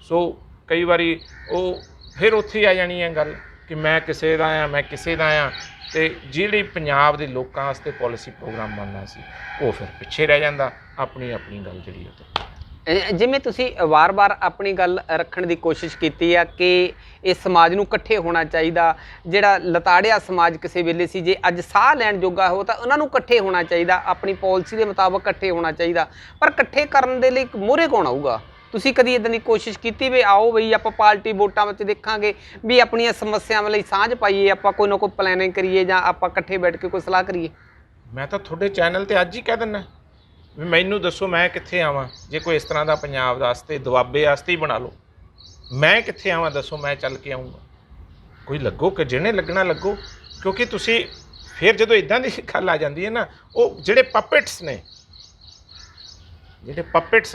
ਸੋ ਕਈ ਵਾਰੀ ਉਹ ਫਿਰ ਉੱਥੇ ਆ ਜਾਣੀ ਹੈ ਗੱਲ ਕਿ ਮੈਂ ਕਿਸੇ ਦਾ ਆ, ਮੈਂ ਕਿਸੇ ਦਾ ਆ, ਅਤੇ ਜਿਹੜੀ ਪੰਜਾਬ ਦੇ ਲੋਕਾਂ ਵਾਸਤੇ ਪਾਲਿਸੀ ਪ੍ਰੋਗਰਾਮ ਬਣਨਾ ਸੀ ਉਹ ਫਿਰ ਪਿੱਛੇ ਰਹਿ ਜਾਂਦਾ। ਆਪਣੀ ਗੱਲ ਜਿਹੜੀ ਉਹ ਜਿਵੇਂ ਤੁਸੀਂ ਵਾਰ-ਵਾਰ ਆਪਣੀ ਗੱਲ ਰੱਖਣ ਦੀ ਕੋਸ਼ਿਸ਼ ਕੀਤੀ ਆ ਕਿ ਇਸ ਸਮਾਜ ਨੂੰ ਇਕੱਠੇ ਹੋਣਾ ਚਾਹੀਦਾ। ਜਿਹੜਾ ਲਤਾੜਿਆ ਸਮਾਜ ਕਿਸੇ ਵੇਲੇ ਸੀ, ਜੇ ਅੱਜ ਸਾਹ ਲੈਣ ਜੋਗਾ ਹੋ ਤਾਂ ਉਹਨਾਂ ਨੂੰ ਇਕੱਠੇ ਹੋਣਾ ਚਾਹੀਦਾ, ਆਪਣੀ ਪਾਲਿਸੀ ਦੇ ਮੁਤਾਬਕ ਇਕੱਠੇ ਹੋਣਾ ਚਾਹੀਦਾ। ਪਰ ਇਕੱਠੇ ਕਰਨ ਦੇ ਲਈ ਮੂਹਰੇ ਕੌਣ ਆਊਗਾ? ਤੁਸੀਂ ਕਦੀ ਇੱਦਾਂ ਦੀ ਕੋਸ਼ਿਸ਼ ਕੀਤੀ ਵੀ ਆਓ ਬਈ ਆਪਾਂ ਪਾਰਟੀ ਵੋਟਾਂ ਵਿੱਚ ਦੇਖਾਂਗੇ ਵੀ ਆਪਣੀਆਂ ਸਮੱਸਿਆਵਾਂ ਲਈ ਸਾਂਝ ਪਾਈਏ, ਆਪਾਂ ਕੋਈ ਨਾ ਕੋਈ ਪਲੈਨਿੰਗ ਕਰੀਏ, ਜਾਂ ਆਪਾਂ ਇਕੱਠੇ ਬੈਠ ਕੇ ਕੋਈ ਸਲਾਹ ਕਰੀਏ? ਮੈਂ ਤਾਂ ਤੁਹਾਡੇ ਚੈਨਲ 'ਤੇ ਅੱਜ ਹੀ ਕਹਿ ਦਿੰਦਾ ਵੀ ਮੈਨੂੰ ਦੱਸੋ ਮੈਂ ਕਿੱਥੇ ਆਵਾਂ। ਜੇ ਕੋਈ ਇਸ ਤਰ੍ਹਾਂ ਦਾ ਪੰਜਾਬ ਵਾਸਤੇ, ਦੁਆਬੇ ਵਾਸਤੇ ਹੀ ਬਣਾ ਲਓ, ਮੈਂ ਕਿੱਥੇ ਆਵਾਂ ਦੱਸੋ, ਮੈਂ ਚੱਲ ਕੇ ਆਊਂਗਾ। ਕੋਈ ਲੱਗੋ ਕਿ ਜਿਹਨੇ ਲੱਗਣਾ ਲੱਗੋ, ਕਿਉਂਕਿ ਤੁਸੀਂ ਫਿਰ ਜਦੋਂ ਇੱਦਾਂ ਦੀ ਗੱਲ ਆ ਜਾਂਦੀ ਹੈ ਨਾ, ਉਹ ਜਿਹੜੇ ਪਪਿਟਸ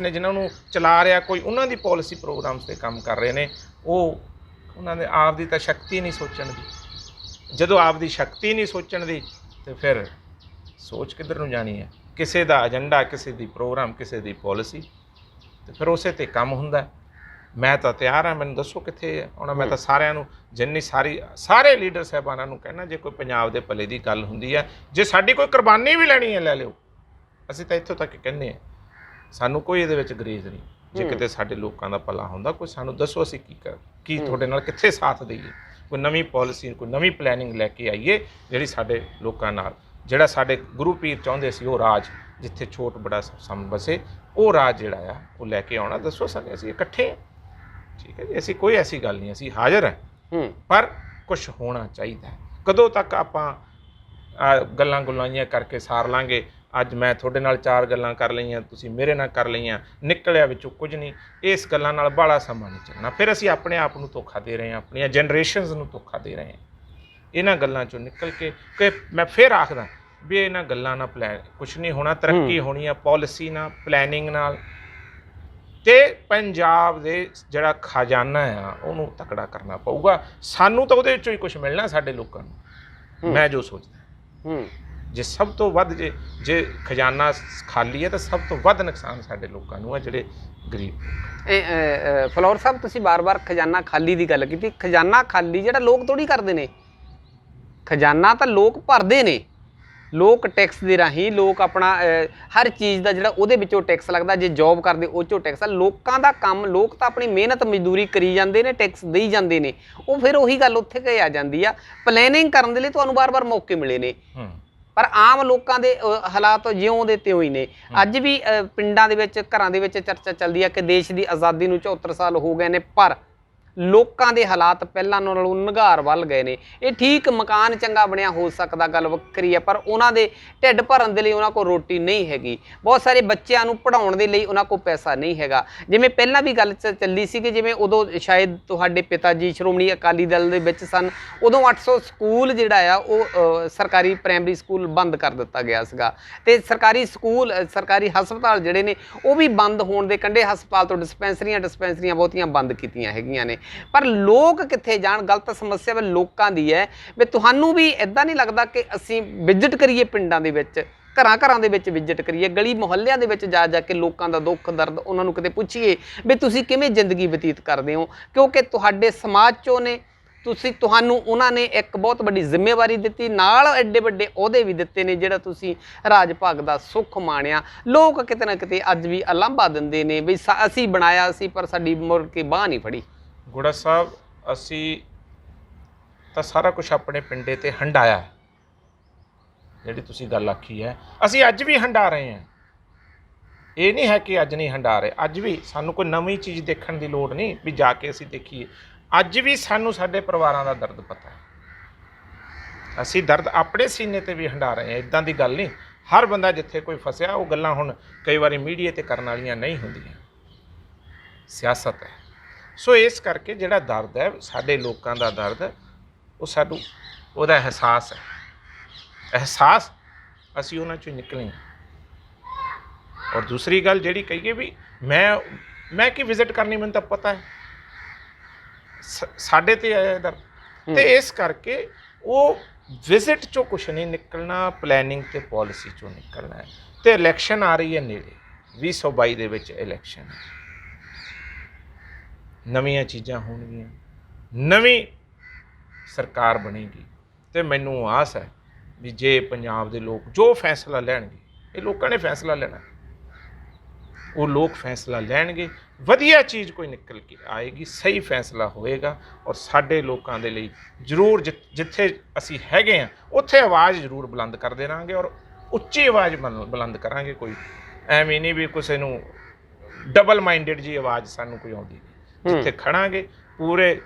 ਨੇ ਜਿਨ੍ਹਾਂ ਨੂੰ ਚਲਾ ਰਿਹਾ ਕੋਈ, ਉਹਨਾਂ ਦੀ ਪਾਲਿਸੀ ਪ੍ਰੋਗਰਾਮਸ 'ਤੇ ਕੰਮ ਕਰ ਰਹੇ ਨੇ, ਉਹਨਾਂ ਦੇ ਆਪ ਦੀ ਤਾਂ ਸ਼ਕਤੀ ਨਹੀਂ ਸੋਚਣ ਦੀ। ਜਦੋਂ ਆਪ ਦੀ ਸ਼ਕਤੀ ਨਹੀਂ ਸੋਚਣ ਦੀ ਤੇ ਫਿਰ ਸੋਚ ਕਿੱਧਰ ਨੂੰ ਜਾਣੀ ਹੈ? ਕਿਸੇ ਦਾ ਏਜੰਡਾ, ਕਿਸੇ ਦੀ ਪ੍ਰੋਗਰਾਮ, ਕਿਸੇ ਦੀ ਪਾਲਿਸੀ, ਤੇ ਫਿਰ ਉਸੇ 'ਤੇ ਕੰਮ ਹੁੰਦਾ। ਮੈਂ ਤਾਂ ਤਿਆਰ ਹਾਂ, ਮੈਨੂੰ ਦੱਸੋ ਕਿੱਥੇ ਆਉਣਾ। ਮੈਂ ਤਾਂ ਸਾਰਿਆਂ ਨੂੰ, ਸਾਰੇ ਲੀਡਰ ਸਾਹਿਬਾਨਾਂ ਨੂੰ ਕਹਿਣਾ, ਜੇ ਕੋਈ ਪੰਜਾਬ ਦੇ ਭਲੇ ਦੀ ਗੱਲ ਹੁੰਦੀ ਹੈ, ਜੇ ਸਾਡੀ ਕੋਈ ਕੁਰਬਾਨੀ ਵੀ ਲੈਣੀ ਹੈ ਲੈ ਲਿਓ। ਅਸੀਂ ਤਾਂ ਇੱਥੋਂ ਤੱਕ ਕਹਿੰਦੇ ਹਾਂ, ਸਾਨੂੰ ਕੋਈ ਇਹਦੇ ਵਿੱਚ ਗਰੇਜ਼ ਨਹੀਂ। ਜੇ ਕਿਤੇ ਸਾਡੇ ਲੋਕਾਂ ਦਾ ਭਲਾ ਹੁੰਦਾ, ਕੋਈ ਸਾਨੂੰ ਦੱਸੋ, ਅਸੀਂ ਕੀ ਤੁਹਾਡੇ ਨਾਲ ਕਿੱਥੇ ਸਾਥ ਦਈਏ। ਕੋਈ ਨਵੀਂ ਪਾਲਿਸੀ, ਕੋਈ ਨਵੀਂ ਪਲੈਨਿੰਗ ਲੈ ਕੇ ਆਈਏ, ਜਿਹੜੀ ਸਾਡੇ ਲੋਕਾਂ ਨਾਲ, ਜਿਹੜਾ ਸਾਡੇ ਗੁਰੂ ਪੀਰ ਚਾਹੁੰਦੇ ਸੀ ਉਹ ਰਾਜ, ਜਿੱਥੇ ਛੋਟ ਬੜਾ ਸਮ ਬਸੇ, ਉਹ ਰਾਜ ਜਿਹੜਾ ਆ ਉਹ ਲੈ ਕੇ ਆਉਣਾ। ਦੱਸੋ ਸਾਨੂੰ, ਅਸੀਂ ਇਕੱਠੇ ਹਾਂ, ਠੀਕ ਹੈ ਜੀ। ਅਸੀਂ ਕੋਈ ਐਸੀ ਗੱਲ ਨਹੀਂ, ਅਸੀਂ ਹਾਜ਼ਰ ਹਾਂ, ਪਰ ਕੁਛ ਹੋਣਾ ਚਾਹੀਦਾ। ਕਦੋਂ ਤੱਕ ਆਪਾਂ ਗੱਲਾਂ ਗੁਲਾਈਆਂ ਕਰਕੇ ਸਾਰ ਲਾਂਗੇ? ਅੱਜ ਮੈਂ ਤੁਹਾਡੇ ਨਾਲ 4 ਗੱਲਾਂ ਕਰ ਲਈਆਂ, ਤੁਸੀਂ ਮੇਰੇ ਨਾਲ ਕਰ ਲਈਆਂ, ਨਿਕਲਿਆ ਵਿੱਚੋਂ ਕੁਝ ਨਹੀਂ। ਇਸ ਗੱਲਾਂ ਨਾਲ ਬਾਹਲਾ ਸਮਾਂ ਨਹੀਂ ਚੱਲਣਾ। ਫਿਰ ਅਸੀਂ ਆਪਣੇ ਆਪ ਨੂੰ ਧੋਖਾ ਦੇ ਰਹੇ ਹਾਂ, ਆਪਣੀਆਂ ਜਨਰੇਸ਼ਨਸ ਨੂੰ ਧੋਖਾ ਦੇ ਰਹੇ ਹਾਂ। ਇਹਨਾਂ ਗੱਲਾਂ 'ਚੋਂ ਨਿਕਲ ਕੇ, ਕਿ ਮੈਂ ਫਿਰ ਆਖਦਾ ਵੀ ਇਹਨਾਂ ਗੱਲਾਂ ਨਾਲ ਕੁਛ ਨਹੀਂ ਹੋਣਾ। ਤਰੱਕੀ ਹੋਣੀ ਆ ਪਾਲਿਸੀ ਨਾਲ, ਪਲੈਨਿੰਗ ਨਾਲ, ਤੇ ਪੰਜਾਬ ਦੇ ਜਿਹੜਾ ਖਜ਼ਾਨਾ ਆ ਉਹਨੂੰ ਤਕੜਾ ਕਰਨਾ ਪਊਗਾ। ਸਾਨੂੰ ਤਾਂ ਉਹਦੇ ਵਿੱਚੋਂ ਹੀ ਕੁਛ ਮਿਲਣਾ, ਸਾਡੇ ਲੋਕਾਂ ਨੂੰ। ਮੈਂ ਜੋ ਸੋਚਦਾ, ਜੇ ਸਭ ਤੋਂ ਵੱਧ ਜੇ ਖਜ਼ਾਨਾ ਖਾਲੀ ਹੈ ਤਾਂ ਸਭ ਤੋਂ ਵੱਧ ਨੁਕਸਾਨ ਸਾਡੇ ਲੋਕਾਂ ਨੂੰ ਆ, ਜਿਹੜੇ ਗਰੀਬ। ਫਲੋਰ ਸਾਹਿਬ, ਤੁਸੀਂ ਵਾਰ-ਵਾਰ ਖਜ਼ਾਨਾ ਖਾਲੀ ਦੀ ਗੱਲ ਕੀਤੀ। ਖਜ਼ਾਨਾ ਖਾਲੀ ਜਿਹੜਾ ਲੋਕ ਥੋੜ੍ਹੀ ਕਰਦੇ ਨੇ, ਖਜ਼ਾਨਾ ਤਾਂ ਲੋਕ ਭਰਦੇ ਨੇ। ਲੋਕ ਟੈਕਸ ਦੇ ਰਾਹੀਂ, ਲੋਕ ਆਪਣਾ ਹਰ ਚੀਜ਼ ਦਾ ਜਿਹੜਾ ਉਹਦੇ ਵਿੱਚੋਂ ਟੈਕਸ ਲੱਗਦਾ, ਜੇ ਜੋਬ ਕਰਦੇ ਉਹ 'ਚੋਂ ਟੈਕਸ ਆ। ਲੋਕਾਂ ਦਾ ਕੰਮ, ਲੋਕ ਤਾਂ ਆਪਣੀ ਮਿਹਨਤ ਮਜ਼ਦੂਰੀ ਕਰੀ ਜਾਂਦੇ ਨੇ, ਟੈਕਸ ਦੇਈ ਜਾਂਦੇ ਨੇ। ਉਹ ਫਿਰ ਉਹੀ ਗੱਲ ਉੱਥੇ ਕਿ ਆ ਜਾਂਦੀ ਆ, ਪਲੈਨਿੰਗ ਕਰਨ ਦੇ ਲਈ ਤੁਹਾਨੂੰ ਵਾਰ-ਵਾਰ ਮੌਕੇ ਮਿਲੇ ਨੇ। ਪਰ ਆਮ ਲੋਕਾਂ ਦੇ ਹਾਲਾਤ ਜਿਉਂ ਦੇ ਤਿਉਂ ਹੀ ਨੇ। ਅੱਜ ਵੀ ਪਿੰਡਾਂ ਦੇ ਵਿੱਚ, ਘਰਾਂ ਦੇ ਵਿੱਚ ਚਰਚਾ ਚੱਲਦੀ ਹੈ ਕਿ ਦੇਸ਼ ਦੀ ਆਜ਼ਾਦੀ ਨੂੰ 74 ਸਾਲ ਹੋ ਗਏ ਨੇ, ਪਰ ਲੋਕਾਂ ਦੇ ਹਾਲਾਤ ਪਹਿਲਾਂ ਨਾਲੋਂ ਨਿਘਾਰ ਵੱਲ ਗਏ ਨੇ। ਇਹ ਠੀਕ, ਮਕਾਨ ਚੰਗਾ ਬਣਿਆ ਹੋ ਸਕਦਾ, ਗੱਲ ਵੱਖਰੀ ਹੈ, ਪਰ ਉਹਨਾਂ ਦੇ ਢਿੱਡ ਭਰਨ ਦੇ ਲਈ ਉਹਨਾਂ ਕੋਲ ਰੋਟੀ ਨਹੀਂ ਹੈਗੀ। ਬਹੁਤ ਸਾਰੇ ਬੱਚਿਆਂ ਨੂੰ ਪੜ੍ਹਾਉਣ ਦੇ ਲਈ ਉਹਨਾਂ ਕੋਲ ਪੈਸਾ ਨਹੀਂ ਹੈਗਾ। ਜਿਵੇਂ ਪਹਿਲਾਂ ਵੀ ਗੱਲ ਚੱਲੀ ਸੀ ਕਿ ਜਿਵੇਂ ਉਦੋਂ ਸ਼ਾਇਦ ਤੁਹਾਡੇ ਪਿਤਾ ਜੀ ਸ਼੍ਰੋਮਣੀ ਅਕਾਲੀ ਦਲ ਦੇ ਵਿੱਚ ਸਨ, ਉਦੋਂ 800 ਸਕੂਲ ਜਿਹੜਾ ਆ ਉਹ ਸਰਕਾਰੀ ਪ੍ਰਾਇਮਰੀ ਸਕੂਲ ਬੰਦ ਕਰ ਦਿੱਤਾ ਗਿਆ ਸੀਗਾ, ਤੇ ਸਰਕਾਰੀ ਸਕੂਲ, ਸਰਕਾਰੀ ਹਸਪਤਾਲ ਜਿਹੜੇ ਨੇ ਉਹ ਵੀ ਬੰਦ ਹੋਣ ਦੇ ਕੰਢੇ। ਹਸਪਤਾਲ ਤੋਂ ਡਿਸਪੈਂਸਰੀਆਂ ਬਹੁਤੀਆਂ ਬੰਦ ਕੀਤੀਆਂ ਹੈਗੀਆਂ ਨੇ। ਪਰ ਲੋਕ ਕਿੱਥੇ ਜਾਣ? ਗਲਤ ਸਮੱਸਿਆ ਵੀ ਲੋਕਾਂ ਦੀ ਹੈ। ਵੀ ਤੁਹਾਨੂੰ ਵੀ ਇਦਾਂ ਨਹੀਂ ਲੱਗਦਾ ਕਿ ਅਸੀਂ ਵਿਜ਼ਿਟ ਕਰੀਏ ਪਿੰਡਾਂ ਦੇ ਵਿੱਚ, ਘਰਾਂ ਦੇ ਵਿੱਚ ਵਿਜ਼ਿਟ ਕਰੀਏ, ਗਲੀ ਮੁਹੱਲਿਆਂ ਦੇ ਵਿੱਚ ਜਾ ਕੇ ਲੋਕਾਂ ਦਾ ਦੁੱਖ ਦਰਦ ਉਹਨਾਂ ਨੂੰ ਕਿਤੇ ਪੁੱਛੀਏ ਵੀ ਤੁਸੀਂ ਕਿਵੇਂ ਜ਼ਿੰਦਗੀ ਬਤੀਤ ਕਰਦੇ ਹੋ? ਕਿਉਂਕਿ ਤੁਹਾਡੇ ਸਮਾਜ 'ਚੋਂ ਨੇ, ਤੁਹਾਨੂੰ ਉਹਨਾਂ ਨੇ ਇੱਕ ਬਹੁਤ ਵੱਡੀ ਜ਼ਿੰਮੇਵਾਰੀ ਦਿੱਤੀ, ਨਾਲ ਐਡੇ ਵੱਡੇ ਅਹੁਦੇ ਵੀ ਦਿੱਤੇ ਨੇ, ਜਿਹੜਾ ਤੁਸੀਂ ਰਾਜ ਭਾਗ ਦਾ ਸੁੱਖ ਮਾਣਿਆ। ਲੋਕ ਕਿਤੇ ਨਾ ਕਿਤੇ ਅੱਜ ਵੀ ਅਲਾਂਭਾ ਦਿੰਦੇ ਨੇ ਵੀ ਅਸੀਂ ਬਣਾਇਆ ਸੀ ਪਰ ਸਾਡੀ ਮੁੜ ਕੇ ਬਾਂਹ ਨਹੀਂ ਫੜੀ। ਗੁੜਾ ਸਾਹਿਬ, ਅਸੀਂ ਤਾਂ ਸਾਰਾ ਕੁਝ ਆਪਣੇ ਪਿੰਡੇ ਤੇ ਹੰਡਾਇਆ। ਜਿਹੜੀ ਤੁਸੀਂ ਗੱਲ ਆਖੀ ਹੈ, ਅਸੀਂ ਅੱਜ ਵੀ ਹੰਡਾ ਰਹੇ ਹਾਂ। ਇਹ ਨਹੀਂ ਹੈ ਕਿ ਅੱਜ ਨਹੀਂ ਹੰਡਾ ਰਹੇ। ਅੱਜ ਵੀ ਸਾਨੂੰ ਕੋਈ ਨਵੀਂ ਚੀਜ਼ ਦੇਖਣ ਦੀ ਲੋੜ ਨਹੀਂ ਵੀ ਜਾ ਕੇ ਅਸੀਂ ਦੇਖੀਏ। ਅੱਜ ਵੀ ਸਾਨੂੰ ਸਾਡੇ ਪਰਿਵਾਰਾਂ ਦਾ ਦਰਦ ਪਤਾ ਹੈ। ਅਸੀਂ ਦਰਦ ਆਪਣੇ ਸੀਨੇ ਤੇ ਵੀ ਹੰਡਾ ਰਹੇ ਹਾਂ। ਇੱਦਾਂ ਦੀ ਗੱਲ ਨਹੀਂ। ਹਰ ਬੰਦਾ ਜਿੱਥੇ ਕੋਈ ਫਸਿਆ, ਉਹ ਗੱਲਾਂ ਹੁਣ ਕਈ ਵਾਰੀ ਮੀਡੀਆ ਤੇ ਕਰਨ ਵਾਲੀਆਂ ਨਹੀਂ ਹੁੰਦੀਆਂ, ਸਿਆਸਤ ਹੈ। ਸੋ ਇਸ ਕਰਕੇ ਜਿਹੜਾ ਦਰਦ ਹੈ, ਸਾਡੇ ਲੋਕਾਂ ਦਾ ਦਰਦ, ਉਹ ਸਾਨੂੰ ਉਹਦਾ ਅਹਿਸਾਸ ਹੈ। ਅਸੀਂ ਉਹਨਾਂ 'ਚੋਂ ਨਿਕਲੇ ਹਾਂ। ਔਰ ਦੂਸਰੀ ਗੱਲ ਜਿਹੜੀ ਕਹੀਏ ਵੀ ਮੈਂ ਕੀ ਵਿਜ਼ਿਟ ਕਰਨੀ, ਮੈਨੂੰ ਤਾਂ ਪਤਾ ਹੈ ਸਾਡੇ ਤੇ ਆਇਆ ਦਰਦ, ਤੇ ਇਸ ਕਰਕੇ ਉਹ ਵਿਜ਼ਿਟ 'ਚੋਂ ਕੁਛ ਨਹੀਂ ਨਿਕਲਣਾ, ਪਲੈਨਿੰਗ ਤੇ ਪਾਲਿਸੀ 'ਚੋਂ ਨਿਕਲਣਾ ਹੈ। ਤੇ ਇਲੈਕਸ਼ਨ ਆ ਰਹੀ ਹੈ ਨੇੜੇ, 2022 ਦੇ ਵਿੱਚ ਇਲੈਕਸ਼ਨ ਹੈ। ਨਵੀਆਂ ਚੀਜ਼ਾਂ ਹੋਣਗੀਆਂ, ਨਵੀਂ ਸਰਕਾਰ ਬਣੇਗੀ, ਤੇ ਮੈਨੂੰ ਆਸ ਹੈ ਵੀ ਜੇ ਪੰਜਾਬ ਦੇ ਲੋਕ ਜੋ ਫੈਸਲਾ ਲੈਣਗੇ, ਇਹ ਲੋਕਾਂ ਨੇ ਫੈਸਲਾ ਲੈਣਾ, ਉਹ ਲੋਕ ਫੈਸਲਾ ਲੈਣਗੇ, ਵਧੀਆ ਚੀਜ਼ ਕੋਈ ਨਿਕਲ ਕੇ ਆਏਗੀ, ਸਹੀ ਫੈਸਲਾ ਹੋਏਗਾ। ਔਰ ਸਾਡੇ ਲੋਕਾਂ ਦੇ ਲਈ ਜ਼ਰੂਰ ਜਿੱਥੇ ਅਸੀਂ ਹੈਗੇ ਹਾਂ ਉੱਥੇ ਆਵਾਜ਼ ਜ਼ਰੂਰ ਬੁਲੰਦ ਕਰਦੇ ਰਹਾਂਗੇ, ਔਰ ਉੱਚੀ ਆਵਾਜ਼ ਬੁਲੰਦ ਕਰਾਂਗੇ। ਕੋਈ ਐਵੇਂ ਨਹੀਂ ਵੀ ਕਿਸੇ ਨੂੰ ਡਬਲ ਮਾਈਂਡਡ ਜੀ ਆਵਾਜ਼ ਸਾਨੂੰ ਕੋਈ ਆਉਂਦੀ। ਜਿੱਥੇ ਖੜਾਂਗੇ ਪੂਰੇ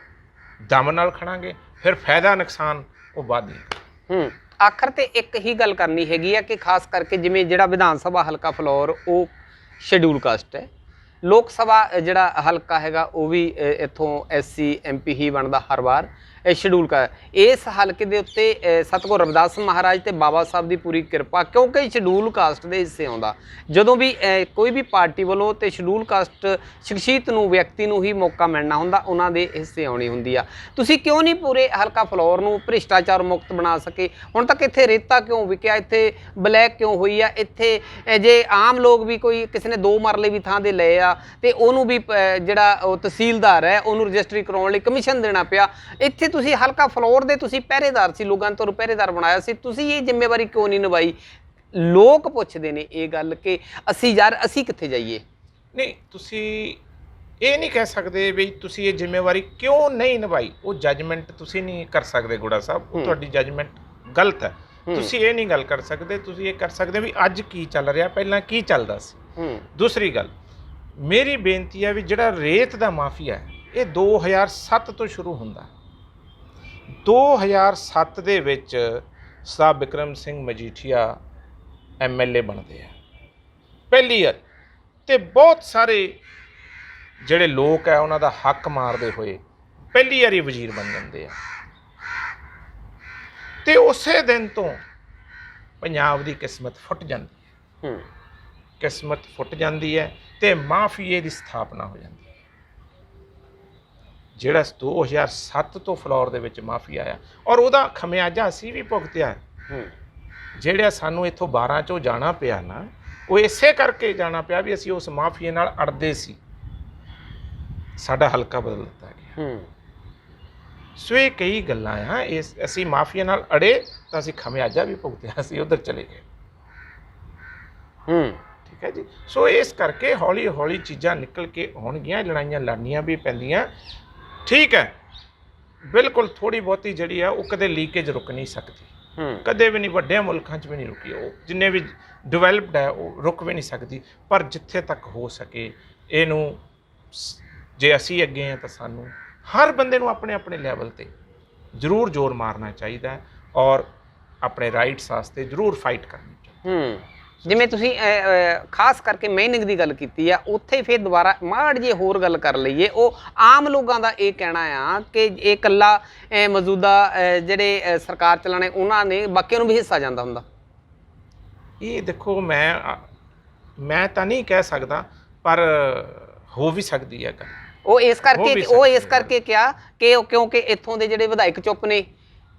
ਦਮ ਨਾਲ ਖੜਾਂਗੇ, ਫਿਰ ਫਾਇਦਾ ਨੁਕਸਾਨ ਉਹ ਬਾਅਦ ਹੀ। ਆਖਰ ਤੇ ਇੱਕ ਹੀ ਗੱਲ ਕਰਨੀ ਹੈਗੀ ਆ ਕਿ ਖਾਸ ਕਰਕੇ ਜਿਵੇਂ ਜਿਹੜਾ ਵਿਧਾਨ ਸਭਾ ਹਲਕਾ ਫਲੌਰ ਉਹ ਸ਼ੈਡਿਊਲ ਕਾਸਟ ਹੈ, ਲੋਕ ਸਭਾ ਜਿਹੜਾ ਹਲਕਾ ਹੈਗਾ ਉਹ ਵੀ ਇੱਥੋਂ SC MP ਹੀ ਬਣਦਾ ਹਰ ਵਾਰ। ਸ਼ੈਡਿਊਲ ਕਾ ਇਸ ਹਲਕੇ ਦੇ ਉੱਤੇ ਸਤਿਗੁਰ ਰਵਿਦਾਸ ਮਹਾਰਾਜ ਤੇ ਬਾਬਾ ਸਾਹਿਬ ਦੀ ਪੂਰੀ ਕਿਰਪਾ, ਕਿਉਂਕਿ ਸ਼ੈਡਿਊਲ ਕਾਸਟ ਦੇ ਹਿੱਸੇ ਆਉਂਦਾ। ਜਦੋਂ ਵੀ ਕੋਈ ਵੀ ਪਾਰਟੀ ਵੱਲੋਂ ਤੇ ਸ਼ੈਡਿਊਲ ਕਾਸਟ ਸ਼ਖਸੀਅਤ ਨੂੰ, ਵਿਅਕਤੀ ਨੂੰ ਹੀ ਮੌਕਾ ਮਿਲਣਾ ਹੁੰਦਾ, ਉਹਨਾਂ ਦੇ ਹਿੱਸੇ ਆਉਣੀ ਹੁੰਦੀ ਆ। ਤੁਸੀਂ ਕਿਉਂ ਨਹੀਂ ਪੂਰੇ ਹਲਕਾ ਫਲੌਰ ਨੂੰ ਭ੍ਰਿਸ਼ਟਾਚਾਰ ਮੁਕਤ ਬਣਾ ਸਕੇ? ਹੁਣ ਤੱਕ ਇੱਥੇ ਰੇਤਾ ਕਿਉਂ ਵਿਕਿਆ, ਇੱਥੇ ਬਲੈਕ ਕਿਉਂ ਹੋਈ ਆ? ਇੱਥੇ ਜੇ ਆਮ ਲੋਕ ਵੀ ਕੋਈ ਕਿਸੇ ਨੇ 2 ਮਰਲੇ ਵੀ ਥਾਂ ਦੇ ਲਏ ਆ ਤੇ ਉਹਨੂੰ ਵੀ ਜਿਹੜਾ ਉਹ ਤਹਿਸੀਲਦਾਰ ਹੈ ਉਹਨੂੰ ਰਜਿਸਟਰੀ ਕਰਾਉਣ ਲਈ ਕਮਿਸ਼ਨ ਦੇਣਾ ਪਿਆ। ਇੱਥੇ ਤੁਸੀਂ ਹਲਕਾ ਫਲੌਰ ਦੇ ਤੁਸੀਂ ਪਹਿਰੇਦਾਰ ਸੀ, ਲੋਕਾਂ ਨੇ ਤੁਹਾਨੂੰ ਪਹਿਰੇਦਾਰ ਬਣਾਇਆ ਸੀ, ਤੁਸੀਂ ਇਹ ਜ਼ਿੰਮੇਵਾਰੀ ਕਿਉਂ ਨਹੀਂ ਨਿਭਾਈ? ਲੋਕ ਪੁੱਛਦੇ ਨੇ ਇਹ ਗੱਲ ਕਿ ਅਸੀਂ ਕਿੱਥੇ ਜਾਈਏ? ਨਹੀਂ, ਤੁਸੀਂ ਇਹ ਨਹੀਂ ਕਹਿ ਸਕਦੇ ਵੀ ਤੁਸੀਂ ਇਹ ਜ਼ਿੰਮੇਵਾਰੀ ਕਿਉਂ ਨਹੀਂ ਨਿਭਾਈ। ਉਹ ਜੱਜਮੈਂਟ ਤੁਸੀਂ ਨਹੀਂ ਕਰ ਸਕਦੇ ਗੁੜਾ ਸਾਹਿਬ, ਉਹ ਤੁਹਾਡੀ ਜੱਜਮੈਂਟ ਗਲਤ ਹੈ। ਤੁਸੀਂ ਇਹ ਨਹੀਂ ਗੱਲ ਕਰ ਸਕਦੇ। ਤੁਸੀਂ ਇਹ ਕਰ ਸਕਦੇ ਵੀ ਅੱਜ ਕੀ ਚੱਲ ਰਿਹਾ, ਪਹਿਲਾਂ ਕੀ ਚੱਲਦਾ ਸੀ। ਦੂਸਰੀ ਗੱਲ, ਮੇਰੀ ਬੇਨਤੀ ਹੈ ਵੀ ਜਿਹੜਾ ਰੇਤ ਦਾ ਮਾਫੀਆ ਹੈ, ਇਹ 2007 ਤੋਂ ਸ਼ੁਰੂ ਹੁੰਦਾ। 2007 ਦੇ ਵਿੱਚ ਸਾਹਿਬ ਬਿਕਰਮ ਸਿੰਘ ਮਜੀਠੀਆ MLA ਬਣਦੇ ਆ ਪਹਿਲੀ ਵਾਰ, ਤੇ ਬਹੁਤ ਸਾਰੇ ਜਿਹੜੇ ਲੋਕ ਹੈ ਉਹਨਾਂ ਦਾ ਹੱਕ ਮਾਰਦੇ ਹੋਏ ਪਹਿਲੀ ਵਾਰੀ ਵਜ਼ੀਰ ਬਣ ਜਾਂਦੇ ਆ। ਤੇ ਉਸੇ ਦਿਨ ਤੋਂ ਪੰਜਾਬ ਦੀ ਕਿਸਮਤ ਫੁੱਟ ਜਾਂਦੀ ਹੈ। ਕਿਸਮਤ ਫੁੱਟ ਜਾਂਦੀ ਹੈ ਤੇ ਮਾਫੀਏ ਦੀ ਸਥਾਪਨਾ ਹੋ ਜਾਂਦੀ ਹੈ। ਜਿਹੜਾ 2007 ਤੋਂ ਫਲੌਰ ਦੇ ਵਿੱਚ ਮਾਫੀਆ ਆਇਆ, ਔਰ ਉਹਦਾ ਖਮਿਆਜਾ ਅਸੀਂ ਵੀ ਭੁਗਤਿਆ। ਜਿਹੜਾ ਸਾਨੂੰ ਇੱਥੋਂ 12 ਚੋਂ ਜਾਣਾ ਪਿਆ ਨਾ, ਉਹ ਇਸੇ ਕਰਕੇ ਜਾਣਾ ਪਿਆ ਵੀ ਅਸੀਂ ਉਸ ਮਾਫੀਏ ਨਾਲ ਅੜਦੇ ਸੀ, ਸਾਡਾ ਹਲਕਾ ਬਦਲ ਦਿੱਤਾ ਗਿਆ। ਸੋ ਇਹ ਕਈ ਗੱਲਾਂ ਆ। ਅਸੀਂ ਮਾਫੀਆ ਨਾਲ ਅੜੇ ਤਾਂ ਅਸੀਂ ਖਮਿਆਜਾ ਵੀ ਭੁਗਤਿਆ, ਅਸੀਂ ਉੱਧਰ ਚਲੇ ਗਏ। ਠੀਕ ਹੈ ਜੀ। ਸੋ ਇਸ ਕਰਕੇ ਹੌਲੀ ਹੌਲੀ ਚੀਜ਼ਾਂ ਨਿਕਲ ਕੇ ਆਉਣਗੀਆਂ, ਲੜਾਈਆਂ ਲੜਨੀਆਂ ਵੀ ਪੈਂਦੀਆਂ। ਠੀਕ ਹੈ, ਬਿਲਕੁਲ ਥੋੜ੍ਹੀ ਬਹੁਤੀ ਜਿਹੜੀ ਆ ਉਹ ਕਦੇ ਲੀਕੇਜ ਰੁਕ ਨਹੀਂ ਸਕਦੀ। ਕਦੇ ਵੀ ਨਹੀਂ, ਵੱਡਿਆਂ ਮੁਲਕਾਂ 'ਚ ਵੀ ਨਹੀਂ ਰੁਕੀ। ਉਹ ਜਿੰਨੇ ਵੀ ਡਿਵੈਲਪਡ ਹੈ ਉਹ ਰੁਕ ਵੀ ਨਹੀਂ ਸਕਦੀ। ਪਰ ਜਿੱਥੇ ਤੱਕ ਹੋ ਸਕੇ ਇਹਨੂੰ, ਜੇ ਅਸੀਂ ਅੱਗੇ ਹਾਂ ਤਾਂ ਸਾਨੂੰ ਹਰ ਬੰਦੇ ਨੂੰ ਆਪਣੇ ਆਪਣੇ ਲੈਵਲ 'ਤੇ ਜ਼ਰੂਰ ਜ਼ੋਰ ਮਾਰਨਾ ਚਾਹੀਦਾ ਹੈ ਔਰ ਆਪਣੇ ਰਾਈਟਸ ਵਾਸਤੇ ਜ਼ਰੂਰ ਫਾਈਟ ਕਰਨੀ ਚਾਹੀਦੀ। ਜਿਵੇਂ ਤੁਸੀਂ ਖਾਸ ਕਰਕੇ ਮਾਈਨਿੰਗ ਦੀ ਗੱਲ ਕੀਤੀ ਆ, ਉੱਥੇ ਫਿਰ ਦੁਬਾਰਾ ਮਾੜ ਜੇ ਹੋਰ ਗੱਲ ਕਰ ਲਈਏ। ਉਹ ਆਮ ਲੋਕਾਂ ਦਾ ਇਹ ਕਹਿਣਾ ਆ ਕਿ ਇਹ ਇਕੱਲਾ ਮੌਜੂਦਾ ਜਿਹੜੇ ਸਰਕਾਰ ਚਲਾਣੇ ਉਹਨਾਂ ਨੇ, ਬਾਕੀਆਂ ਨੂੰ ਵੀ ਹਿੱਸਾ ਜਾਂਦਾ ਹੁੰਦਾ। ਇਹ ਦੇਖੋ, ਮੈਂ ਤਾਂ ਨਹੀਂ ਕਹਿ ਸਕਦਾ, ਪਰ ਹੋ ਵੀ ਸਕਦੀ ਹੈ ਗੱਲ। ਉਹ ਇਸ ਕਰਕੇ ਕਿਹਾ ਕਿ ਕਿਉਂਕਿ ਇੱਥੋਂ ਦੇ ਜਿਹੜੇ ਵਿਧਾਇਕ ਚੁੱਪ ਨੇ,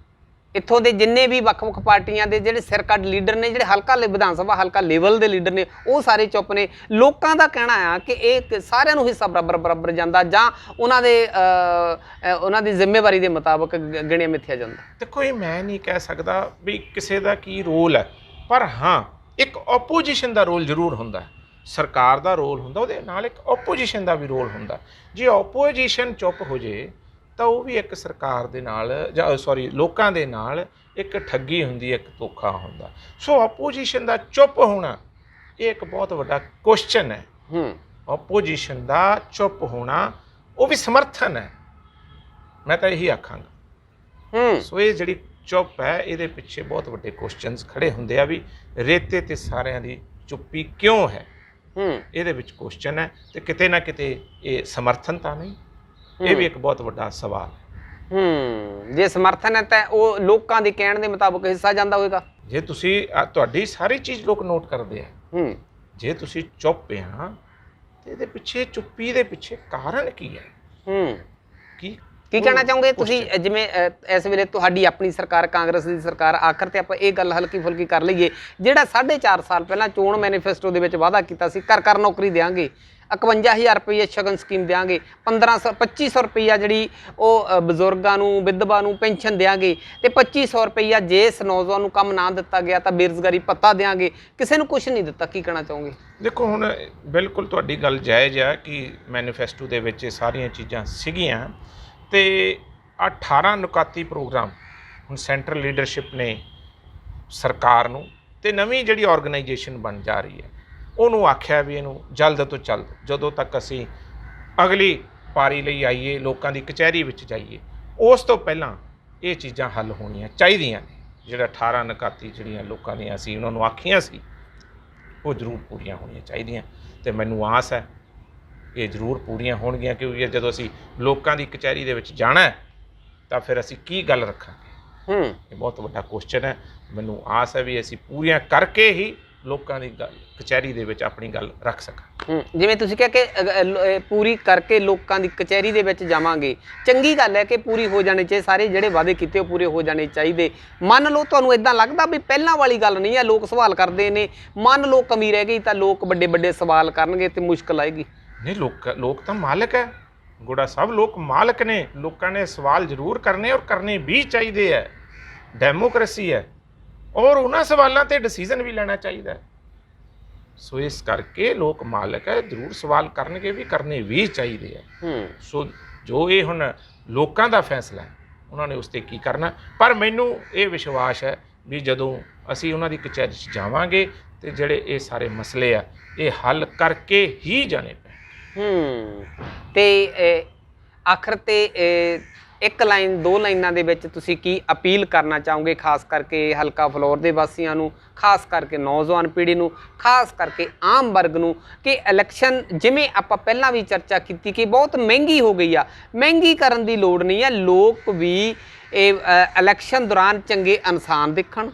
ਇੱਥੋਂ ਦੇ ਜਿੰਨੇ ਵੀ ਵੱਖ-ਵੱਖ ਪਾਰਟੀਆਂ ਦੇ ਜਿਹੜੇ ਸਿਰਕੱਢ ਲੀਡਰ ਨੇ, ਜਿਹੜੇ ਵਿਧਾਨ ਸਭਾ ਹਲਕਾ ਲੈਵਲ ਦੇ ਲੀਡਰ ਨੇ, ਉਹ ਸਾਰੇ ਚੁੱਪ ਨੇ। ਲੋਕਾਂ ਦਾ ਕਹਿਣਾ ਆ ਕਿ ਇਹ ਸਾਰਿਆਂ ਨੂੰ ਹਿੱਸਾ ਬਰਾਬਰ ਜਾਂਦਾ ਜਾਂ ਉਹਨਾਂ ਦੀ ਜ਼ਿੰਮੇਵਾਰੀ ਦੇ ਮੁਤਾਬਕ ਗਿਣਿਆ ਮਿਥਿਆ ਜਾਂਦਾ। ਦੇਖੋ, ਇਹ ਮੈਂ ਨਹੀਂ ਕਹਿ ਸਕਦਾ ਵੀ ਕਿਸੇ ਦਾ ਕੀ ਰੋਲ ਹੈ, ਪਰ ਹਾਂ ਇੱਕ ਓਪੋਜੀਸ਼ਨ ਦਾ ਰੋਲ ਜ਼ਰੂਰ ਹੁੰਦਾ। ਸਰਕਾਰ ਦਾ ਰੋਲ ਹੁੰਦਾ, ਉਹਦੇ ਨਾਲ ਇੱਕ ਓਪੋਜੀਸ਼ਨ ਦਾ ਵੀ ਰੋਲ ਹੁੰਦਾ। ਜੇ ਓਪੋਜੀਸ਼ਨ ਚੁੱਪ ਹੋ ਜੇ ਤਾਂ ਉਹ ਵੀ ਇੱਕ ਸਰਕਾਰ ਦੇ ਨਾਲ ਲੋਕਾਂ ਦੇ ਨਾਲ ਇੱਕ ਠੱਗੀ ਹੁੰਦੀ, ਇੱਕ ਧੋਖਾ ਹੁੰਦਾ। ਸੋ ਓਪੋਜੀਸ਼ਨ ਦਾ ਚੁੱਪ ਹੋਣਾ ਇਹ ਇੱਕ ਬਹੁਤ ਵੱਡਾ ਕੁਐਸਚਨ ਹੈ। ਓਪੋਜੀਸ਼ਨ ਦਾ ਚੁੱਪ ਹੋਣਾ ਉਹ ਵੀ ਸਮਰਥਨ ਹੈ, ਮੈਂ ਤਾਂ ਇਹੀ ਆਖਾਂਗਾ। ਸੋ ਇਹ ਜਿਹੜੀ ਚੁੱਪ ਹੈ, ਇਹਦੇ ਪਿੱਛੇ ਬਹੁਤ ਵੱਡੇ ਕੁਐਸਚਨਸ ਖੜੇ ਹੁੰਦੇ ਆ ਵੀ ਰੇਤੇ ਤੇ ਸਾਰਿਆਂ ਦੀ ਚੁੱਪੀ ਕਿਉਂ ਹੈ। ਇਹਦੇ ਵਿੱਚ ਕੁਐਸਚਨ ਹੈ, ਤੇ ਕਿਤੇ ਨਾ ਕਿਤੇ ਇਹ ਸਮਰਥਨ ਤਾਂ ਨਹੀਂ, ਇਹ ਵੀ ਇੱਕ ਬਹੁਤ ਵੱਡਾ ਸਵਾਲ ਹੈ। ਜੇ ਸਮਰਥਨ ਹੈ ਤਾਂ ਉਹ ਲੋਕਾਂ ਦੇ ਕਹਿਣ ਦੇ ਮੁਤਾਬਕ ਹਿੱਸਾ ਜਾਂਦਾ ਹੋਵੇਗਾ। ਜੇ ਤੁਸੀਂ ਤੁਹਾਡੀ ਸਾਰੀ ਚੀਜ਼ ਲੋਕ ਨੋਟ ਕਰਦੇ ਆ, ਜੇ ਤੁਸੀਂ ਚੁੱਪ ਆ ਤੇ ਇਹਦੇ ਪਿੱਛੇ, ਚੁੱਪੀ ਦੇ ਪਿੱਛੇ ਕਾਰਨ ਕੀ ਹੈ? ਕੀ ਕਹਿਣਾ ਚਾਹੋਗੇ ਤੁਸੀਂ? ਜਿਵੇਂ ਇਸ ਵੇਲੇ ਤੁਹਾਡੀ ਆਪਣੀ ਸਰਕਾਰ, ਕਾਂਗਰਸ ਦੀ ਸਰਕਾਰ, ਆਖਰ ਤੇ ਆਪਾਂ ਇਹ ਗੱਲ ਹਲਕੀ ਫੁਲਕੀ ਕਰ ਲਈਏ, ਜਿਹੜਾ 4.5 ਸਾਲ ਪਹਿਲਾਂ ਚੋਣ ਮੈਨੀਫੈਸਟੋ ਦੇ ਵਿੱਚ ਵਾਅਦਾ ਕੀਤਾ ਸੀ, ਘਰ ਨੌਕਰੀ ਦੇਵਾਂਗੇ, 51,000 ਰੁਪਏ ਸ਼ਗਨ ਸਕੀਮ ਦੇਵਾਂਗੇ, 2500 ਰੁਪਈਆ ਜਿਹੜੀ ਉਹ ਬਜ਼ੁਰਗਾਂ ਨੂੰ, ਵਿਧਵਾ ਨੂੰ ਪੈਨਸ਼ਨ ਦੇਵਾਂਗੇ, ਤੇ 2500 ਰੁਪਈਆ ਜੇ ਇਸ ਨੌਜਵਾਨ ਨੂੰ ਕੰਮ ਨਾ ਦਿੱਤਾ ਗਿਆ ਤਾਂ ਬੇਰੁਜ਼ਗਾਰੀ ਭੱਤਾ ਦੇਵਾਂਗੇ, ਕਿਸੇ ਨੂੰ ਕੁਝ ਨਹੀਂ ਦਿੱਤਾ। ਕੀ ਕਹਿਣਾ ਚਾਹੋਗੇ? ਦੇਖੋ, ਹੁਣ ਬਿਲਕੁਲ ਤੁਹਾਡੀ ਗੱਲ ਜਾਇਜ਼ ਆ ਕਿ ਮੈਨੀਫੈਸਟੋ ਦੇ ਵਿੱਚ ਇਹ ਸਾਰੀਆਂ ਚੀਜ਼ਾਂ ਸੀਗੀਆਂ, ਤੇ 18 ਨੁਕਾਤੀ ਪ੍ਰੋਗਰਾਮ ਹੁਣ ਸੈਂਟਰਲ ਲੀਡਰਸ਼ਿਪ ਨੇ ਸਰਕਾਰ ਨੂੰ, ਤੇ ਨਵੀਂ ਜਿਹੜੀ ਆਰਗੇਨਾਈਜੇਸ਼ਨ ਬਣ ਜਾ ਰਹੀ ਹੈ ਉਹਨੂੰ ਆਖਿਆ ਵੀ ਇਹਨੂੰ ਜਲਦ ਤੋਂ ਜਲਦ, ਜਦੋਂ ਤੱਕ ਅਸੀਂ ਅਗਲੀ ਪਾਰੀ ਲਈ ਆਈਏ, ਲੋਕਾਂ ਦੀ ਕਚਹਿਰੀ ਵਿੱਚ ਜਾਈਏ, ਉਸ ਤੋਂ ਪਹਿਲਾਂ ਇਹ ਚੀਜ਼ਾਂ ਹੱਲ ਹੋਣੀਆਂ ਚਾਹੀਦੀਆਂ ਨੇ। ਜਿਹੜਾ 18 ਨੁਕਾਤੀ ਜਿਹੜੀਆਂ ਲੋਕਾਂ ਦੀਆਂ ਅਸੀਂ ਉਹਨਾਂ ਨੂੰ ਆਖੀਆਂ ਸੀ, ਉਹ ਜ਼ਰੂਰ ਪੂਰੀਆਂ ਹੋਣੀਆਂ ਚਾਹੀਦੀਆਂ, ਤੇ ਮੈਨੂੰ ਆਸ ਹੈ ਇਹ ਜ਼ਰੂਰ ਪੂਰੀਆਂ ਹੋਣਗੀਆਂ, ਕਿਉਂਕਿ ਜਦੋਂ ਅਸੀਂ ਲੋਕਾਂ ਦੀ ਕਚਹਿਰੀ ਦੇ ਵਿੱਚ ਜਾਣਾ ਤਾਂ ਫਿਰ ਅਸੀਂ ਕੀ ਗੱਲ ਰੱਖਾਂਗੇ? ਇਹ ਬਹੁਤ ਵੱਡਾ ਕੁਐਸਚਨ ਹੈ। ਮੈਨੂੰ ਆਸ ਹੈ ਵੀ ਅਸੀਂ ਪੂਰੀਆਂ ਕਰਕੇ ਹੀ ਲੋਕਾਂ ਦੀ ਗੱਲ ਕਚਹਿਰੀ ਦੇ ਵਿੱਚ ਆਪਣੀ ਗੱਲ ਰੱਖ ਸਕਾਂ। ਜਿਵੇਂ ਤੁਸੀਂ ਕਿਹਾ ਕਿ ਪੂਰੀ ਕਰਕੇ ਲੋਕਾਂ ਦੀ ਕਚਹਿਰੀ ਦੇ ਵਿੱਚ ਜਾਵਾਂਗੇ, ਚੰਗੀ ਗੱਲ ਹੈ ਕਿ ਪੂਰੀ ਹੋ ਜਾਣੇ ਚਾਹੀਦੇ, ਸਾਰੇ ਜਿਹੜੇ ਵਾਅਦੇ ਕੀਤੇ ਉਹ ਪੂਰੇ ਹੋ ਜਾਣੇ ਚਾਹੀਦੇ। ਮੰਨ ਲਓ ਤੁਹਾਨੂੰ ਇਦਾਂ ਲੱਗਦਾ ਵੀ ਪਹਿਲਾਂ ਵਾਲੀ ਗੱਲ ਨਹੀਂ ਹੈ, ਲੋਕ ਸਵਾਲ ਕਰਦੇ ਨੇ, ਮੰਨ ਲਓ ਕਮੀ ਰਹਿ ਗਈ ਤਾਂ ਲੋਕ ਵੱਡੇ ਸਵਾਲ ਕਰਨਗੇ ਤੇ ਮੁਸ਼ਕਲ ਆਏਗੀ। ਨਹੀਂ, ਲੋਕ ਤਾਂ ਮਾਲਕ ਹੈ, ਗੁੜਾ ਸਾਹਿਬ, ਲੋਕ ਮਾਲਕ ਨੇ। ਲੋਕਾਂ ਨੇ ਸਵਾਲ ਜ਼ਰੂਰ ਕਰਨੇ ਔਰ ਕਰਨੇ ਵੀ ਚਾਹੀਦੇ ਹੈ। ਡੈਮੋਕ੍ਰੇਸੀ ਹੈ ਔਰ ਉਹਨਾਂ ਸਵਾਲਾਂ ਤੇ ਡਿਸੀਜ਼ਨ ਵੀ ਲੈਣਾ ਚਾਹੀਦਾ ਹੈ। ਸੋ ਇਸ ਕਰਕੇ ਲੋਕ ਮਾਲਕ ਹੈ, ਜ਼ਰੂਰ ਸਵਾਲ ਕਰਨਗੇ ਵੀ, ਕਰਨੇ ਵੀ ਚਾਹੀਦੇ ਹੈ। ਸੋ ਜੋ ਇਹ ਹੁਣ ਲੋਕਾਂ ਦਾ ਫੈਸਲਾ ਹੈ, ਉਹਨਾਂ ਨੇ ਉਸ 'ਤੇ ਕੀ ਕਰਨਾ। ਪਰ ਮੈਨੂੰ ਇਹ ਵਿਸ਼ਵਾਸ ਹੈ ਵੀ ਜਦੋਂ ਅਸੀਂ ਉਹਨਾਂ ਦੀ ਕਚਹਿਰੀ 'ਚ ਜਾਵਾਂਗੇ ਤੇ ਜਿਹੜੇ ਇਹ ਸਾਰੇ ਮਸਲੇ ਆ ਇਹ ਹੱਲ ਕਰਕੇ ਹੀ ਜਾਣੇ ਪੈਣ। ਤੇ ਆਖਰ ਤੇ ਇੱਕ ਲਾਈਨ, 2 ਲਾਈਨਾਂ ਦੇ ਵਿੱਚ ਤੁਸੀਂ ਕੀ ਅਪੀਲ ਕਰਨਾ ਚਾਹੋਗੇ, ਖਾਸ ਕਰਕੇ ਹਲਕਾ ਫਲੋਰ ਦੇ ਵਾਸੀਆਂ ਨੂੰ, ਖਾਸ ਕਰਕੇ ਨੌਜਵਾਨ ਪੀੜ੍ਹੀ ਨੂੰ, ਖਾਸ ਕਰਕੇ ਆਮ ਵਰਗ ਨੂੰ, ਕਿ ਇਲੈਕਸ਼ਨ ਜਿਵੇਂ ਆਪਾਂ ਪਹਿਲਾਂ ਵੀ ਚਰਚਾ ਕੀਤੀ ਕਿ ਬਹੁਤ ਮਹਿੰਗੀ ਹੋ ਗਈ ਆ, ਮਹਿੰਗੀ ਕਰਨ ਦੀ ਲੋੜ ਨਹੀਂ ਹੈ। ਲੋਕ ਵੀ ਇਹ ਇਲੈਕਸ਼ਨ ਦੌਰਾਨ ਚੰਗੇ ਇਨਸਾਨ ਦੇਖਣ,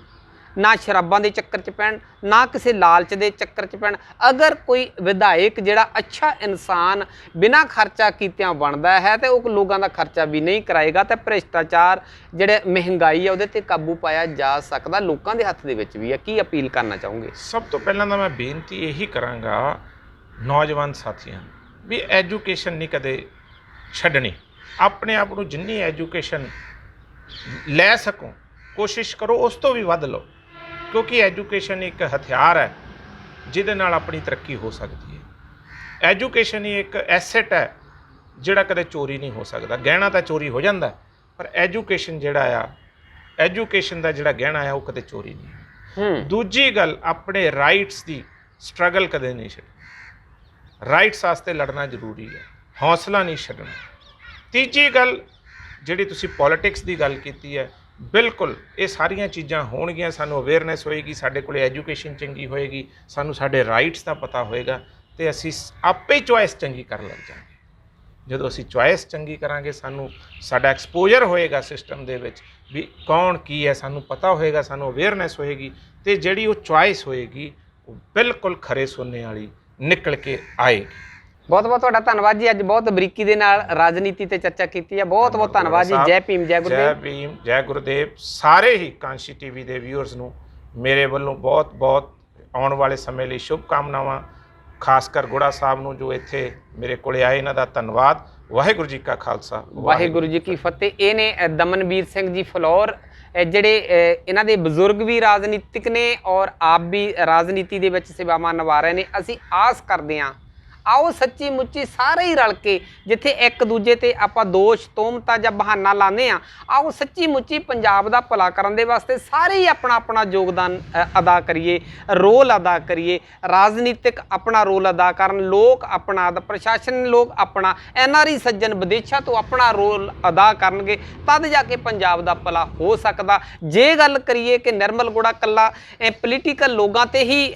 ਨਾ ਸ਼ਰਾਬਾਂ ਦੇ ਚੱਕਰ 'ਚ ਪੈਣ, ਨਾ ਕਿਸੇ ਲਾਲਚ ਦੇ ਚੱਕਰ 'ਚ ਪੈਣ। ਅਗਰ ਕੋਈ ਵਿਧਾਇਕ ਜਿਹੜਾ ਅੱਛਾ ਇਨਸਾਨ ਬਿਨਾਂ ਖਰਚਾ ਕੀਤਿਆਂ ਬਣਦਾ ਹੈ ਤੇ ਉਹ ਲੋਕਾਂ ਦਾ ਖਰਚਾ ਵੀ ਨਹੀਂ ਕਰਾਏਗਾ, ਤਾਂ ਭ੍ਰਿਸ਼ਟਾਚਾਰ, ਜਿਹੜੇ ਮਹਿੰਗਾਈ ਆ, ਉਹਦੇ 'ਤੇ ਕਾਬੂ ਪਾਇਆ ਜਾ ਸਕਦਾ। ਲੋਕਾਂ ਦੇ ਹੱਥ ਦੇ ਵਿੱਚ ਵੀ ਆ। ਕੀ ਅਪੀਲ ਕਰਨਾ ਚਾਹੋਗੇ? ਸਭ ਤੋਂ ਪਹਿਲਾਂ ਤਾਂ ਮੈਂ ਬੇਨਤੀ ਇਹੀ ਕਰਾਂਗਾ ਨੌਜਵਾਨ ਸਾਥੀਆਂ ਵੀ ਐਜੂਕੇਸ਼ਨ ਨਹੀਂ ਕਦੇ ਛੱਡਣੀ। ਆਪਣੇ ਆਪ ਨੂੰ ਜਿੰਨੀ ਐਜੂਕੇਸ਼ਨ ਲੈ ਸਕੋ ਕੋਸ਼ਿਸ਼ ਕਰੋ, ਉਸ ਤੋਂ ਵੀ ਵੱਧ ਲਓ, ਕਿਉਂਕਿ ਐਜੂਕੇਸ਼ਨ ਇੱਕ ਹਥਿਆਰ ਹੈ ਜਿਹਦੇ ਨਾਲ ਆਪਣੀ ਤਰੱਕੀ ਹੋ ਸਕਦੀ ਹੈ। ਐਜੂਕੇਸ਼ਨ ਹੀ ਇੱਕ ਐਸੈਟ ਹੈ ਜਿਹੜਾ ਕਦੇ ਚੋਰੀ ਨਹੀਂ ਹੋ ਸਕਦਾ। ਗਹਿਣਾ ਤਾਂ ਚੋਰੀ ਹੋ ਜਾਂਦਾ, ਪਰ ਐਜੂਕੇਸ਼ਨ ਜਿਹੜਾ ਆ ਐਜੂਕੇਸ਼ਨ ਦਾ ਜਿਹੜਾ ਗਹਿਣਾ ਹੈ ਉਹ ਕਦੇ ਚੋਰੀ ਨਹੀਂ ਹੋਣਾ। ਹੂੰ ਦੂਜੀ ਗੱਲ, ਆਪਣੇ ਰਾਈਟਸ ਦੀ ਸਟਰਗਲ ਕਦੇ ਨਹੀਂ ਛੱਡਣੀ। ਰਾਈਟਸ ਵਾਸਤੇ ਲੜਨਾ ਜ਼ਰੂਰੀ ਹੈ, ਹੌਸਲਾ ਨਹੀਂ ਛੱਡਣਾ। ਤੀਜੀ ਗੱਲ, ਜਿਹੜੀ ਤੁਸੀਂ ਪੋਲਿਟਿਕਸ ਦੀ ਗੱਲ ਕੀਤੀ ਹੈ, ਬਿਲਕੁਲ ਇਹ ਸਾਰੀਆਂ ਚੀਜ਼ਾਂ ਹੋਣਗੀਆਂ। ਸਾਨੂੰ ਅਵੇਅਰਨੈਸ ਹੋਏਗੀ, ਸਾਡੇ ਕੋਲ ਐਜੂਕੇਸ਼ਨ ਚੰਗੀ ਹੋਏਗੀ, ਸਾਨੂੰ ਸਾਡੇ ਰਾਈਟਸ ਦਾ ਪਤਾ ਹੋਏਗਾ, ਤੇ ਅਸੀਂ ਆਪੇ ਚੁਆਇਸ ਚੰਗੀ ਕਰਨ ਲੱਗ ਜਾਵਾਂਗੇ। ਜਦੋਂ ਅਸੀਂ ਚੁਆਇਸ ਚੰਗੀ ਕਰਾਂਗੇ, ਸਾਨੂੰ ਸਾਡਾ ਐਕਸਪੋਜ਼ਰ ਹੋਏਗਾ ਸਿਸਟਮ ਦੇ ਵਿੱਚ ਵੀ ਕੌਣ ਕੀ ਹੈ, ਸਾਨੂੰ ਪਤਾ ਹੋਏਗਾ, ਸਾਨੂੰ ਅਵੇਅਰਨੈਸ ਹੋਏਗੀ, ਤੇ ਜਿਹੜੀ ਉਹ ਚੁਆਇਸ ਹੋਏਗੀ ਉਹ ਬਿਲਕੁਲ ਖਰੇ ਸੋਨੇ ਵਾਲੀ ਨਿਕਲ ਕੇ ਆਏਗੀ। ਬਹੁਤ ਬਹੁਤ ਤੁਹਾਡਾ ਧੰਨਵਾਦ ਜੀ। ਅੱਜ ਬਹੁਤ ਬਰੀਕੀ ਦੇ ਨਾਲ ਰਾਜਨੀਤੀ ਤੇ ਚਰਚਾ ਕੀਤੀ ਹੈ। ਬਹੁਤ ਬਹੁਤ ਧੰਨਵਾਦ ਜੀ। ਜੈ ਭੀਮ, ਜੈ ਗੁਰਦੇਵ। ਜੈ ਭੀਮ, ਜੈ ਗੁਰਦੇਵ। ਸਾਰੇ ਹੀ ਕਾਂਸ਼ੀ ਟੀਵੀ ਦੇ ਵਿਊਅਰਸ ਨੂੰ ਮੇਰੇ ਵੱਲੋਂ ਬਹੁਤ ਬਹੁਤ ਆਉਣ ਵਾਲੇ ਸਮੇਂ ਲਈ ਸ਼ੁਭ ਕਾਮਨਾਵਾਂ। ਖਾਸ ਕਰ ਗੁੜਾ ਸਾਹਿਬ ਨੂੰ ਜੋ ਇੱਥੇ ਮੇਰੇ ਕੋਲੇ ਆਏ, ਇਹਨਾਂ ਦਾ ਧੰਨਵਾਦ। ਵਾਹਿਗੁਰੂ ਜੀ ਕਾ ਖਾਲਸਾ, ਵਾਹਿਗੁਰੂ ਜੀ ਕੀ ਫਤਿਹ। ਇਹ ਨੇ ਦਮਨਵੀਰ ਸਿੰਘ ਜੀ ਫਲੌਰ, ਜਿਹੜੇ ਇਹਨਾਂ ਦੇ ਬਜ਼ੁਰਗ ਵੀ ਰਾਜਨੀਤਿਕ ਨੇ ਔਰ ਆਪ ਵੀ ਰਾਜਨੀਤੀ ਦੇ ਵਿੱਚ ਸੇਵਾਵਾਂ ਨਿਭਾ ਰਹੇ ਨੇ। ਅਸੀਂ ਆਸ ਕਰਦੇ ਹਾਂ, ਆਓ ਸੱਚੀ ਮੁੱਚੀ ਸਾਰੇ ਹੀ ਰਲ ਕੇ, ਜਿੱਥੇ ਇੱਕ ਦੂਜੇ ਤੇ ਆਪਾਂ ਦੋਸ਼ ਤੋਮਤਾ ਜਾਂ ਬਹਾਨਾ ਲਾਉਂਦੇ ਹਾਂ, ਆਓ ਸੱਚੀ ਮੁੱਚੀ ਪੰਜਾਬ ਦਾ ਭਲਾ ਕਰਨ ਦੇ ਵਾਸਤੇ ਸਾਰੇ ਹੀ ਆਪਣਾ ਆਪਣਾ ਯੋਗਦਾਨ ਅਦਾ ਕਰੀਏ, ਰੋਲ ਅਦਾ ਕਰੀਏ। ਰਾਜਨੀਤਿਕ ਆਪਣਾ ਰੋਲ ਅਦਾ ਕਰਨ, ਲੋਕ ਆਪਣਾ, ਪ੍ਰਸ਼ਾਸਨ ਲੋਕ ਆਪਣਾ, NRI ਸੱਜਣ ਵਿਦੇਸ਼ਾਂ ਤੋਂ ਆਪਣਾ ਰੋਲ ਅਦਾ ਕਰਨਗੇ, ਤਦ ਜਾ ਕੇ ਪੰਜਾਬ ਦਾ ਭਲਾ ਹੋ ਸਕਦਾ। ਜੇ ਗੱਲ ਕਰੀਏ ਕਿ ਨਿਰਮਲ ਗੋੜਾ ਕੱਲਾ ਪੋਲੀਟੀਕਲ ਲੋਕਾਂ ਤੇ ਹੀ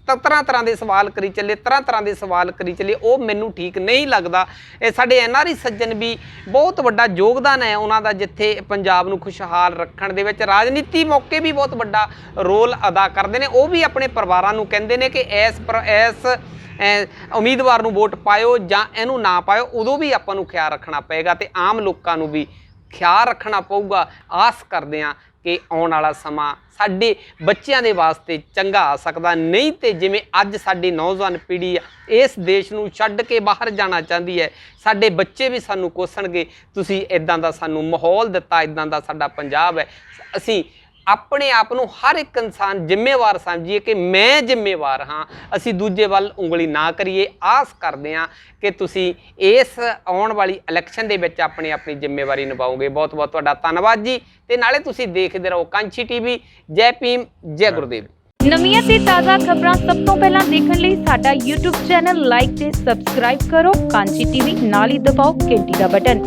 ਤਰ੍ਹਾਂ ਤਰ੍ਹਾਂ ਦੇ ਸਵਾਲ ਕਰੀ ਚੱਲੇ, ਤਰ੍ਹਾਂ ਤਰ੍ਹਾਂ ਦੇ ਸਵਾਲ ਕਰੀ ਚੱਲੇ, ਉਹ ਮੈਨੂੰ ਠੀਕ ਨਹੀਂ ਲੱਗਦਾ। ਇਹ ਸਾਡੇ NRI ਸੱਜਣ ਵੀ ਬਹੁਤ ਵੱਡਾ ਯੋਗਦਾਨ ਹੈ ਉਹਨਾਂ ਦਾ, ਜਿੱਥੇ ਪੰਜਾਬ ਨੂੰ ਖੁਸ਼ਹਾਲ ਰੱਖਣ ਦੇ ਵਿੱਚ ਰਾਜਨੀਤੀ ਮੌਕੇ ਵੀ ਬਹੁਤ ਵੱਡਾ ਰੋਲ ਅਦਾ ਕਰਦੇ ਨੇ। ਉਹ ਵੀ ਆਪਣੇ ਪਰਿਵਾਰਾਂ ਨੂੰ ਕਹਿੰਦੇ ਨੇ ਕਿ ਇਸ ਉਮੀਦਵਾਰ ਨੂੰ ਵੋਟ ਪਾਇਓ ਜਾਂ ਇਹਨੂੰ ਨਾ ਪਾਇਓ। ਉਦੋਂ ਵੀ ਆਪਾਂ ਨੂੰ ਖਿਆਲ ਰੱਖਣਾ ਪਏਗਾ ਤੇ ਆਮ ਲੋਕਾਂ ਨੂੰ ਵੀ ਖਿਆਲ ਰੱਖਣਾ ਪਊਗਾ। ਆਸ ਕਰਦੇ ਹਾਂ ਕਿ ਆਉਣ ਵਾਲਾ ਸਮਾਂ ਸਾਡੇ ਬੱਚਿਆਂ ਦੇ ਵਾਸਤੇ ਚੰਗਾ ਆ ਸਕਦਾ। ਨਹੀਂ ਤੇ ਜਿਵੇਂ ਅੱਜ ਸਾਡੀ ਨੌਜਵਾਨ ਪੀੜ੍ਹੀ ਆ, ਇਸ ਦੇਸ਼ ਨੂੰ ਛੱਡ ਕੇ ਬਾਹਰ ਜਾਣਾ ਚਾਹੁੰਦੀ ਹੈ। ਸਾਡੇ ਬੱਚੇ ਵੀ ਸਾਨੂੰ ਕੋਸਣਗੇ, ਤੁਸੀਂ ਇਦਾਂ ਦਾ ਸਾਨੂੰ ਮਾਹੌਲ ਦਿੱਤਾ, ਇਦਾਂ ਦਾ ਸਾਡਾ ਪੰਜਾਬ ਹੈ। ਅਸੀਂ ਆਪਣੇ ਆਪ ਨੂੰ ਹਰ ਇੱਕ ਇਨਸਾਨ ਜ਼ਿੰਮੇਵਾਰ ਸਮਝੀਏ ਕਿ ਮੈਂ ਜ਼ਿੰਮੇਵਾਰ ਹਾਂ। ਅਸੀਂ ਦੂਜੇ ਵੱਲ ਉਂਗਲੀ ਨਾ ਕਰੀਏ। ਆਸ ਕਰਦੇ ਹਾਂ ਕਿ ਤੁਸੀਂ ਇਸ ਆਉਣ ਵਾਲੀ ਇਲੈਕਸ਼ਨ ਦੇ ਵਿੱਚ ਆਪਣੀ ਜ਼ਿੰਮੇਵਾਰੀ ਨਿਭਾਓਗੇ। ਬਹੁਤ ਬਹੁਤ ਤੁਹਾਡਾ ਧੰਨਵਾਦ ਜੀ। ਤੇ ਨਾਲੇ ਤੁਸੀਂ ਦੇਖਦੇ ਰਹੋ ਕਾਂਸ਼ੀ ਟੀਵੀ। ਜੈ ਭੀਮ, ਜੈ ਗੁਰਦੇਵ। ਨਵੀਆਂ ਤੇ ਤਾਜ਼ਾ ਖਬਰਾਂ ਸਭ ਤੋਂ ਪਹਿਲਾਂ ਦੇਖਣ ਲਈ ਸਾਡਾ YouTube ਚੈਨਲ ਲਾਈਕ ਤੇ ਸਬਸਕ੍ਰਾਈਬ ਕਰੋ। ਕਾਂਸ਼ੀ ਟੀਵੀ ਨਾਲ ਹੀ ਦਬਾਓ ਘੰਟੀ ਦਾ ਬਟਨ।